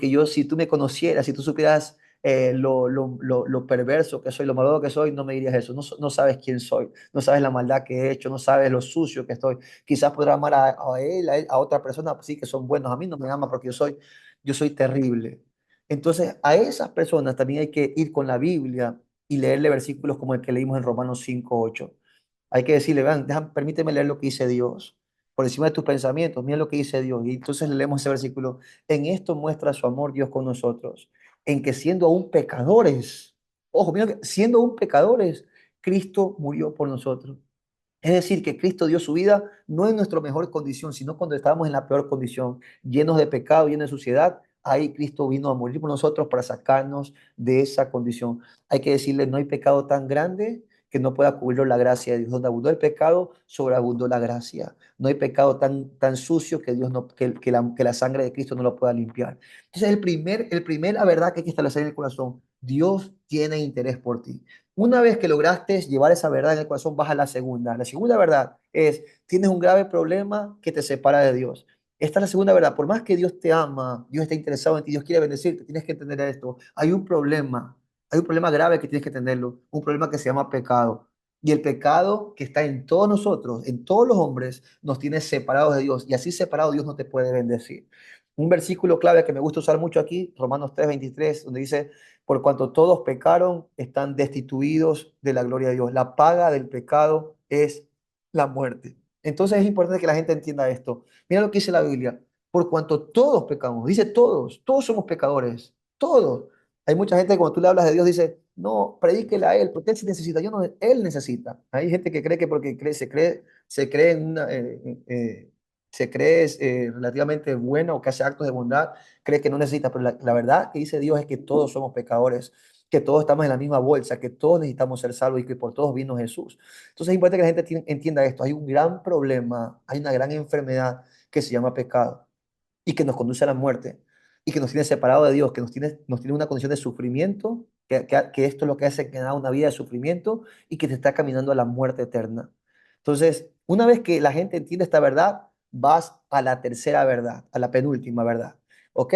yo, si tú me conocieras, si tú supieras lo perverso que soy, lo malvado que soy, no me dirías eso. No, no sabes quién soy, no sabes la maldad que he hecho, no sabes lo sucio que estoy. Quizás podrá amar a otra persona, pues sí, que son buenos. A mí no me ama porque yo soy terrible. Entonces, a esas personas también hay que ir con la Biblia y leerle versículos como el que leímos en Romanos 5:8. Hay que decirle, vean, permíteme leer lo que dice Dios. Por encima de tus pensamientos, mira lo que dice Dios. Y entonces leemos ese versículo. En esto muestra su amor Dios con nosotros. En que siendo aún pecadores, ojo, mira, que siendo aún pecadores, Cristo murió por nosotros. Es decir, que Cristo dio su vida no en nuestra mejor condición, sino cuando estábamos en la peor condición, llenos de pecado, llenos de suciedad. Ahí Cristo vino a morir por nosotros para sacarnos de esa condición. Hay que decirle, no hay pecado tan grande que no pueda cubrirlo la gracia de Dios. Donde abundó el pecado, sobreabundó la gracia. No hay pecado tan sucio que Dios no, que la sangre de Cristo no lo pueda limpiar. Entonces, la verdad que hay que establecer en el corazón. Dios tiene interés por ti. Una vez que lograste llevar esa verdad en el corazón, vas a la segunda. La segunda verdad es, tienes un grave problema que te separa de Dios. Esta es la segunda verdad. Por más que Dios te ama, Dios está interesado en ti, Dios quiere bendecirte, tienes que entender esto. Hay un problema grave que tienes que entenderlo, un problema que se llama pecado. Y el pecado que está en todos nosotros, en todos los hombres, nos tiene separados de Dios. Y así separado Dios no te puede bendecir. Un versículo clave que me gusta usar mucho aquí, Romanos 3:23, donde dice, por cuanto todos pecaron, están destituidos de la gloria de Dios. La paga del pecado es la muerte. Entonces es importante que la gente entienda esto. Mira lo que dice la Biblia. Por cuanto todos pecamos, dice todos, todos somos pecadores, todos. Hay mucha gente que cuando tú le hablas de Dios dice, no, predíquele a Él, porque Él sí necesita, yo no, Él necesita. Hay gente que cree que porque se cree en una, se cree relativamente bueno o que hace actos de bondad, cree que no necesita, pero la verdad que dice Dios es que todos somos pecadores, que todos estamos en la misma bolsa, que todos necesitamos ser salvos y que por todos vino Jesús. Entonces es importante que la gente entienda esto. Hay un gran problema, hay una gran enfermedad que se llama pecado y que nos conduce a la muerte y que nos tiene separado de Dios, que nos tiene una condición de sufrimiento, que esto es lo que hace que da una vida de sufrimiento y que te está caminando a la muerte eterna. Entonces, una vez que la gente entiende esta verdad, vas a la tercera verdad, a la penúltima verdad. ¿Ok?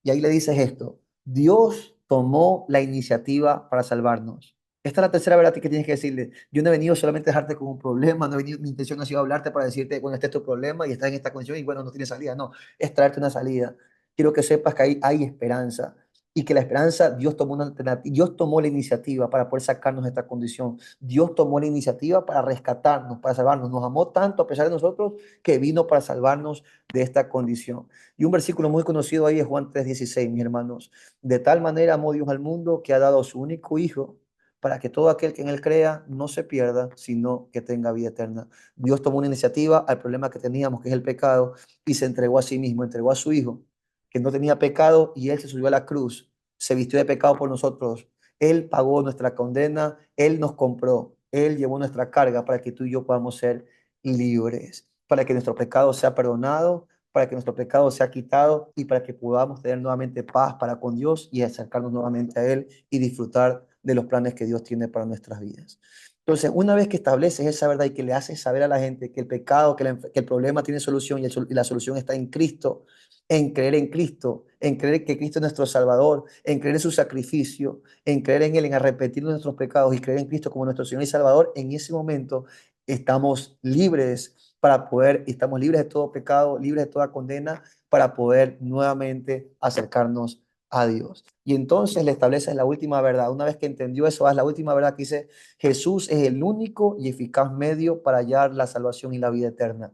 Y ahí le dices esto, Dios tomó la iniciativa para salvarnos. Esta es la tercera verdad que tienes que decirle. Yo no he venido solamente a dejarte con un problema, no he venido, mi intención no ha sido hablarte para decirte, bueno, este es tu problema y estás en esta condición y bueno, no tienes salida. No, es traerte una salida. Quiero que sepas que hay esperanza y que la esperanza, Dios tomó una alternativa, Dios tomó la iniciativa para poder sacarnos de esta condición. Dios tomó la iniciativa para rescatarnos, para salvarnos. Nos amó tanto a pesar de nosotros que vino para salvarnos de esta condición. Y un versículo muy conocido ahí es Juan 3:16, mis hermanos. De tal manera amó Dios al mundo que ha dado a su único Hijo para que todo aquel que en él crea no se pierda, sino que tenga vida eterna. Dios tomó una iniciativa al problema que teníamos, que es el pecado, y se entregó a sí mismo, entregó a su Hijo, que no tenía pecado, y Él se subió a la cruz, se vistió de pecado por nosotros. Él pagó nuestra condena, Él nos compró, Él llevó nuestra carga para que tú y yo podamos ser libres, para que nuestro pecado sea perdonado, para que nuestro pecado sea quitado y para que podamos tener nuevamente paz para con Dios y acercarnos nuevamente a Él y disfrutar de los planes que Dios tiene para nuestras vidas. Entonces, una vez que estableces esa verdad y que le haces saber a la gente que el pecado, que el problema tiene solución y la solución está en creer en Cristo, en creer que Cristo es nuestro Salvador, en creer en su sacrificio, en creer en Él, en arrepentir de nuestros pecados y creer en Cristo como nuestro Señor y Salvador, en ese momento estamos libres para poder, estamos libres de todo pecado, libres de toda condena, para poder nuevamente acercarnos a Dios. Y entonces le estableces la última verdad. Una vez que entendió eso, es la última verdad que dice, Jesús es el único y eficaz medio para hallar la salvación y la vida eterna.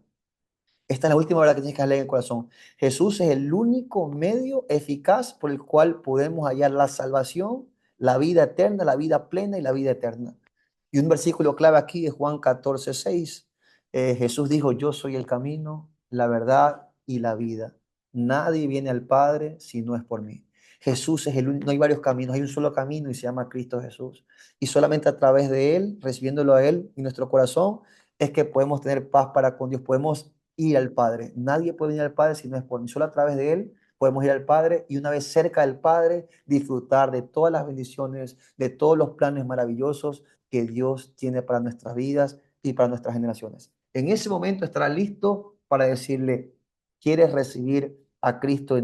Esta es la última verdad que tienes que darle en el corazón. Jesús es el único medio eficaz por el cual podemos hallar la salvación, la vida eterna, la vida plena y la vida eterna. Y un versículo clave aquí es Juan 14:6. Jesús dijo, yo soy el camino, la verdad y la vida. Nadie viene al Padre si no es por mí. Jesús es el único, no hay varios caminos, hay un solo camino y se llama Cristo Jesús. Y solamente a través de Él, recibiéndolo a Él en nuestro corazón, es que podemos tener paz para con Dios, podemos ir al Padre. Nadie puede venir al Padre si no es por mí. Solo a través de Él podemos ir al Padre y una vez cerca del Padre, disfrutar de todas las bendiciones, de todos los planes maravillosos que Dios tiene para nuestras vidas y para nuestras generaciones. En ese momento estarás listo para decirle, ¿quieres recibir a Cristo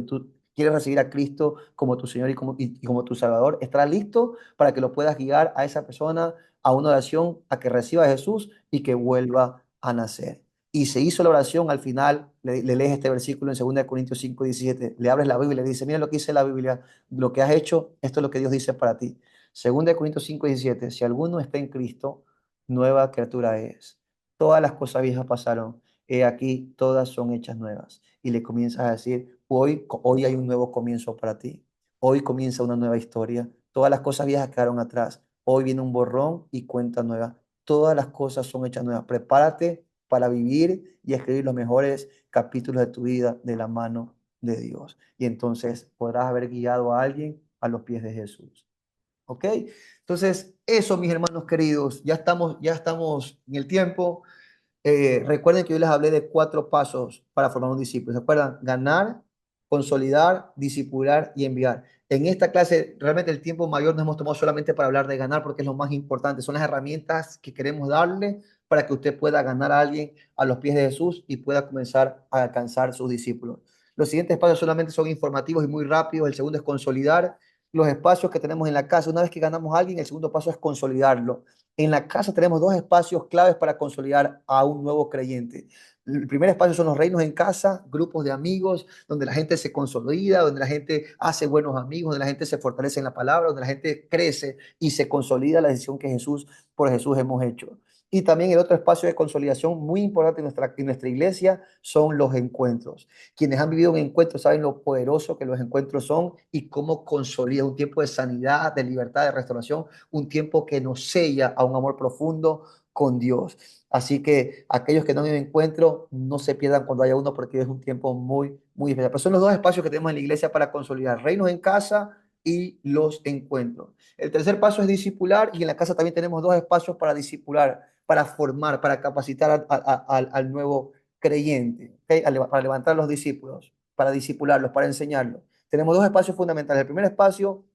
quieres recibir a Cristo como tu Señor y como tu Salvador? ¿Estarás listo para que lo puedas guiar a esa persona a una oración, a que reciba a Jesús y que vuelva a nacer? Y se hizo la oración, al final le lees este versículo en 2 Corintios 5:17, le abres la Biblia y le dice, mira lo que dice la Biblia, lo que has hecho, esto es lo que Dios dice para ti. 2 Corintios 5:17, si alguno está en Cristo, nueva criatura es. Todas las cosas viejas pasaron, he aquí, todas son hechas nuevas. Y le comienzas a decir, hoy hay un nuevo comienzo para ti. Hoy comienza una nueva historia. Todas las cosas viejas quedaron atrás. Hoy viene un borrón y cuenta nueva. Todas las cosas son hechas nuevas. Prepárate para vivir y escribir los mejores capítulos de tu vida de la mano de Dios. Y entonces podrás haber guiado a alguien a los pies de Jesús. ¿Ok? Entonces, eso, mis hermanos queridos, ya estamos en el tiempo. Recuerden que yo les hablé de 4 pasos para formar un discípulo. ¿Se acuerdan? Ganar, consolidar, discipular y enviar. En esta clase, realmente el tiempo mayor nos hemos tomado solamente para hablar de ganar, porque es lo más importante. Son las herramientas que queremos darle para que usted pueda ganar a alguien a los pies de Jesús y pueda comenzar a alcanzar sus discípulos. Los siguientes pasos solamente son informativos y muy rápidos. El segundo es consolidar. los espacios que tenemos en la casa. Una vez que ganamos a alguien, el segundo paso es consolidarlo. En la casa tenemos dos espacios claves para consolidar a un nuevo creyente. El primer espacio son los reinos en casa, grupos de amigos, donde la gente se consolida, donde la gente hace buenos amigos, donde la gente se fortalece en la palabra, donde la gente crece y se consolida la decisión que por Jesús hemos hecho. Y también el otro espacio de consolidación muy importante en nuestra iglesia son los encuentros. Quienes han vivido un encuentro saben lo poderoso que los encuentros son y cómo consolida un tiempo de sanidad, de libertad, de restauración, un tiempo que nos sella a un amor profundo con Dios. Así que aquellos que no han ido a encuentro, no se pierdan cuando haya uno porque es un tiempo muy, muy especial. Pero son los dos espacios que tenemos en la iglesia para consolidar, reinos en casa y los encuentros. El tercer paso es discipular y en la casa también tenemos dos espacios para discipular, para formar, para capacitar al nuevo creyente, ¿ok? Para levantar a los discípulos, para discipularlos, para enseñarlos. Tenemos dos espacios fundamentales. El primer espacio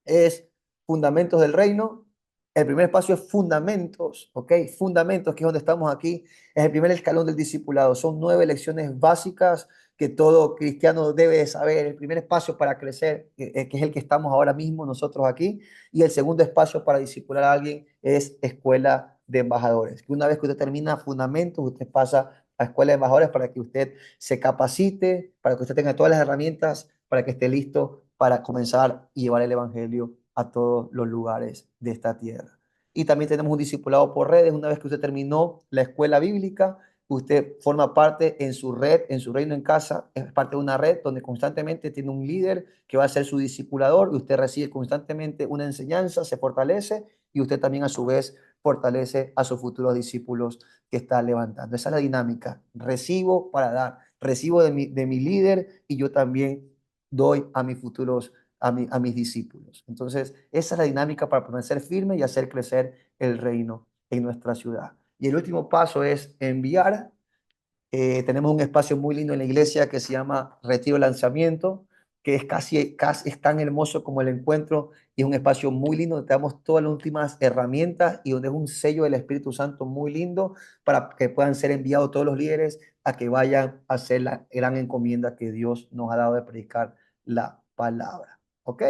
es fundamentos del reino. El primer espacio es fundamentos, ¿ok? Fundamentos, que es donde estamos aquí, es el primer escalón del discipulado. Son 9 lecciones básicas que todo cristiano debe de saber. El primer espacio para crecer, que es el que estamos ahora mismo nosotros aquí, y el segundo espacio para discipular a alguien es escuela de embajadores. Que una vez que usted termina fundamentos, usted pasa a escuela de embajadores para que usted se capacite, para que usted tenga todas las herramientas, para que esté listo para comenzar y llevar el evangelio a todos los lugares de esta tierra. Y también tenemos un discipulado por redes. Una vez que usted terminó la escuela bíblica, usted forma parte en su red, en su reino en casa, es parte de una red donde constantemente tiene un líder que va a ser su discipulador y usted recibe constantemente una enseñanza, se fortalece y usted también a su vez fortalece a sus futuros discípulos que está levantando. Esa es la dinámica. Recibo para dar, recibo de mi líder y yo también doy a mis futuros, a mis discípulos. Entonces, esa es la dinámica para permanecer firme y hacer crecer el reino en nuestra ciudad. Y el último paso es enviar. Tenemos un espacio muy lindo en la iglesia que se llama Retiro Lanzamiento, que es casi es tan hermoso como el encuentro y es un espacio muy lindo donde te damos todas las últimas herramientas y donde es un sello del Espíritu Santo muy lindo para que puedan ser enviados todos los líderes a que vayan a hacer la gran encomienda que Dios nos ha dado de predicar la palabra. ¿Ok?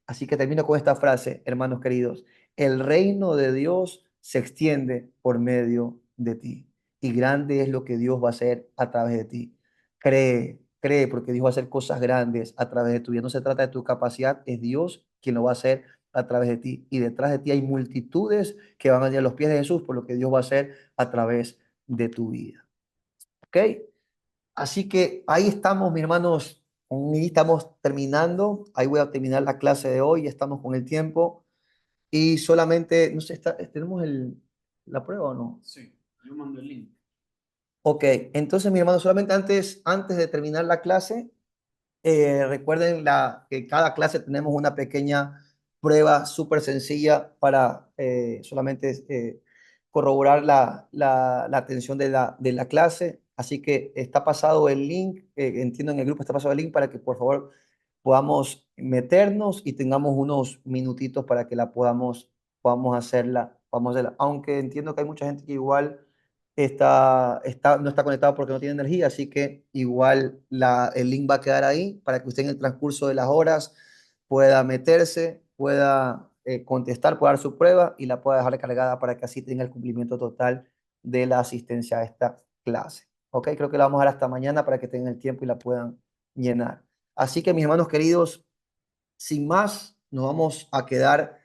Así que termino con esta frase, hermanos queridos. El reino de Dios se extiende por medio de ti y grande es lo que Dios va a hacer a través de ti. Cree, cree, porque Dios va a hacer cosas grandes a través de tu vida. No se trata de tu capacidad, es Dios quien lo va a hacer a través de ti. Y detrás de ti hay multitudes que van a ir a los pies de Jesús por lo que Dios va a hacer a través de tu vida. ¿Ok? Así que ahí estamos, mis hermanos. Ahí estamos terminando. Ahí voy a terminar la clase de hoy. Estamos con el tiempo. Y solamente, no sé, ¿tenemos la prueba o no? Sí, yo mando el link. Ok, entonces mi hermano, solamente antes de terminar la clase, recuerden que cada clase tenemos una pequeña prueba súper sencilla para solamente corroborar la atención de la clase. Así que está pasado el link, entiendo en el grupo está pasado el link para que por favor podamos meternos y tengamos unos minutitos para que podamos hacerla. Aunque entiendo que hay mucha gente que igual no está conectado porque no tiene energía, así que igual el link va a quedar ahí para que usted en el transcurso de las horas pueda meterse, pueda contestar, pueda dar su prueba y la pueda dejar cargada para que así tenga el cumplimiento total de la asistencia a esta clase. Ok, creo que la vamos a dar hasta mañana para que tengan el tiempo y la puedan llenar. Así que mis hermanos queridos, sin más, nos vamos a quedar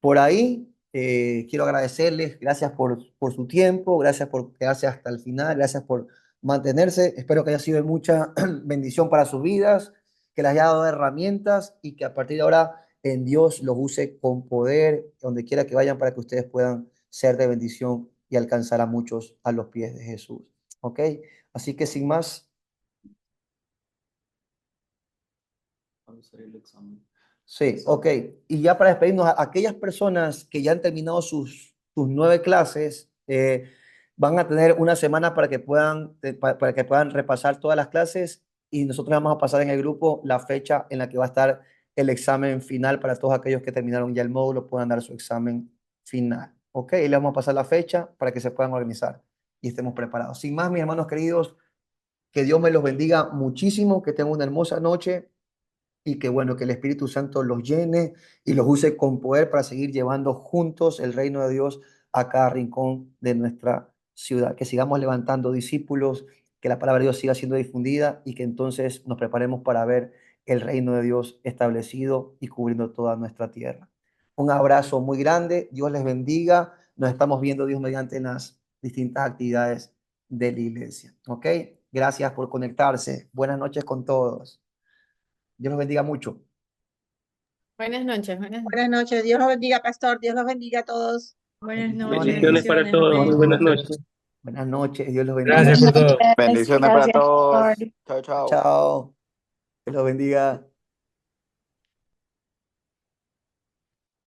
por ahí. Quiero agradecerles, gracias por su tiempo, gracias por quedarse hasta el final, gracias por mantenerse. Espero que haya sido de mucha bendición para sus vidas, que les haya dado herramientas y que a partir de ahora en Dios los use con poder, donde quiera que vayan, para que ustedes puedan ser de bendición y alcanzar a muchos a los pies de Jesús. ¿Ok? Así que sin más. Para hacer el examen. Sí, ok. Y ya para despedirnos, aquellas personas que ya han terminado sus 9 clases, van a tener una semana para que puedan repasar todas las clases y nosotros vamos a pasar en el grupo la fecha en la que va a estar el examen final para todos aquellos que terminaron ya el módulo, puedan dar su examen final. Ok, y le vamos a pasar la fecha para que se puedan organizar y estemos preparados. Sin más, mis hermanos queridos, que Dios me los bendiga muchísimo, que tengan una hermosa noche y que bueno, que el Espíritu Santo los llene y los use con poder para seguir llevando juntos el reino de Dios a cada rincón de nuestra ciudad. Que sigamos levantando discípulos, que la palabra de Dios siga siendo difundida y que entonces nos preparemos para ver el reino de Dios establecido y cubriendo toda nuestra tierra. Un abrazo muy grande, Dios les bendiga. Nos estamos viendo, Dios, mediante en las distintas actividades de la iglesia. ¿Ok? Gracias por conectarse. Buenas noches con todos. Dios los bendiga mucho. Buenas noches, buenas noches. Buenas noches. Dios los bendiga, pastor. Dios los bendiga a todos. Buenas Bendiciones. noches. Bendiciones para todos. Muy Bendiciones. buenas noches. Buenas noches. Dios los bendiga. Gracias por todo. Bendiciones para Gracias, todos. Lord. Chao, chao. Chao. Dios los bendiga.